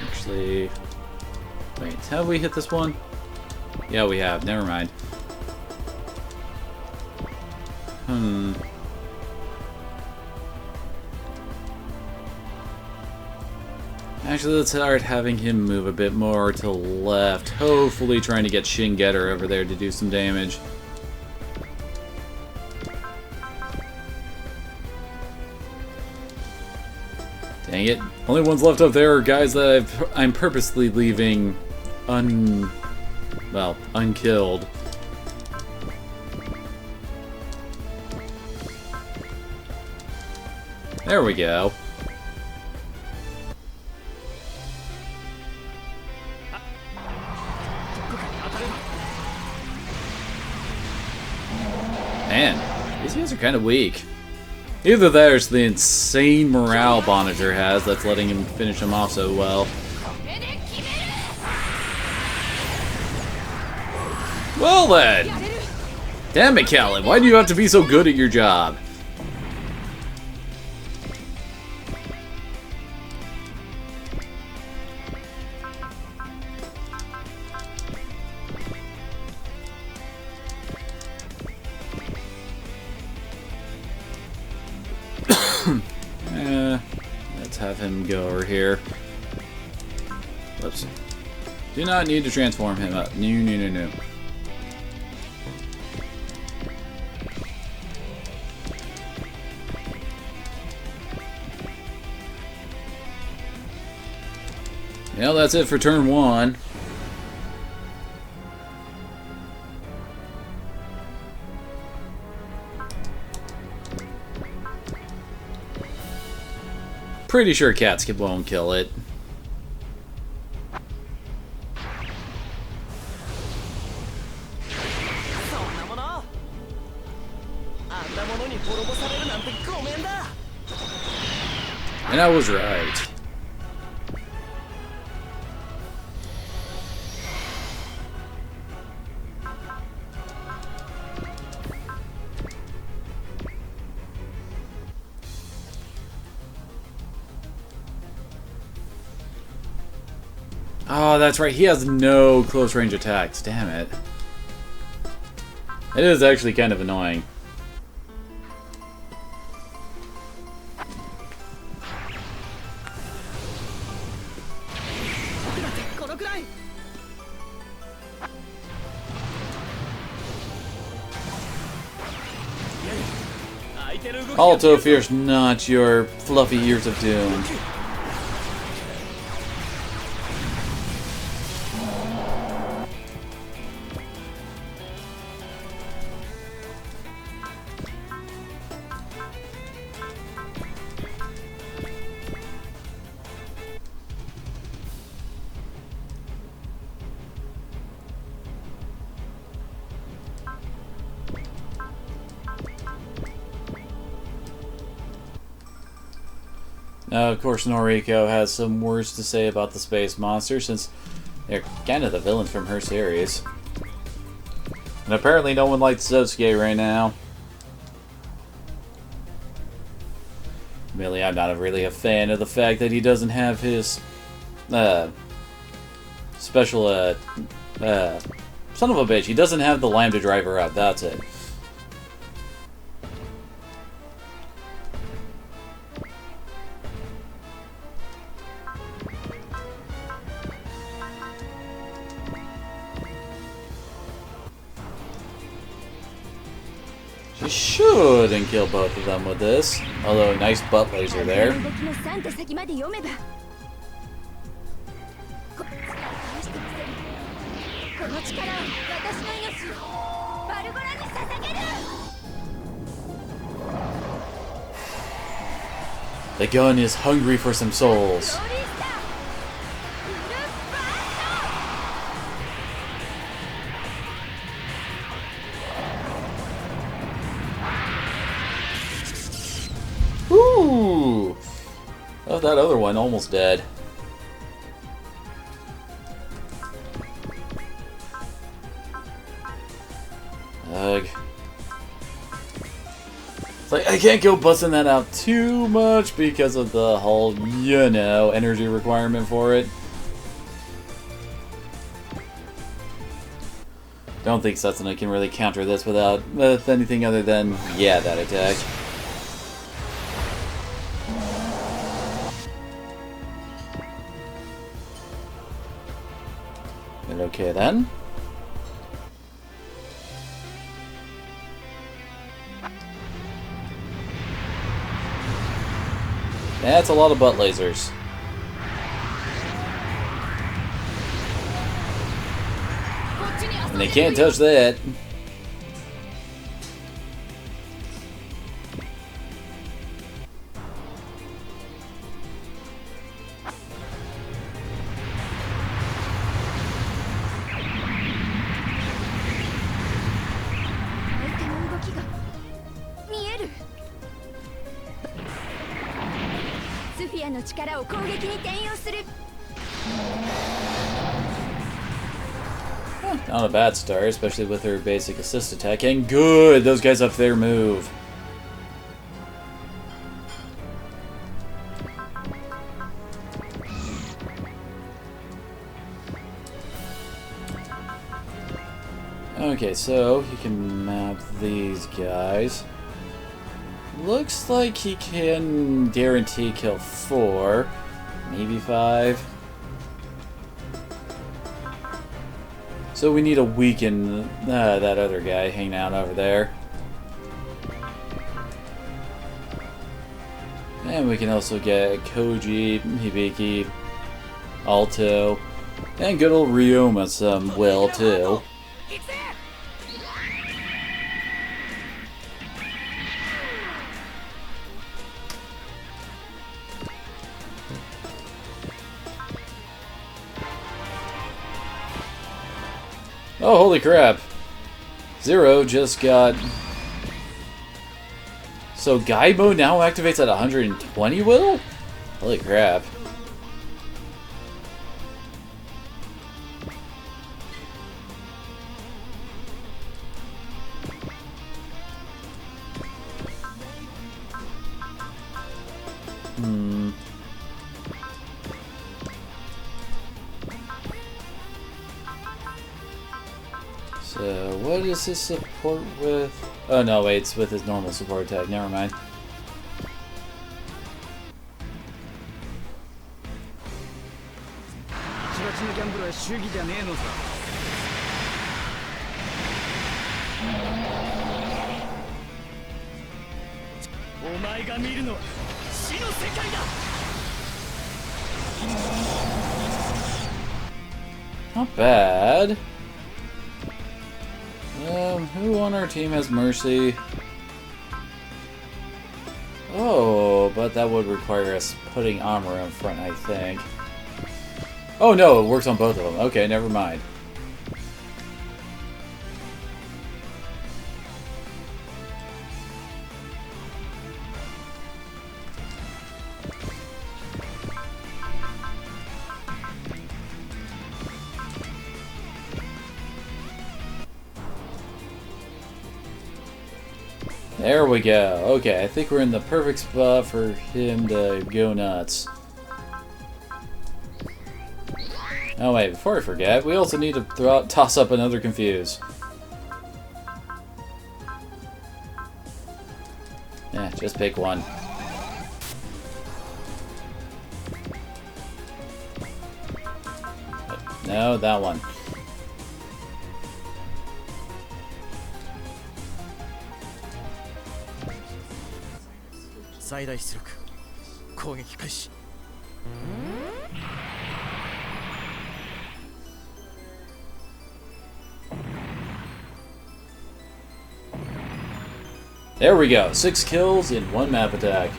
Actually... Wait, have we hit this one? Yeah, we have. Never mind. Actually, let's start having him move a bit more to the left. Hopefully trying to get Shingetter over there to do some damage. Dang it. Only ones left up there are guys that I'm purposely leaving unkilled. There we go. Man, these guys are kind of weak. Either that or it's the insane morale Bonager has that's letting him finish him off so well. Well then! Damn it, Callan, why do you have to be so good at your job? Let's have him go over here. Whoops. Do not need to transform him up. No. Well, that's it for turn 1. Pretty sure Katsuki won't kill it. そんなものあんなものに滅ぼされるなんてごめんだ And I was right. Oh, that's right. He has no close range attacks. Damn it. It is actually kind of annoying. 僕だってこのくらい 相手の動きが Alto fears not your fluffy ears of doom. Now, of course, Noriko has some words to say about the space monster, since they're kind of the villains from her series. And apparently no one likes Zosuke right now. Really, I'm not really a fan of the fact that he doesn't have his, special, son of a bitch, he doesn't have the Lambda driver up, that's it. She shouldn't kill both of them with this. Although, nice butt laser there. 動きの3手先まで読めばこの力を私の命をバルゴラに捧げる The gun is hungry for some souls. ローリースターフルバー Ooh! Oh, that other one almost dead. Ugh. It's like, I can't go busting that out too much because of the whole, you know, energy requirement for it. Don't think Setsuna can really counter this with anything other than, yeah, that attack. And okay then. That's a lot of butt lasers. And they can't touch that. Not a bad start, especially with her basic assist attack. And good! Those guys up there move. Okay, so he can map these guys. Looks like he can guarantee kill 4, maybe 5. So we need to weaken that other guy hanging out over there. And we can also get Koji, Hibiki, Alto, and good old Ryoma some will too. Oh, holy crap. Zero just got... So guide mode now activates at 120 will? Holy crap. So, what is his support with? Oh no, wait, it's with his normal support attack. Never mind. Not bad. Who on our team has Mercy? Oh, but that would require us putting armor in front, I think. Oh no, it works on both of them. Okay, never mind. There we go. Okay, I think we're in the perfect spot for him to go nuts. Oh wait, before I forget, we also need to toss up another Confuse. Yeah, just pick one. No, that one. There we go. 6 kills in 1 map attack.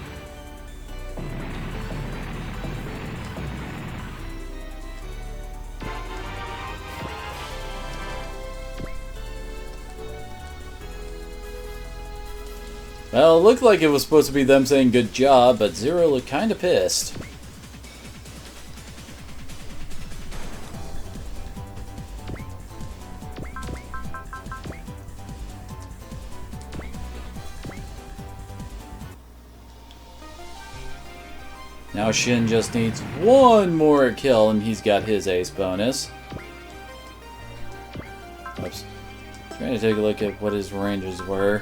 Well, it looked like it was supposed to be them saying good job, but Zero looked kinda pissed. Now Shin just needs one more kill and he's got his ace bonus. Oops. Trying to take a look at what his ranges were.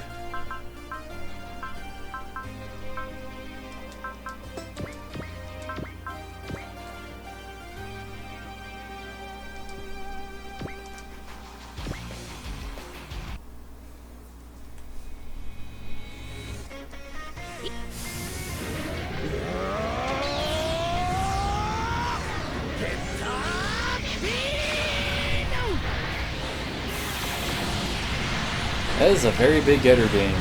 That is a very big getter beam.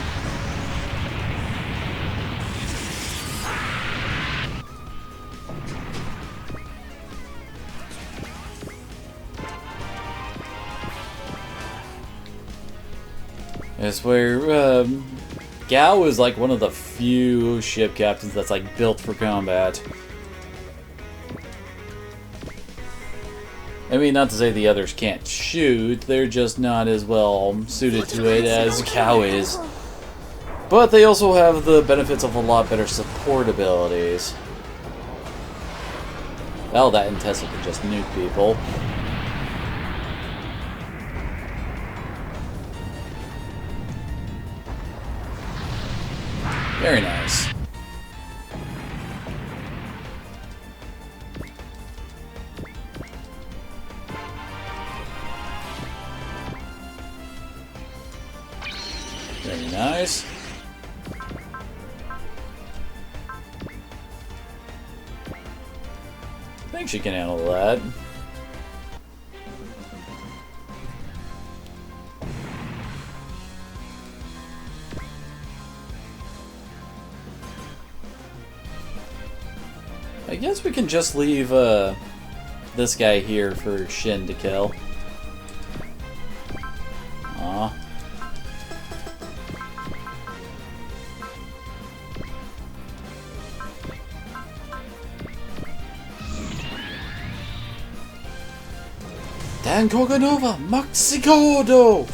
I swear, Gao is like one of the few ship captains that's like built for combat. I mean, not to say the others can't shoot, they're just not as well suited to it as Gao is. But they also have the benefits of a lot better support abilities. Well, that and Tessa can just nuke people. Very nice. Very nice. think she can handle that. I guess we can just leave this guy here for Shin to kill. Aw. Dan Koganova, Mexico!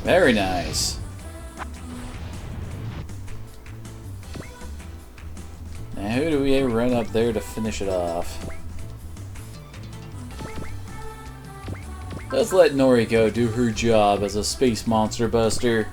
Very nice. Now who do we run up there to finish it off? Let's let Noriko do her job as a space monster buster.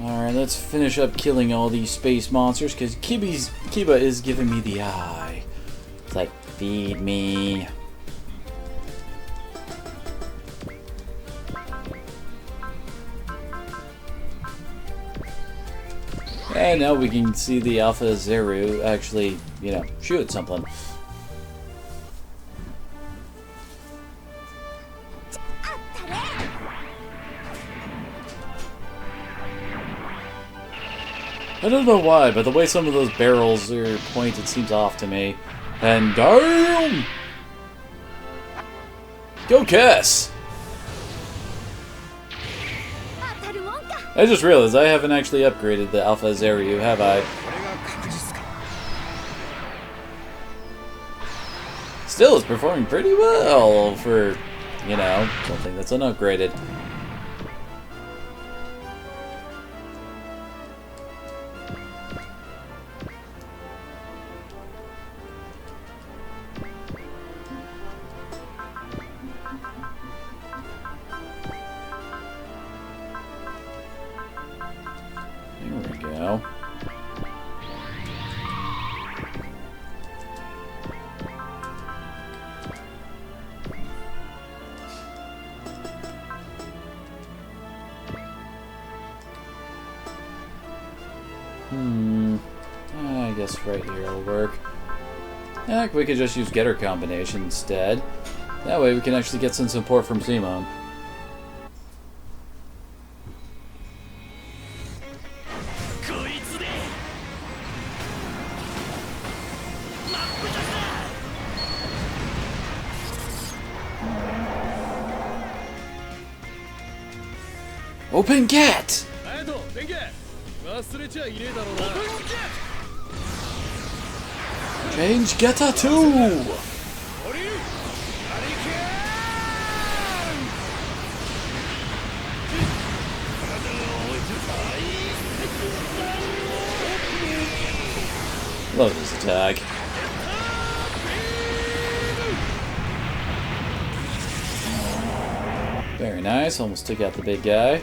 Alright, let's finish up killing all these space monsters, because Kiba is giving me the eye. It's like, feed me. And now we can see the Alpha Zeru actually, you know, shoot something. I don't know why, but the way some of those barrels are pointed seems off to me. And damn! Go Cass! I just realized I haven't actually upgraded the Alpha Zeru, have I? Still, it's performing pretty well for, you know, something that's unupgraded. There we go. I guess right here will work. Heck, we could just use getter combination instead. That way we can actually get some support from Simone. Open cat! Change Geta 2! Love this attack. Very nice, almost took out the big guy.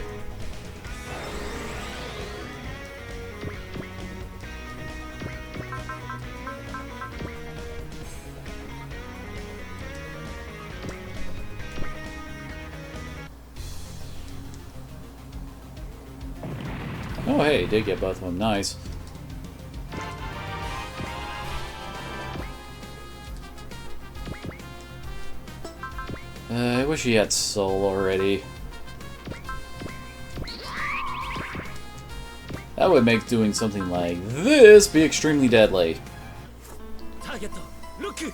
Oh hey, did get both of them, nice. I wish he had soul already. That would make doing something like this be extremely deadly. ターゲットロック。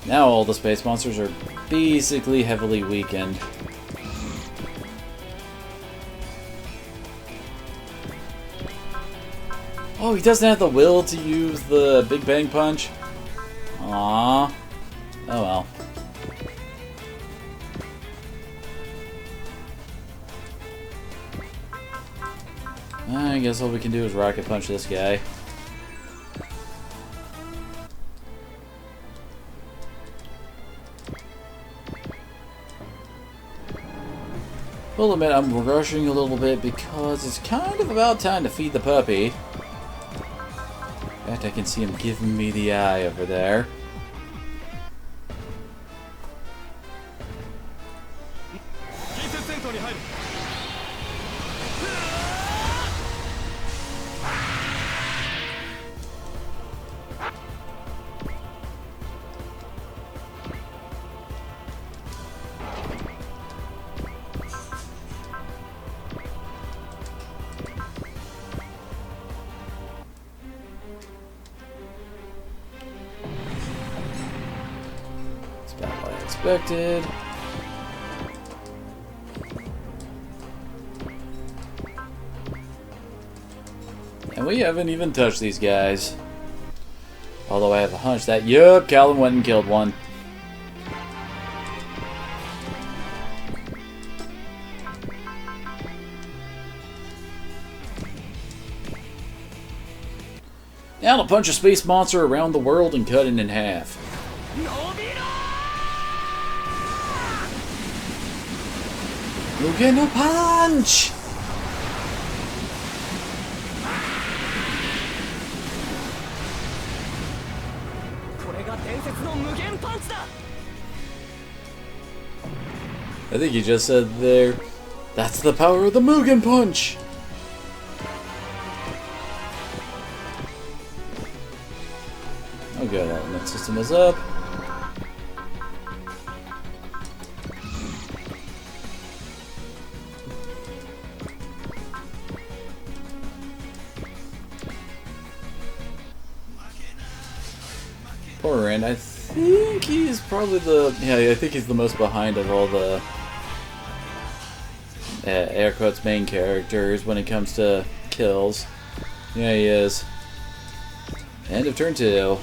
Now all the space monsters are basically heavily weakened. Oh, he doesn't have the will to use the Big Bang Punch? Aww. Oh well. I guess all we can do is Rocket Punch this guy. Will admit I'm rushing a little bit because it's kind of about time to feed the puppy. In fact, I can see him giving me the eye over there. It's about what I expected. And we haven't even touched these guys. Although I have a hunch that, yup, Callan went and killed one. Now to punch a space monster around the world and cut it in half. Mugen no punch! I think you just said there, that's the power of the Mugen Punch! Oh good, element system is up. Poor Rand, I think he's probably I think he's the most behind of all the air quotes main characters when it comes to kills. Yeah, he is. End of turn 2.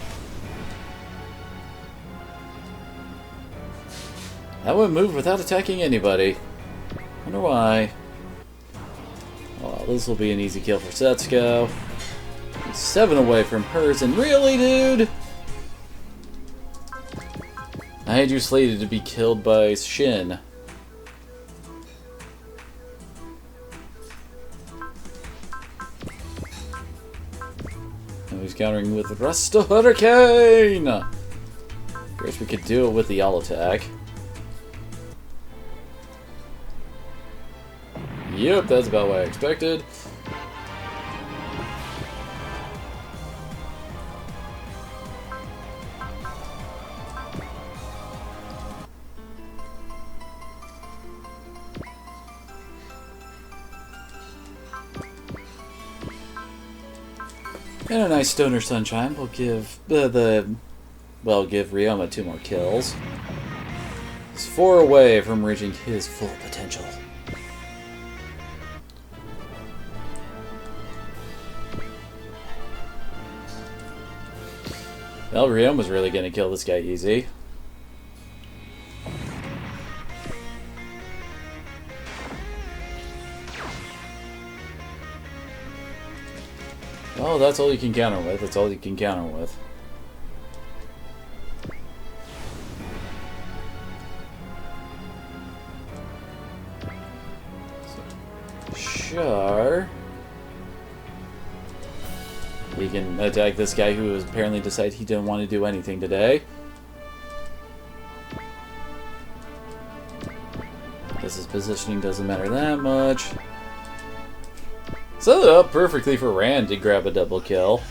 That one moved without attacking anybody. Wonder why. Well, this will be an easy kill for Setsuko. He's 7 away from hers, and really, dude? I had you slated to be killed by Shin. And he's countering with Rasta Hurricane! Of course, we could do it with the All attack. Yep, that's about what I expected. And a nice Stoner Sunshine will give give Ryoma 2 more kills. He's 4 away from reaching his full potential. Well, Ryoma's really gonna kill this guy easy. Oh, that's all you can counter with. That's all you can counter with. Sure. We can attack this guy who has apparently decided he didn't want to do anything today. Guess his positioning doesn't matter that much. Set it up perfectly for Rand to grab a double kill.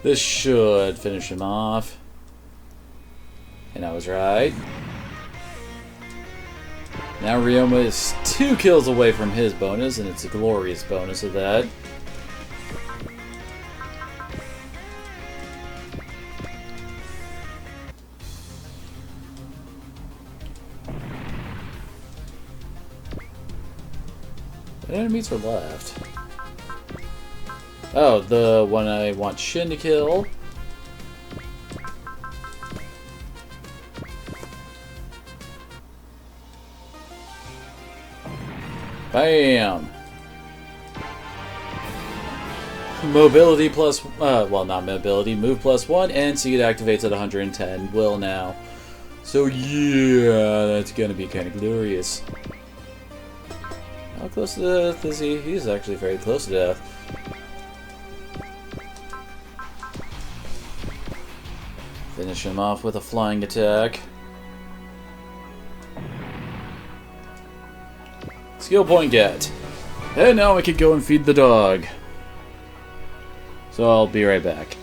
This should finish him off. And I was right. Now Ryoma is 2 kills away from his bonus, and it's a glorious bonus of that. What enemies are left? Oh, the one I want Shin to kill. Bam! Mobility plus, well, not mobility, move plus 1, and Seed activates at 110. Will now. So yeah, that's gonna be kind of glorious. How close to death is he? He's actually very close to death. Finish him off with a flying attack. Skill point get. And now I can go and feed the dog. So I'll be right back.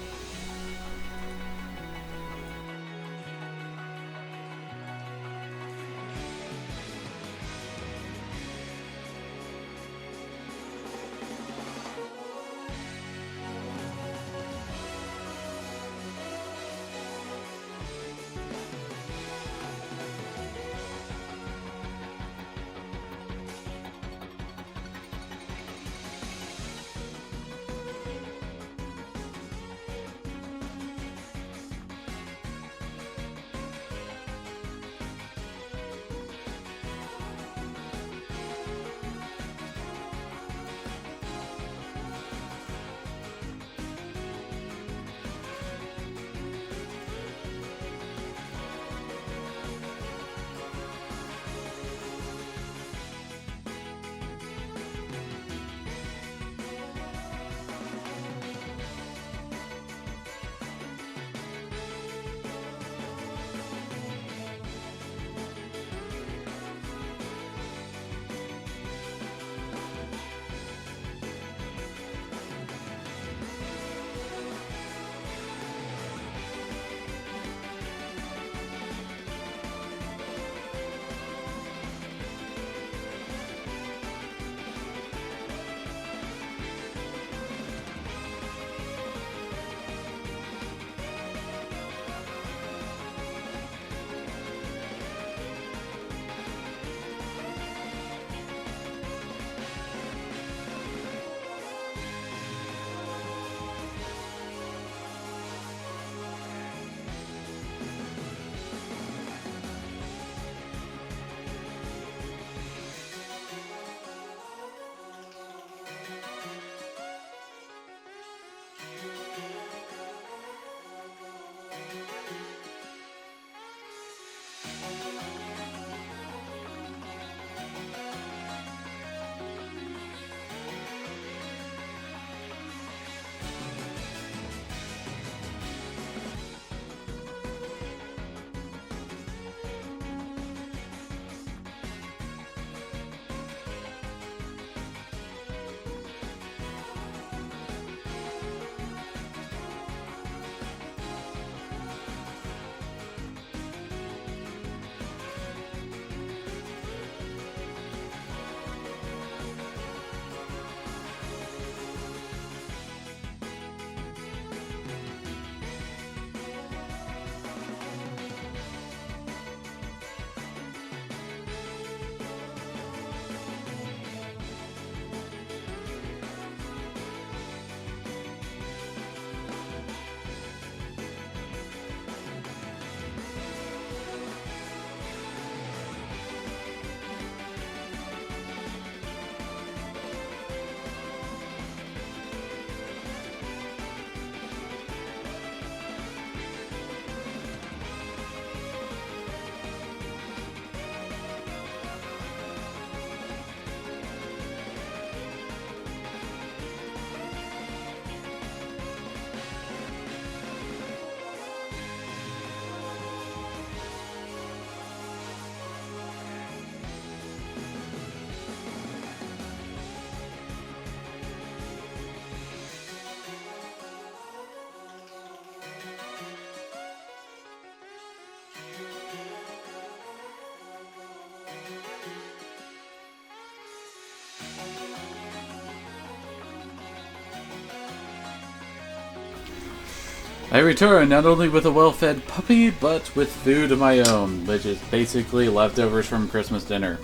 I return not only with a well-fed puppy, but with food of my own, which is basically leftovers from Christmas dinner.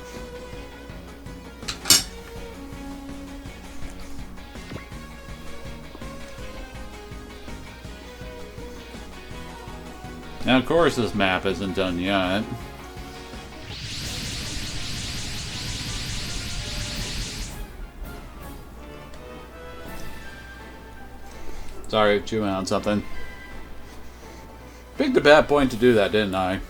Now, of course, this map isn't done yet. Sorry, chewing on something. Picked a bad point to do that, didn't I?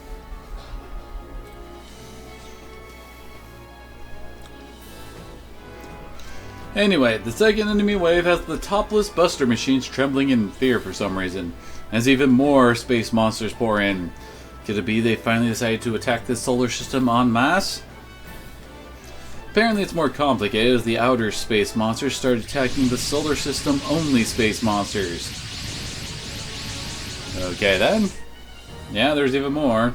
Anyway, the second enemy wave has the topless Buster machines trembling in fear for some reason. As even more space monsters pour in. Could it be they finally decided to attack the solar system en masse? Apparently it's more complicated as the outer space monsters start attacking the solar system only space monsters. Okay then. Yeah, there's even more.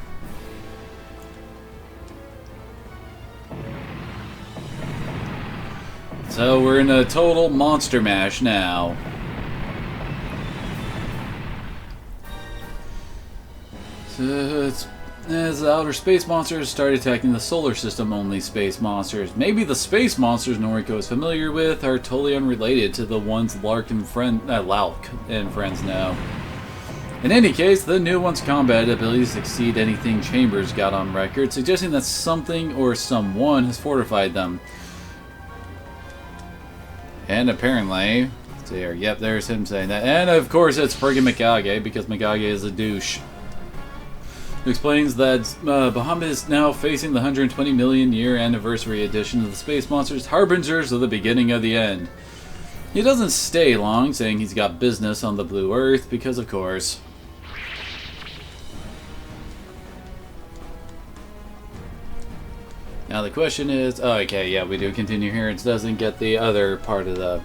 So we're in a total monster mash now. So as the outer space monsters start attacking the solar system only space monsters. Maybe the space monsters Noriko is familiar with are totally unrelated to the ones Lauk and friends know. In any case, the new one's combat abilities exceed anything Chambers got on record, suggesting that something or someone has fortified them. And apparently, yep, there's him saying that. And of course it's friggin' Mikage, because Mikage is a douche. Who explains that Bahamut is now facing the 120 million year anniversary edition of the Space Monsters, harbingers of the beginning of the end. He doesn't stay long, saying he's got business on the Blue Earth, because of course. Now the question is, oh, okay, yeah, we do continue here. It doesn't get the other part of the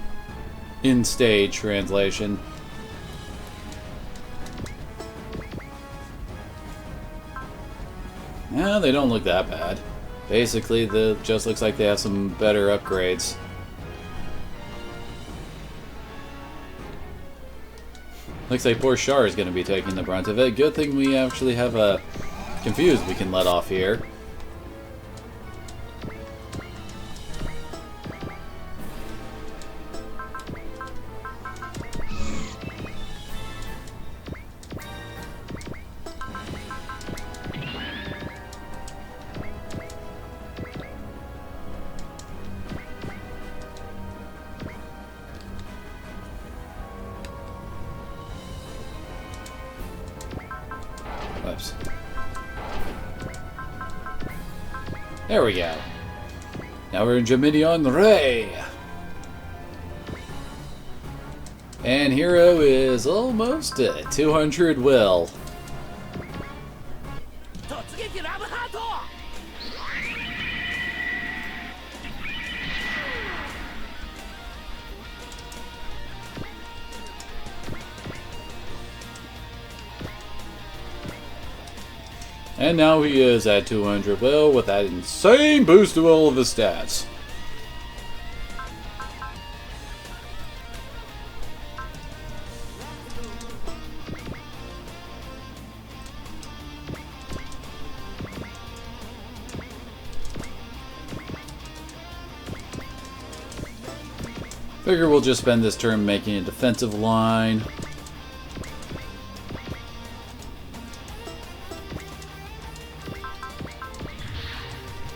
in-stage translation. Yeah, they don't look that bad. Basically, it just looks like they have some better upgrades. Looks like poor Char is going to be taking the brunt of it. Good thing we actually have a Confused we can let off here. Whoops. There we go. Now we're in Dominion Ray. And Hero is almost at 200 will. And now he is at 200 will with that insane boost to all of his stats. Figure we'll just spend this turn making a defensive line.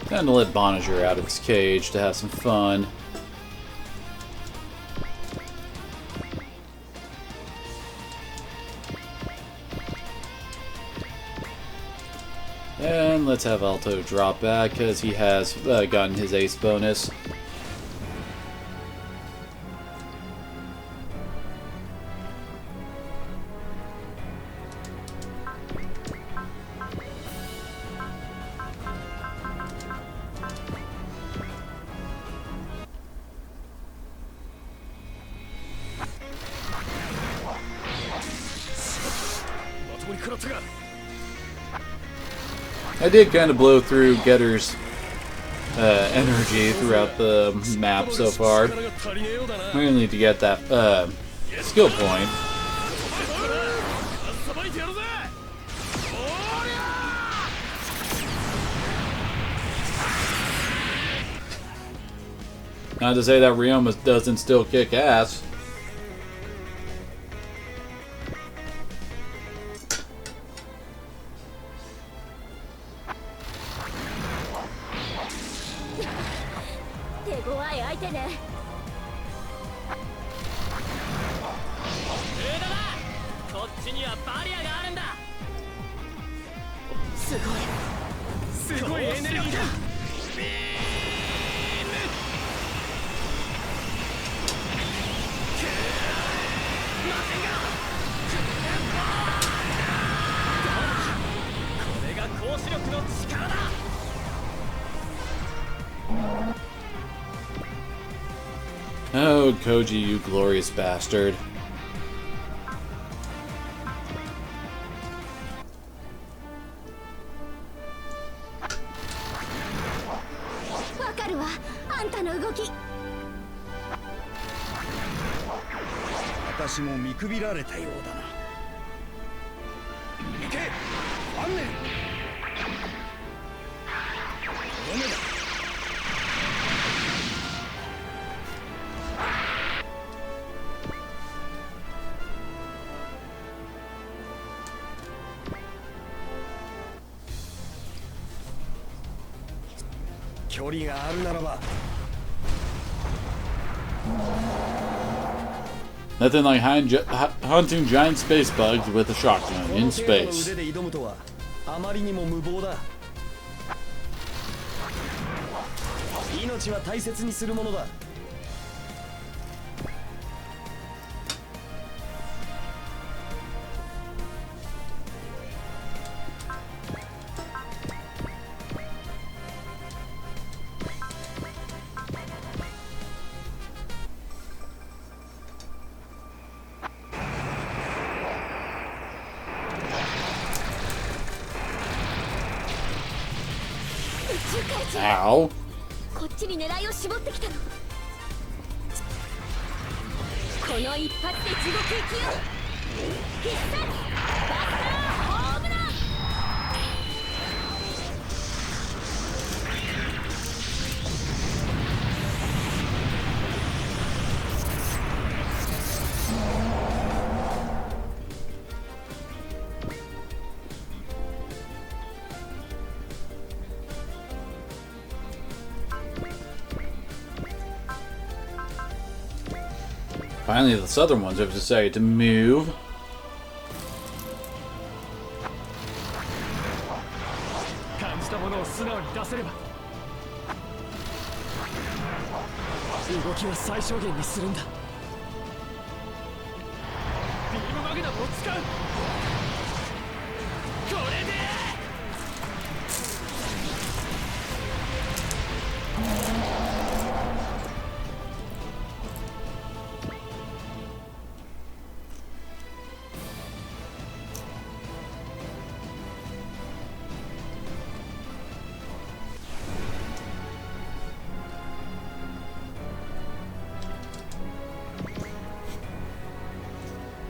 Time to let Bonager out of his cage to have some fun. And let's have Alto drop back because he has gotten his ace bonus. I did kind of blow through Getter's energy throughout the map so far. We need to get that skill point. Not to say that Ryoma doesn't still kick ass. Oh, Koji, you glorious bastard. Nothing like hunting giant space bugs with a shotgun in space. 命は大切にするものだ。Ow. こっちに狙いを絞ってきたの。この一発で地獄行きよ。必殺バスターホームラン。Finally, the southern ones have decided to move.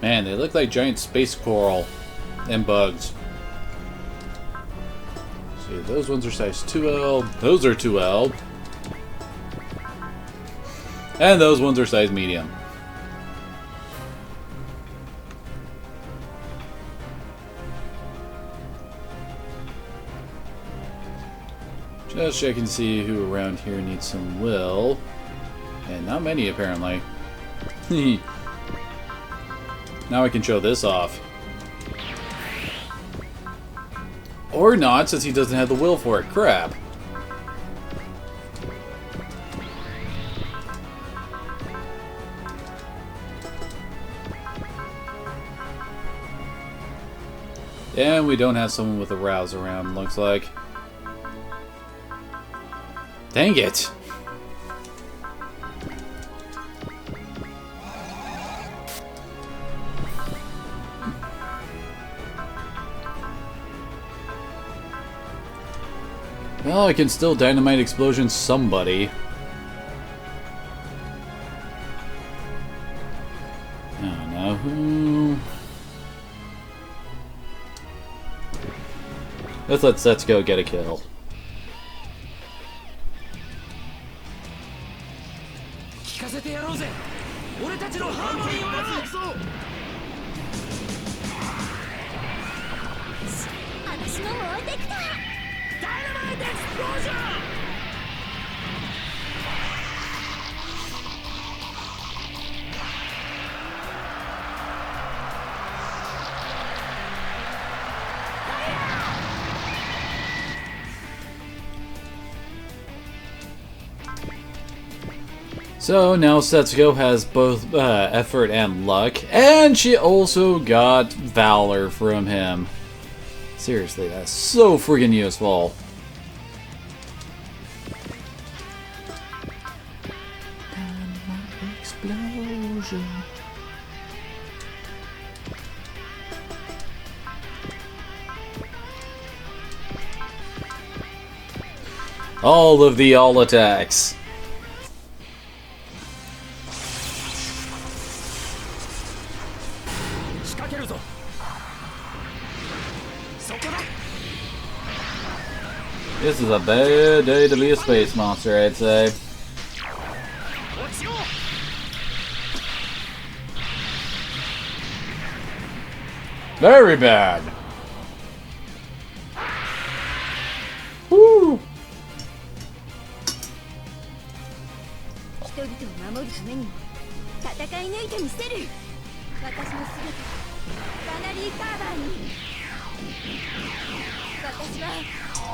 Man, they look like giant space coral and bugs. See, those ones are size 2L. Those are 2L. And those ones are size medium. Just checking to see who around here needs some will. And not many, apparently. Now I can show this off. Or not, since he doesn't have the will for it. Crap. And we don't have someone with a rouse around, looks like. Dang it! Well, I can still dynamite explosion somebody. I don't know who. Let's let Setsuko get a kill. できた。ダイナマイトエクスプロージョン。So now Setsuko has both effort and luck, and she also got valor from him. Seriously, that's so freaking useful. Explosion. All of the all attacks. 仕掛けるぞ。そこだ。 This is a bad day to be a space monster, I'd say. 落ちよう。 Very bad. Woo! 人々を守るためにも戦い抜いてみせる。私の姿バナリーカーバーに。私は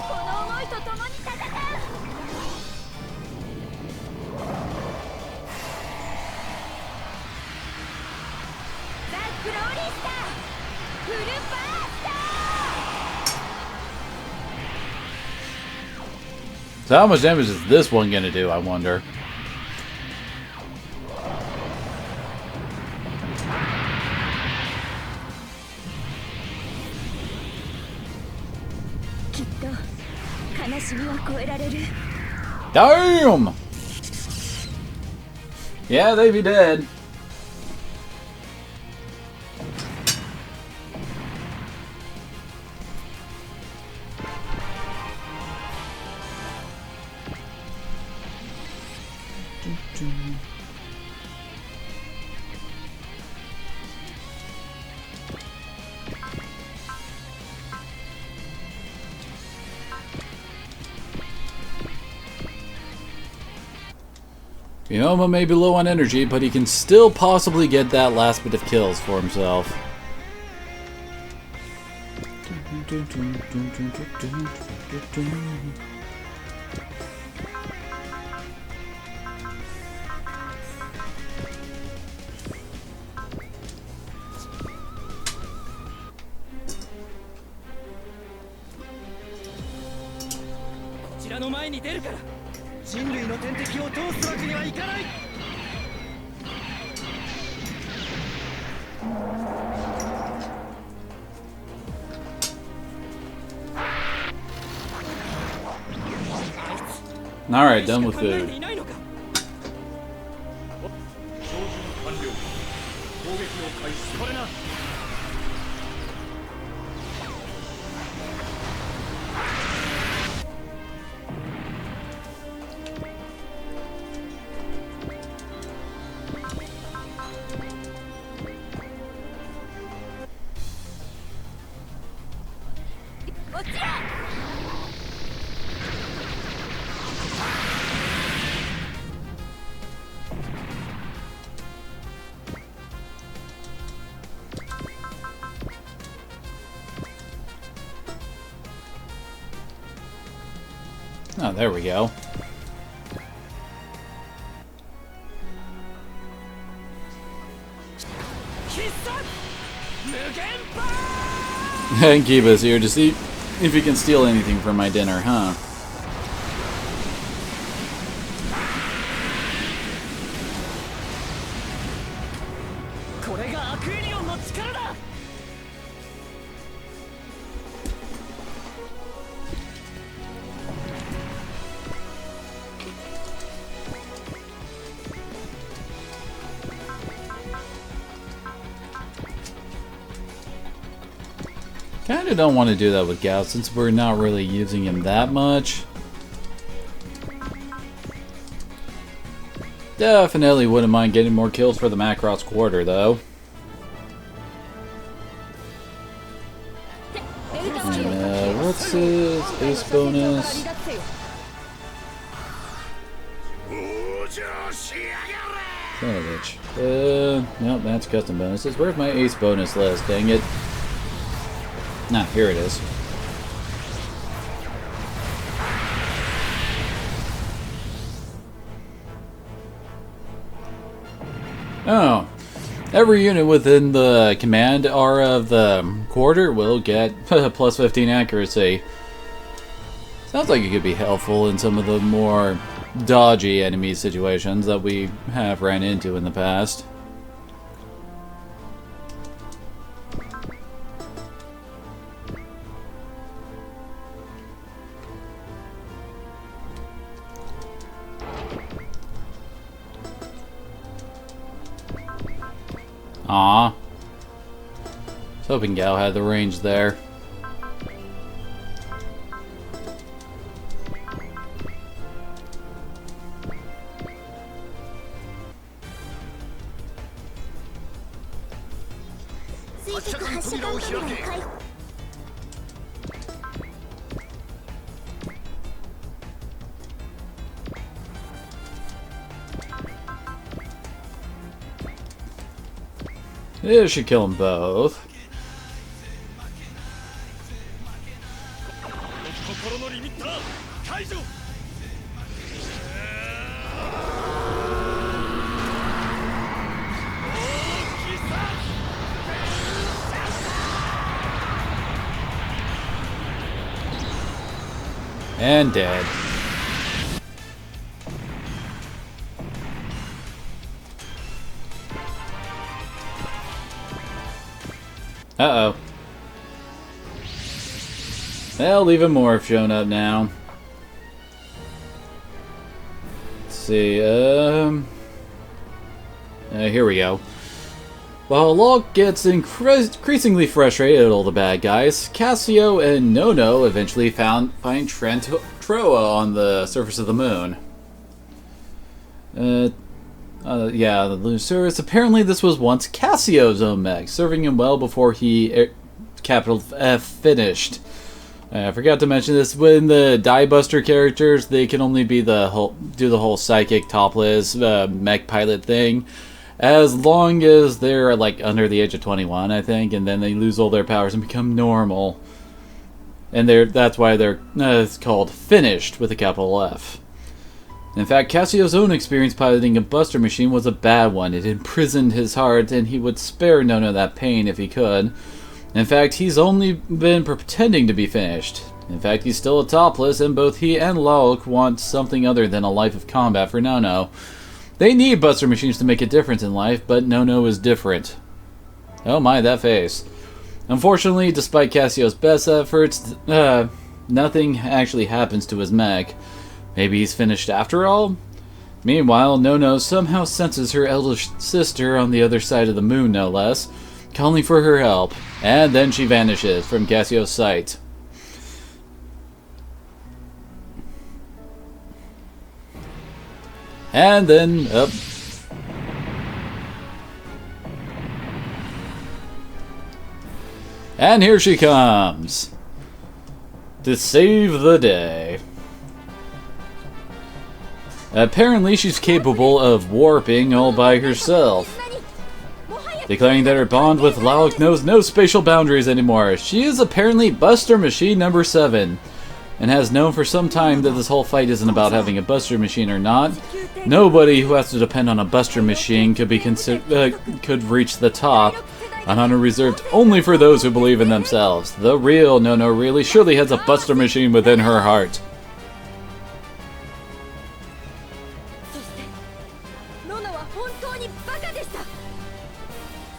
この思いと共に戦う。ザ・グローリースターフルバースター。 So how much damage is this one gonna do, I wonder? Damn! Yeah, they be dead. Ryoma may be low on energy, but he can still possibly get that last bit of kills for himself. Alright, done with food. Oh, there we go. And keep us here to see if he can steal anything from my dinner, huh? Kinda don't want to do that with Gao since we're not really using him that much. Definitely wouldn't mind getting more kills for the Macross quarter though. And, what's his ace bonus? Son of a bitch. Nope, that's custom bonuses. Where's my ace bonus list? Dang it. Nah, here it is. Oh. Every unit within the command R of the quarter will get plus 15 accuracy. Sounds like it could be helpful in some of the more dodgy enemy situations that we have ran into in the past. Aw. I was hoping Gao had the range there. It should kill them both. And dead. Uh-oh. Well, even more have shown up now. Let's see, here we go. While Locke gets increasingly frustrated at all the bad guys, Cassio and Nono eventually find Trent Troa on the surface of the moon. Yeah, the Lucerus. Apparently this was once Cassio's own mech, serving him well before he, capital F, finished. I forgot to mention this, when the Die Buster characters, they can only be do the whole psychic topless mech pilot thing, as long as they're like under the age of 21, I think, and then they lose all their powers and become normal. And that's why they're it's called finished with a capital F. In fact, Cassio's own experience piloting a Buster machine was a bad one. It imprisoned his heart, and he would spare Nono that pain if he could. In fact, he's only been pretending to be finished. In fact, he's still a topless, and both he and Locke want something other than a life of combat for Nono. They need Buster machines to make a difference in life, but Nono is different. Oh my, that face. Unfortunately, despite Cassio's best efforts, nothing actually happens to his mech. Maybe he's finished after all? Meanwhile, Nono somehow senses her elder sister on the other side of the moon, no less, calling for her help, and then she vanishes from Cassio's sight. And then, up. And here she comes to save the day. Apparently she's capable of warping all by herself, declaring that her bond with Locke knows no spatial boundaries anymore. She is apparently Buster Machine number 7, and has known for some time that this whole fight isn't about having a Buster Machine or not. Nobody who has to depend on a Buster Machine could reach the top, an honor reserved only for those who believe in themselves. The real Nono really surely has a Buster Machine within her heart.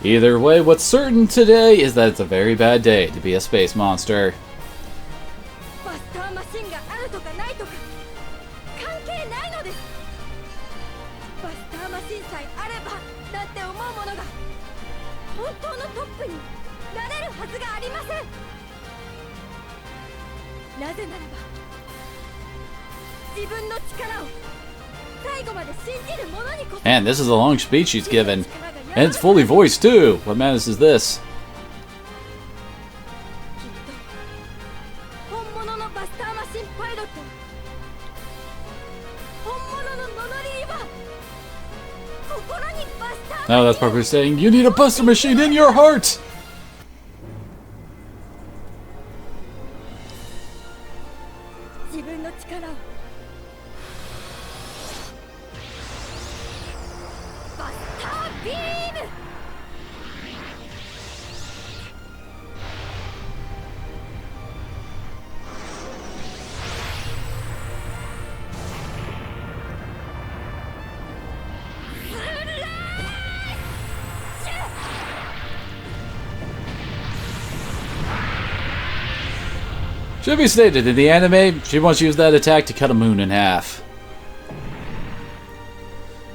Either way, what's certain today is that it's a very bad day to be a space monster. Man, this is a long speech she's given. And it's fully voiced too! What madness is this? Now that's probably saying, you need a Buster Machine in your heart! Should be stated, in the anime, she wants to use that attack to cut a moon in half.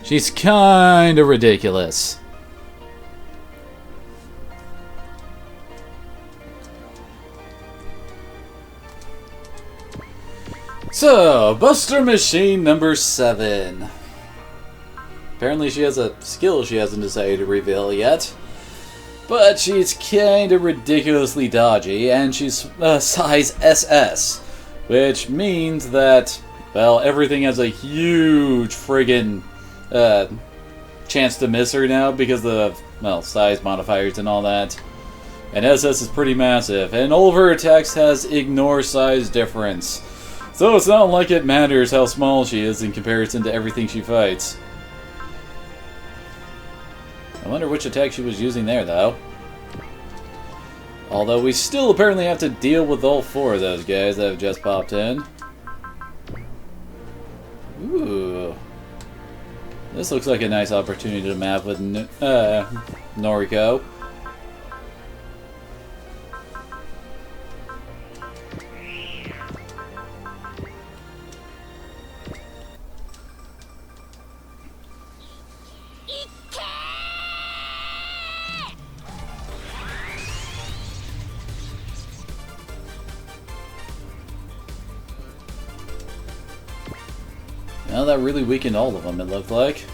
She's kinda ridiculous. So, Buster Machine number 7. Apparently she has a skill she hasn't decided to reveal yet. But she's kinda ridiculously dodgy, and she's size SS. Which means that, well, everything has a huge friggin' chance to miss her now because of, well, size modifiers and all that. And SS is pretty massive, and all of her attacks has ignore size difference. So it's not like it matters how small she is in comparison to everything she fights. I wonder which attack she was using there, though. Although we still apparently have to deal with all 4 of those guys that have just popped in. Ooh. This looks like a nice opportunity to map with Noriko. Well, that really weakened all of them, it looked like.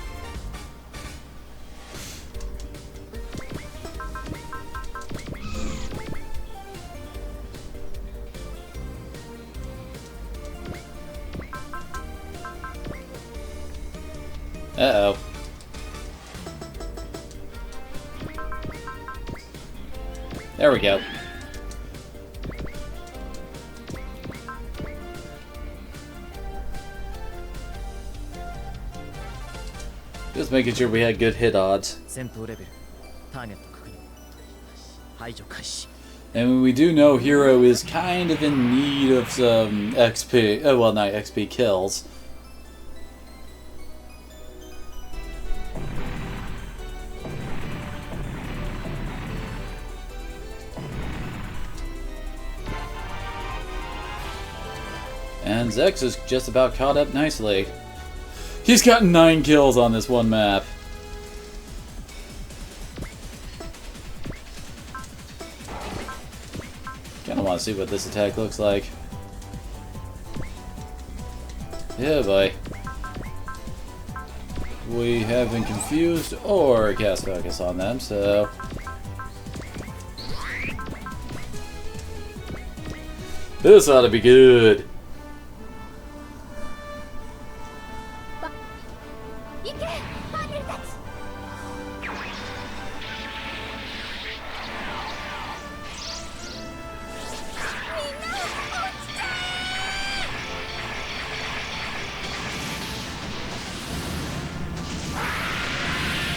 Uh-oh. There we go. Just making sure we had good hit odds. And we do know Hero is kind of in need of some XP. Oh, well, not XP kills. And Zex is just about caught up nicely. He's gotten 9 kills on this one map. Kinda wanna see what this attack looks like. Yeah, boy. We haven't confused or cast focus on them, so... this ought to be good.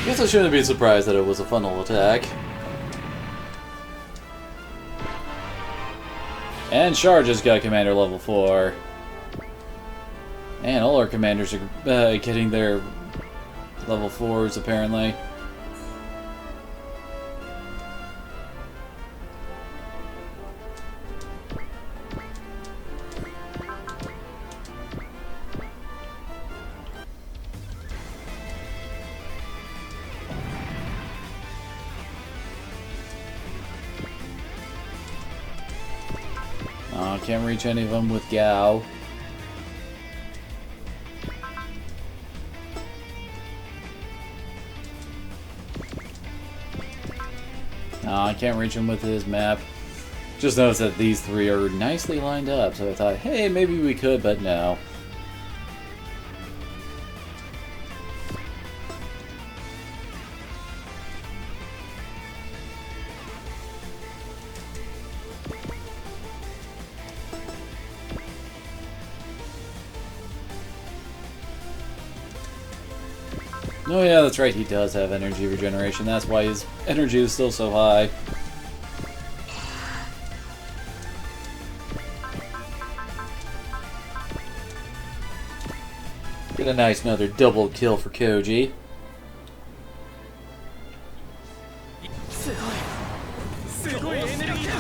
Guess I shouldn't be surprised that it was a funnel attack. And Char just got Commander level 4. And all our commanders are getting their level 4s apparently. Can't reach any of them with Gao. I can't reach him with his map. Just noticed that these 3 are nicely lined up, so I thought, hey, maybe we could, but no. Oh yeah, that's right, he does have energy regeneration. That's why his energy is still so high. Get a nice another double kill for Koji. すごいエネルギーだ。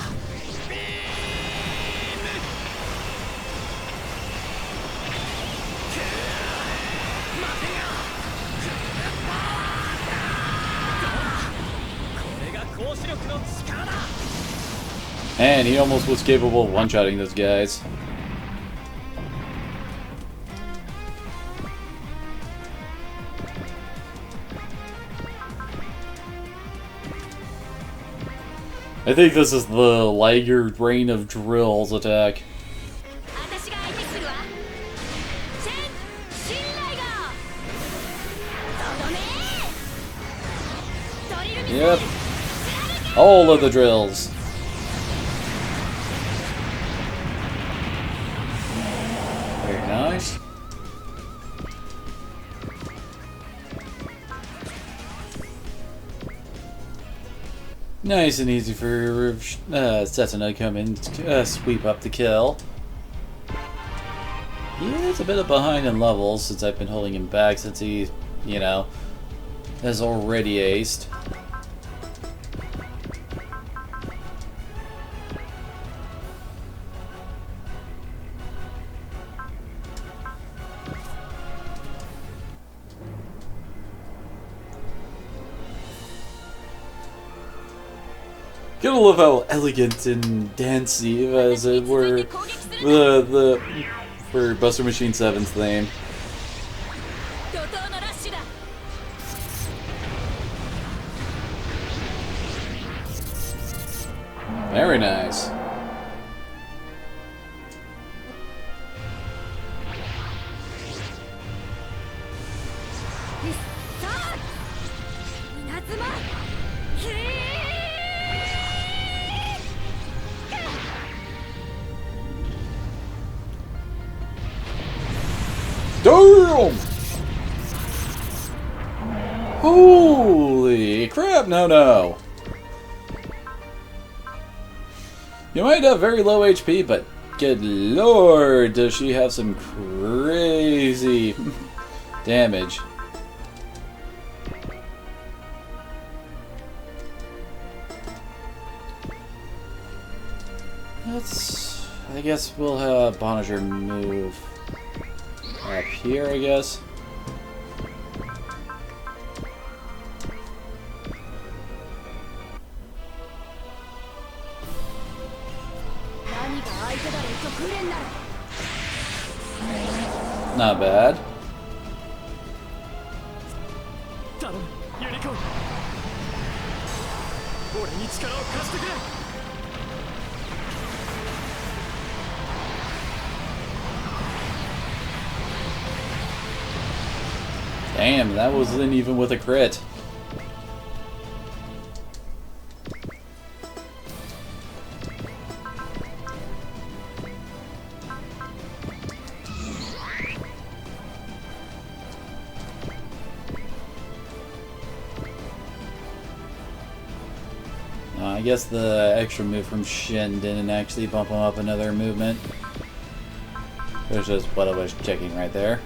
And he almost was capable of one-shotting those guys. I think this is the Laggard Rain of Drills attack. Yep. All of the drills. Very nice. Nice and easy for Setsuna to come in and sweep up the kill. He is a bit behind in levels since I've been holding him back since he, you know, has already aced. Gotta love how elegant and dancey, as it were, for Buster Machine 7's theme. Very nice. Damn! Holy crap, no. You might have very low HP, but good lord, does she have some crazy damage. I guess we'll have Bonager move up here, I guess. Not bad. Damn, that wasn't even with a crit. I guess the extra move from Shin didn't actually bump him up another movement. It was just what I was checking right there.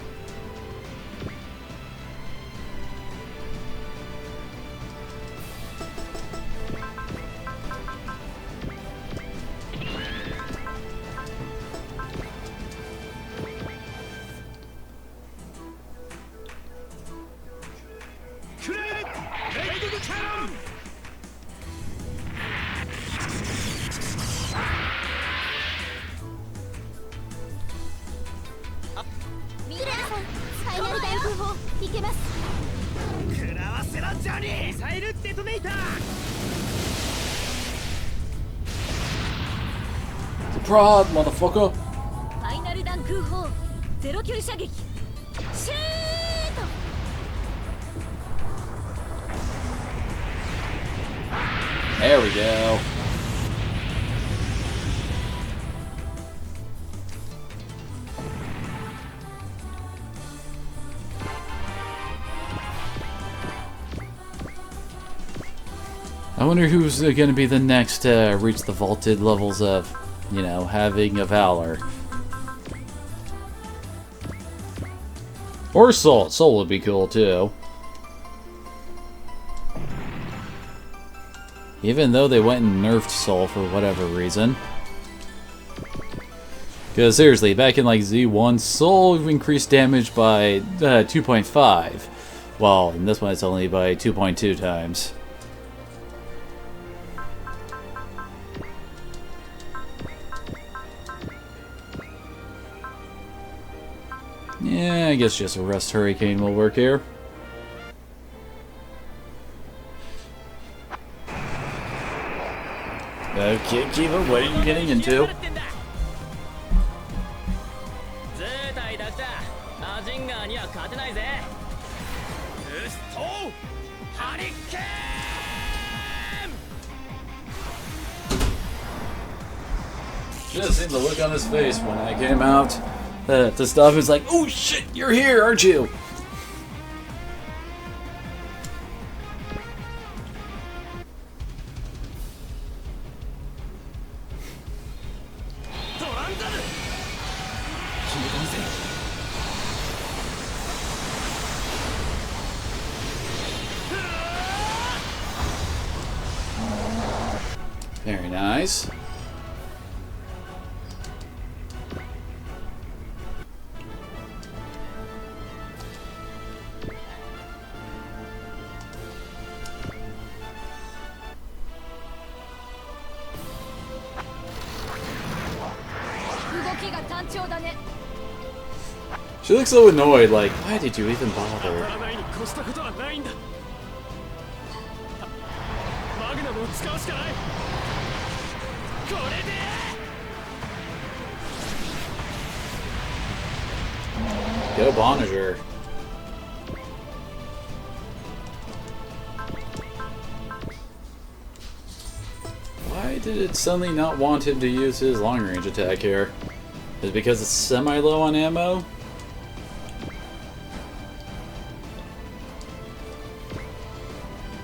Prod, motherfucker! There we go. I wonder who's going to be the next to reach the vaulted levels of, you know, having a Valor. Or Soul. Soul would be cool too. Even though they went and nerfed Soul for whatever reason. Because seriously, back in like Z1, Soul increased damage by 2.5. While in this one it's only by 2.2 times. Yeah, I guess just a Rust Hurricane will work here. Okay, Kiva, what are you getting into? 図体だけだアジンガーには勝てないぜウストハリケーン Just seen the look on his face when I came out. The stuff is like, oh shit, you're here, aren't you? Very nice. She looks so annoyed, like, why did you even bother? ないに越したことはないんだマグナムを使うしかないこれで Go Bonager. Why did it suddenly not want him to use his long range attack here? Is it because it's semi-low on ammo?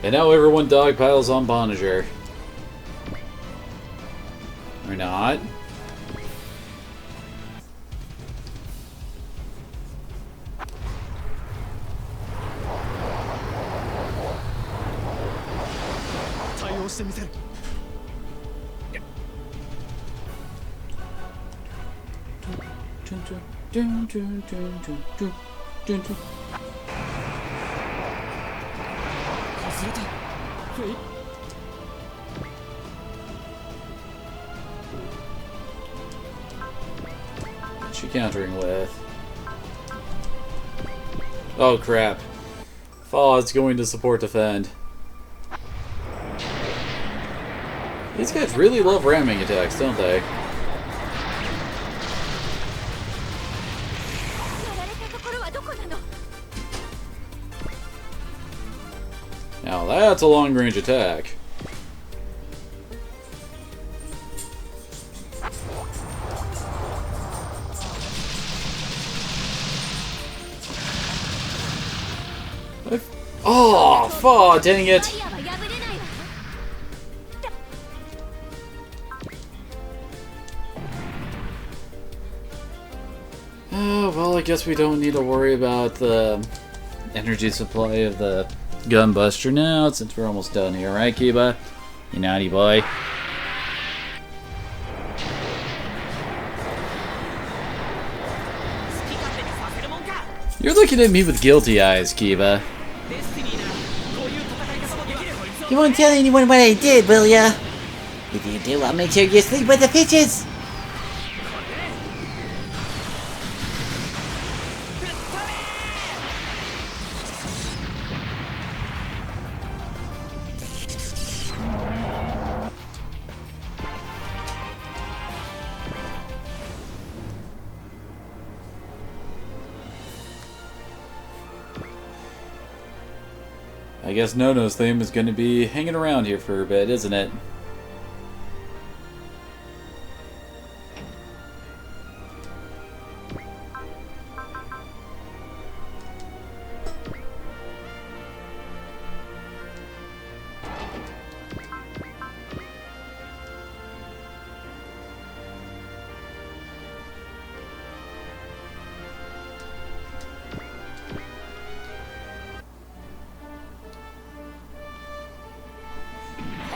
And now everyone dogpiles on Bonager. Or not. What's she countering with? Oh crap. Faw's going to support defend. These guys really love ramming attacks, don't they? Now that's a long-range attack. Oh, Faw, dang it! Oh, well, I guess we don't need to worry about the energy supply of the Gunbuster now, since we're almost done here, right, Kiba? You naughty boy. You're looking at me with guilty eyes, Kiba. You won't tell anyone what I did, will ya? If you do, I'll make sure you sleep with the fishes. I guess Nono's theme is going to be hanging around here for a bit, isn't it?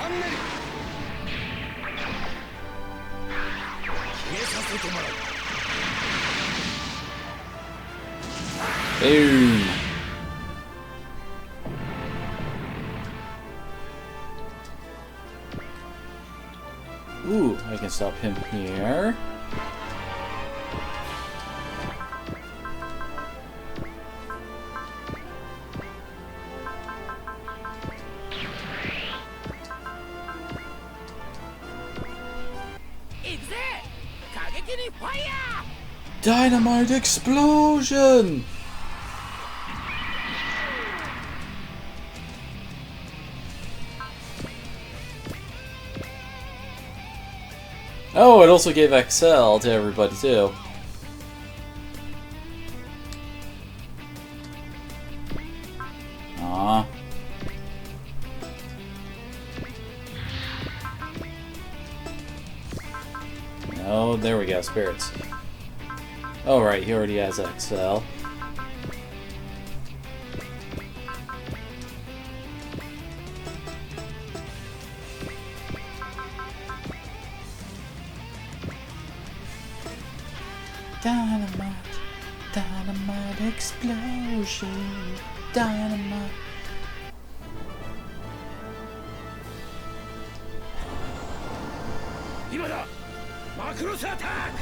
ンネル消えさせてもらう Boom. Ooh, I can stop him here. Dynamite explosion! Oh, it also gave XL to everybody too. Aww. Oh, there we go, spirits. Oh right, he already has XL. Dynamite, dynamite explosion, dynamite. Imada! Macross attack!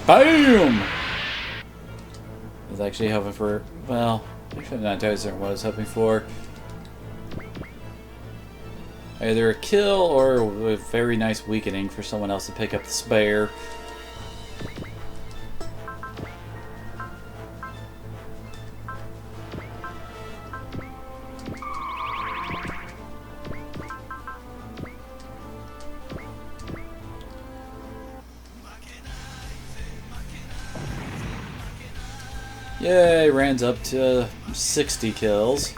BAM! I was actually hoping for, well, actually not entirely certain what I was hoping for. Either a kill or a very nice weakening for someone else to pick up the spare. Yay, Rand's up to 60 kills.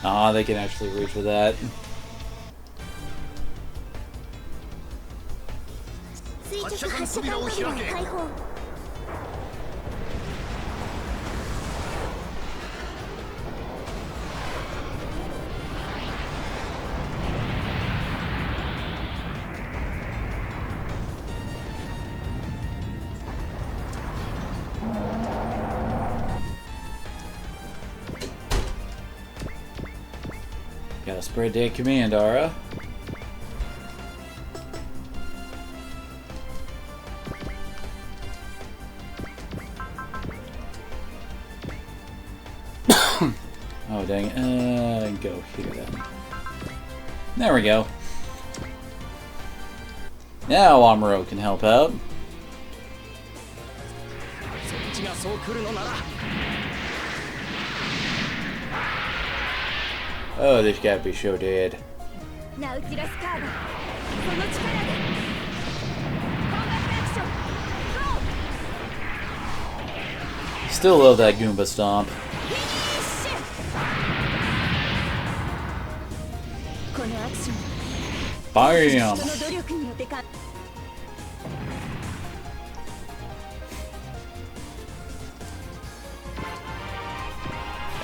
Ah, they can actually reach with that. Gotta spread that command, Ara. Oh dang it. Go here then. There we go. Now Amuro can help out. Oh, this gotta be so dead. Still love that Goomba stomp. BAM!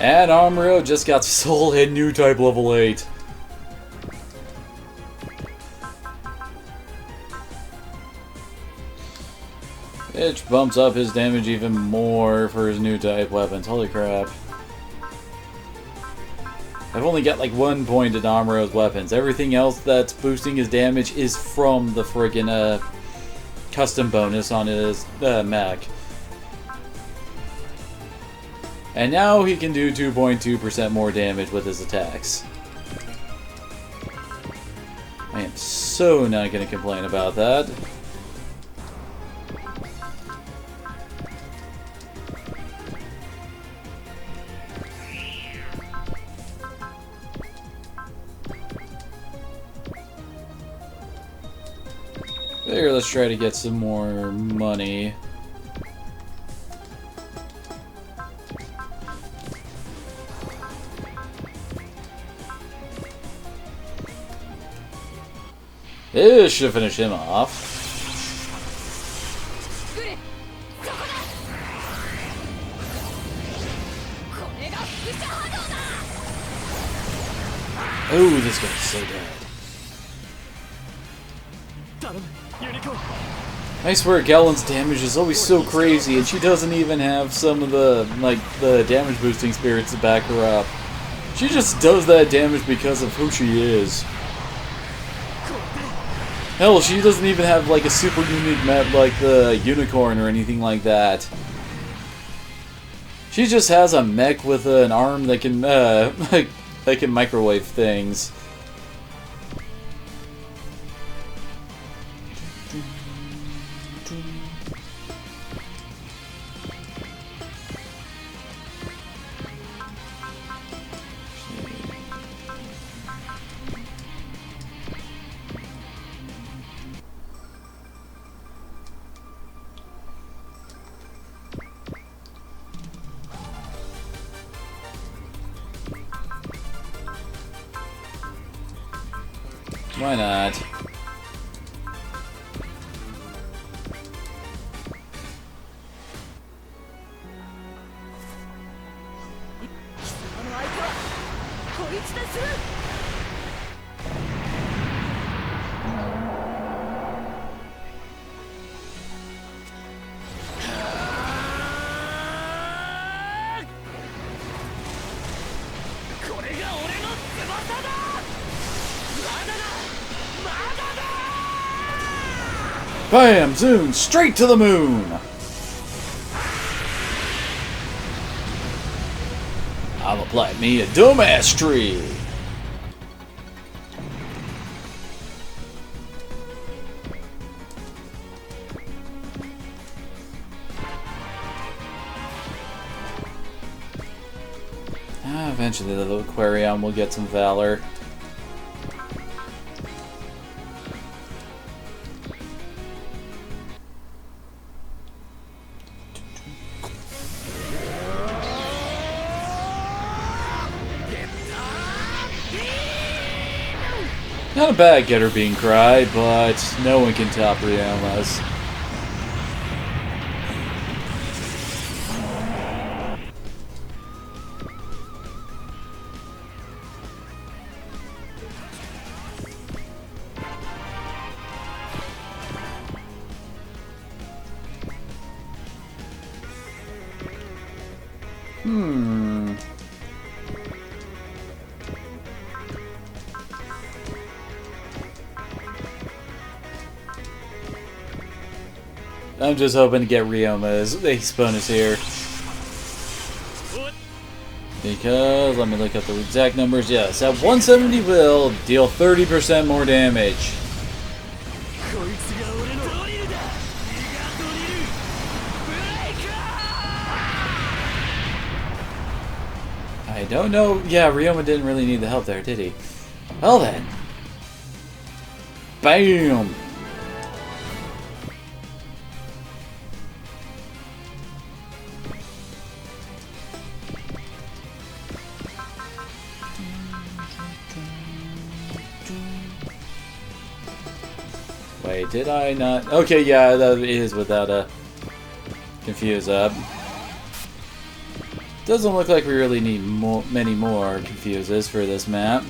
And Amuro just got Soul and new type level 8. Which bumps up his damage even more for his new type weapons. Holy crap. I've only got like 1 point in Amuro's weapons. Everything else that's boosting his damage is from the friggin' custom bonus on his mech. And now he can do 2.2% more damage with his attacks. I am so not going to complain about that. Here, let's try to get some more money. This should finish him off. 作れそこだこれが輻射波動だ Oh, this guy's so dead. 頼むユニコーン I swear Galen's damage is always so crazy, and she doesn't even have some of the, like, the damage boosting spirits to back her up. She just does that damage because of who she is. Hell, she doesn't even have, like, a super unique mech like the unicorn or anything like that. She just has a mech with an arm that can, that can microwave things. Why not? あの相手はこいつでする これが俺の翼だまだだまだだ Bam! Zoom! Straight to the moon! I'll apply me a dumbass tree! Eventually the little Aquarium will get some valor. Not a bad Getter Bean Cry, but no one can top Rioma's. I'm just hoping to get Rioma's ace bonus here. Because, let me look up the exact numbers. Yes, at 170 will deal 30% more damage. こいつが俺のドリルだギガドリルブレイカー I don't know. Yeah, Ryoma didn't really need the help there, did he? Well then. Bam! Wait, did I not? Okay, yeah, that is without a confuse up. Doesn't look like we really need many more confuses for this map.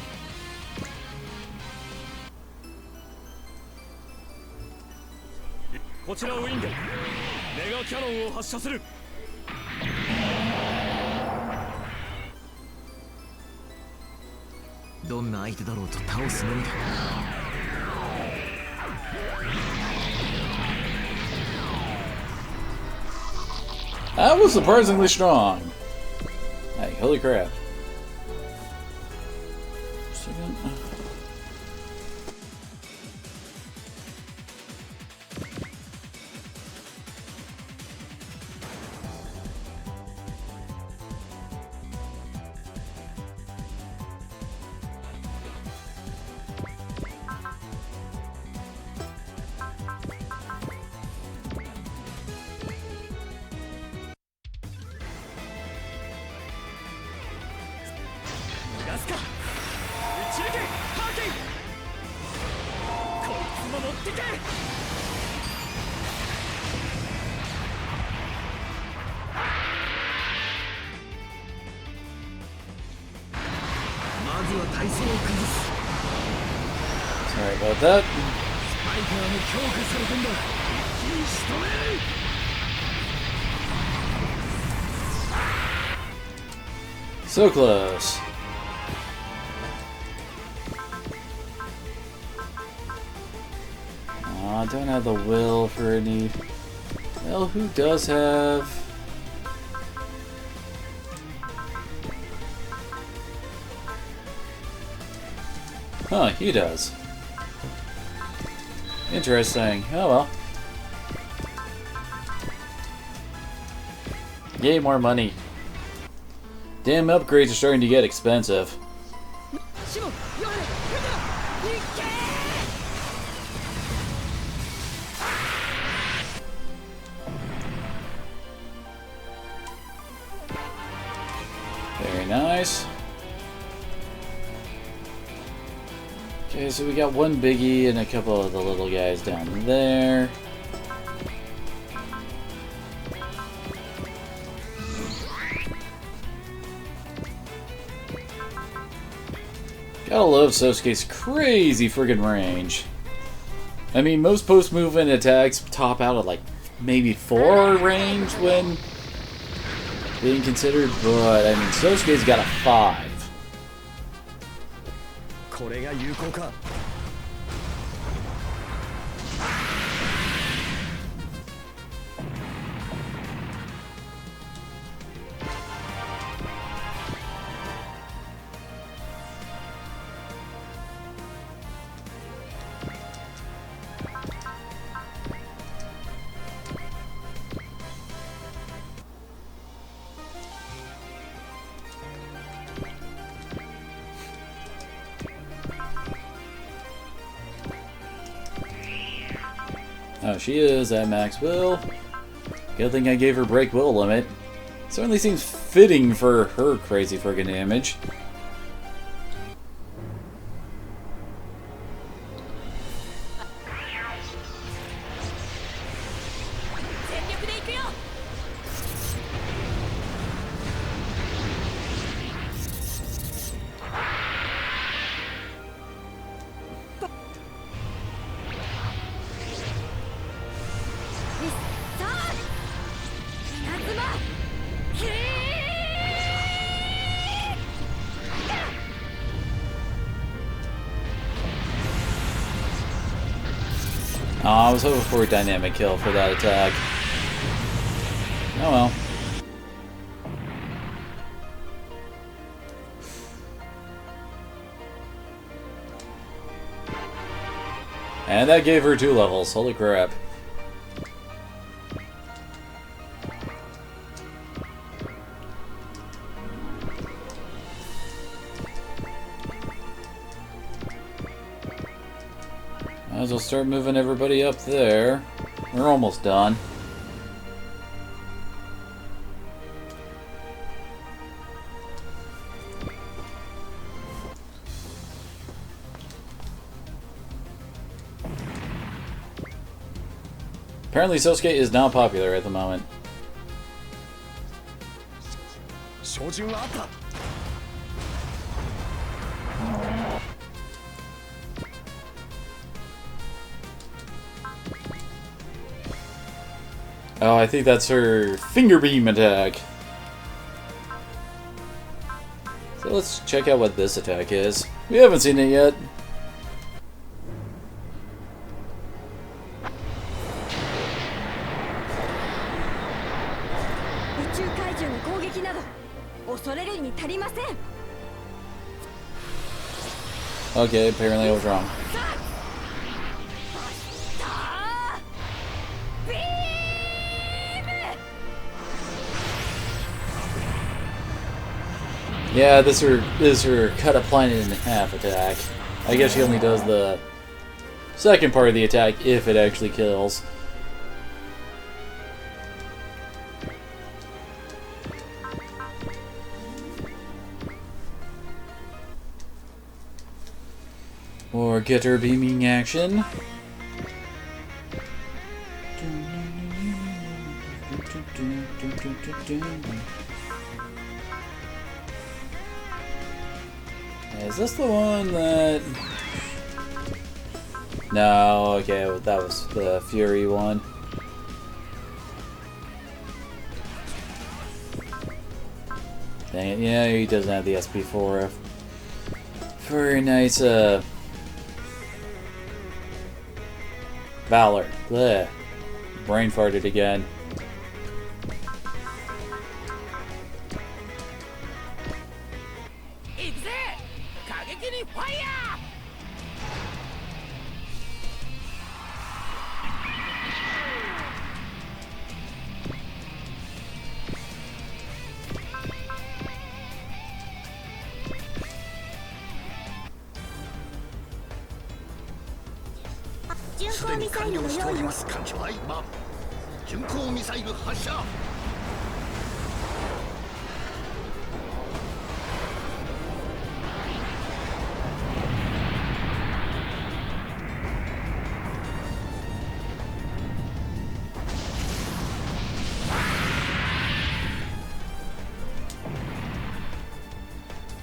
That was surprisingly strong. Hey, holy crap. Second. ってけ。まずは体勢を崩す。 Sorry about that. スパイカーも強化されてんだ。一気に仕留め。 So close. I don't have the will for any. Well, who does have? Huh, he does. Interesting. Oh well. Yay, more money. Damn upgrades are starting to get expensive. シモン、ヨハネ、フェザー、いけ。 Very nice. Okay, so we got one biggie and a couple of the little guys down there. Gotta love Sosuke's crazy friggin' range. I mean, most post-movement attacks top out at like maybe 4 range when being considered, but I mean, Sosuke's got a 5. これが有効か。 Oh, she is at max will. Good thing I gave her break will limit. Certainly seems fitting for her crazy friggin' damage. Oh, I was hoping for a dynamic kill for that attack. Oh well. And that gave her 2 levels. Holy crap. Might as well start moving everybody up there. We're almost done. Apparently Sosuke is not popular at the moment. 照準はあった。 Oh, I think that's her finger beam attack. So let's check out what this attack is. We haven't seen it yet. 宇宙怪獣の攻撃など恐れるに足りません。 Okay, apparently I was wrong. Yeah, this is her cut a planet in half attack. I guess she only does the second part of the attack if it actually kills. Or get her beaming action. Is this the one that... No, okay, well, that was the Fury one. Dang it, yeah, he doesn't have the SP for very nice, Valor. Blech. Brain farted again.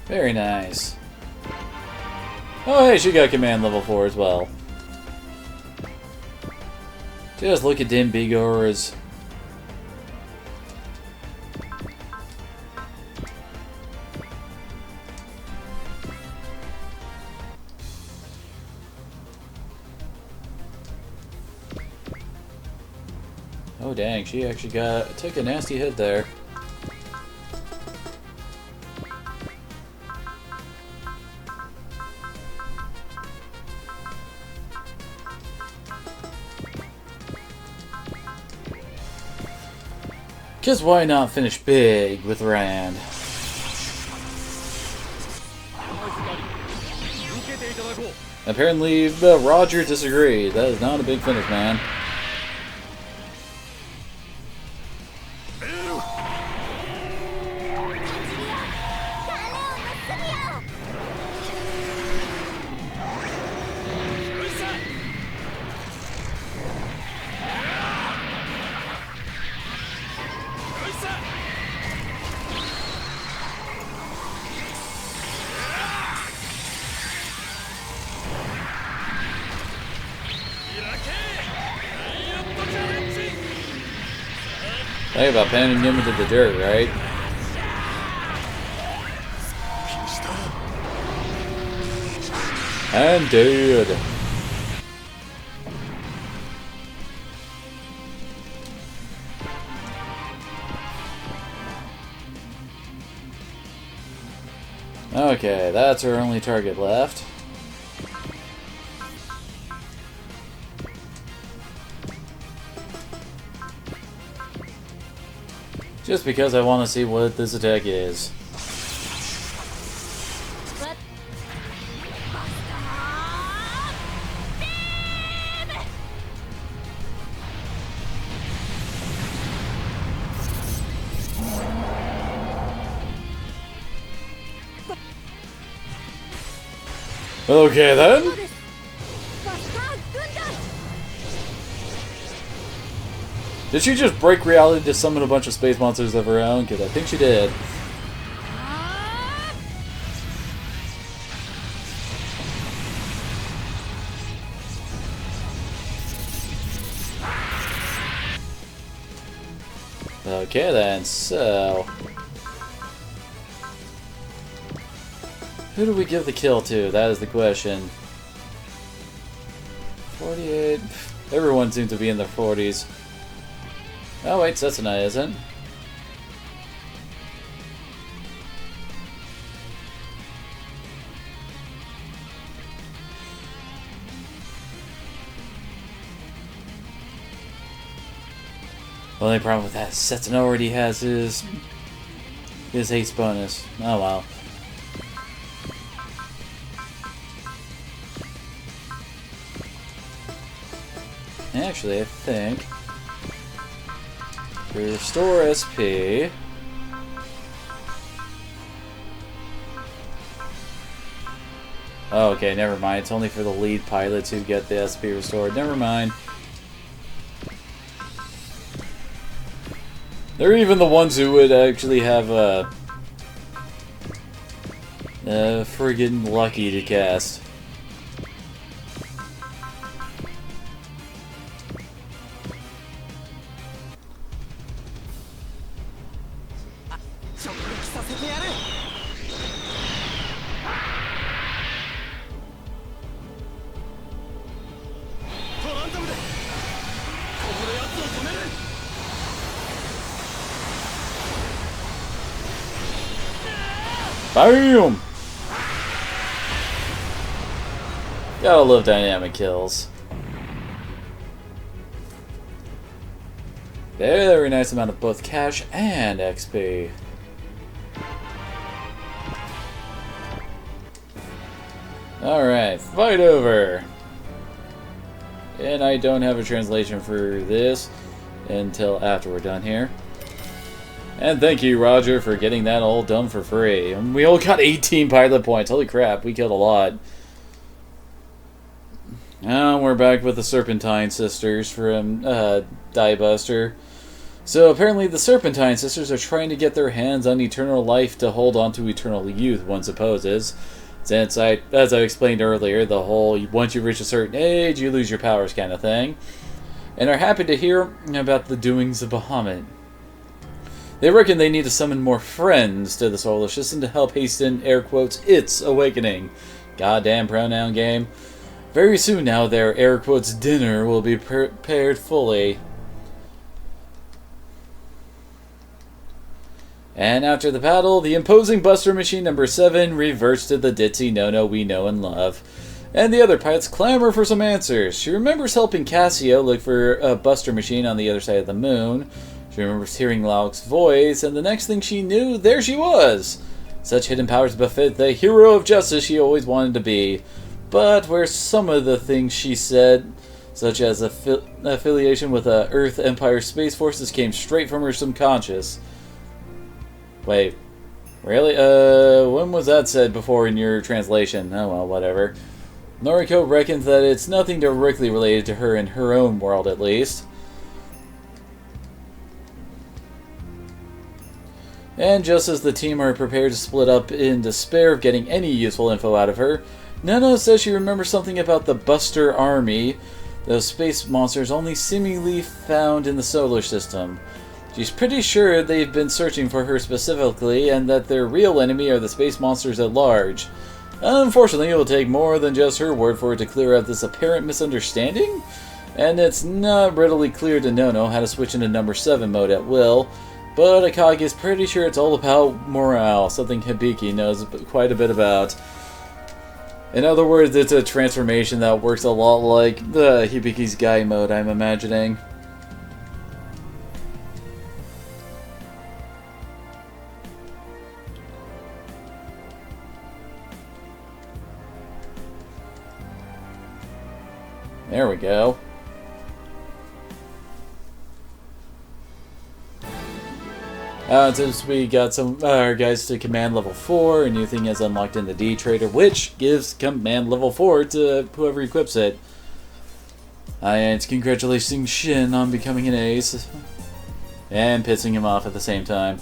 Very nice. Oh, hey, she got command level 4 as well. Just look at Dim Bigor's. Oh dang, she actually took a nasty hit there. Just why not finish big with Rand? Apparently, Roger disagreed. That is not a big finish, man. Think about pinning him into the dirt, right? And dead. Okay, that's our only target left. Just because I want to see what this attack is. Okay then. Did she just break reality to summon a bunch of space monsters of her own? Because I think she did. Okay then, so... who do we give the kill to? That is the question. 48... everyone seems to be in their 40s. Oh wait, Setsuna isn't. The only problem with that is Setsuna already has his haste bonus. Oh wow. Actually, I think we restore SP. Oh, okay, never mind. It's only for the lead pilots who get the SP restored. Never mind. They're even the ones who would actually have friggin' lucky to cast. BAM! Gotta love dynamic kills. Very nice amount of both cash and XP. Alright, fight over! And I don't have a translation for this until after we're done here. And thank you, Roger, for getting that all done for free. And we all got 18 pilot points. Holy crap, we killed a lot. Now we're back with the Serpentine Sisters from Diebuster. So apparently the Serpentine Sisters are trying to get their hands on eternal life to hold on to eternal youth, one supposes. Since, as I explained earlier, the whole once you reach a certain age, you lose your powers kind of thing. And are happy to hear about the doings of Bahamut. They reckon they need to summon more friends to the solar system to help hasten, air quotes, its awakening. Goddamn pronoun game. Very soon now, their air quotes dinner will be prepared fully. And after the battle, the imposing Buster Machine number 7 reverts to the ditzy no-no we know and love. And the other pilots clamor for some answers. She remembers helping Cassio look for a Buster Machine on the other side of the moon. She remembers hearing Lauk's voice, and the next thing she knew, there she was! Such hidden powers befit the hero of justice she always wanted to be. But where some of the things she said, such as affiliation with Earth Empire Space Forces, came straight from her subconscious. Wait, really? When was that said before in your translation? Oh well, whatever. Noriko reckons that it's nothing directly related to her in her own world, at least. And just as the team are prepared to split up in despair of getting any useful info out of her, Nano says she remembers something about the Buster Army, those space monsters only seemingly found in the solar system. She's pretty sure they've been searching for her specifically, and that their real enemy are the space monsters at large. Unfortunately, it will take more than just her word for it to clear up this apparent misunderstanding, and it's not readily clear to Nono how to switch into number 7 mode at will. But Akagi is pretty sure it's all about morale, something Hibiki knows quite a bit about. In other words, it's a transformation that works a lot like the Hibiki's Guy mode, I'm imagining. There we go. Since we got some our guys to command level 4, a new thing is unlocked in the D Trader, which gives command level 4 to whoever equips it. And congratulating Shin on becoming an ace, and pissing him off at the same time.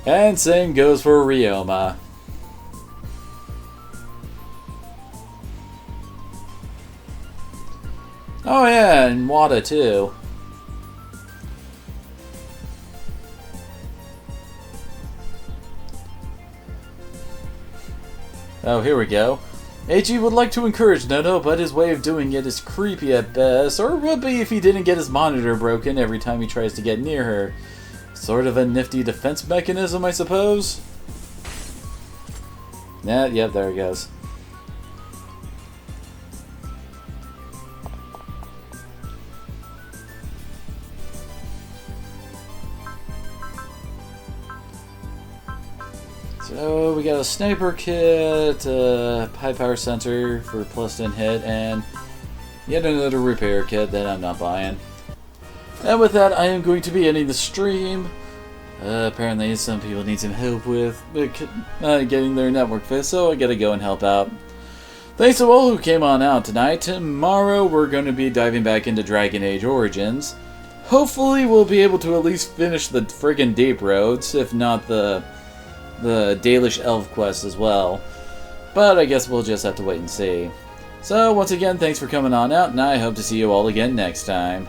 And same goes for Ryoma. Oh yeah, and Wada too. Oh, here we go. AG would like to encourage Nono, but his way of doing it is creepy at best, or would be if he didn't get his monitor broken every time he tries to get near her. Sort of a nifty defense mechanism, I suppose? Yep, there he goes. So we got a sniper kit, high power sensor for plus 10 hit, and yet another repair kit that I'm not buying. And with that, I am going to be ending the stream. Apparently some people need some help with getting their network fixed, so I gotta go and help out. Thanks to all who came on out tonight. Tomorrow we're going to be diving back into Dragon Age Origins. hopefully we'll be able to at least finish the friggin' Deep Roads, if not the Dalish Elf quest as well. But I guess we'll just have to wait and see. So, once again, thanks for coming on out, and I hope to see you all again next time.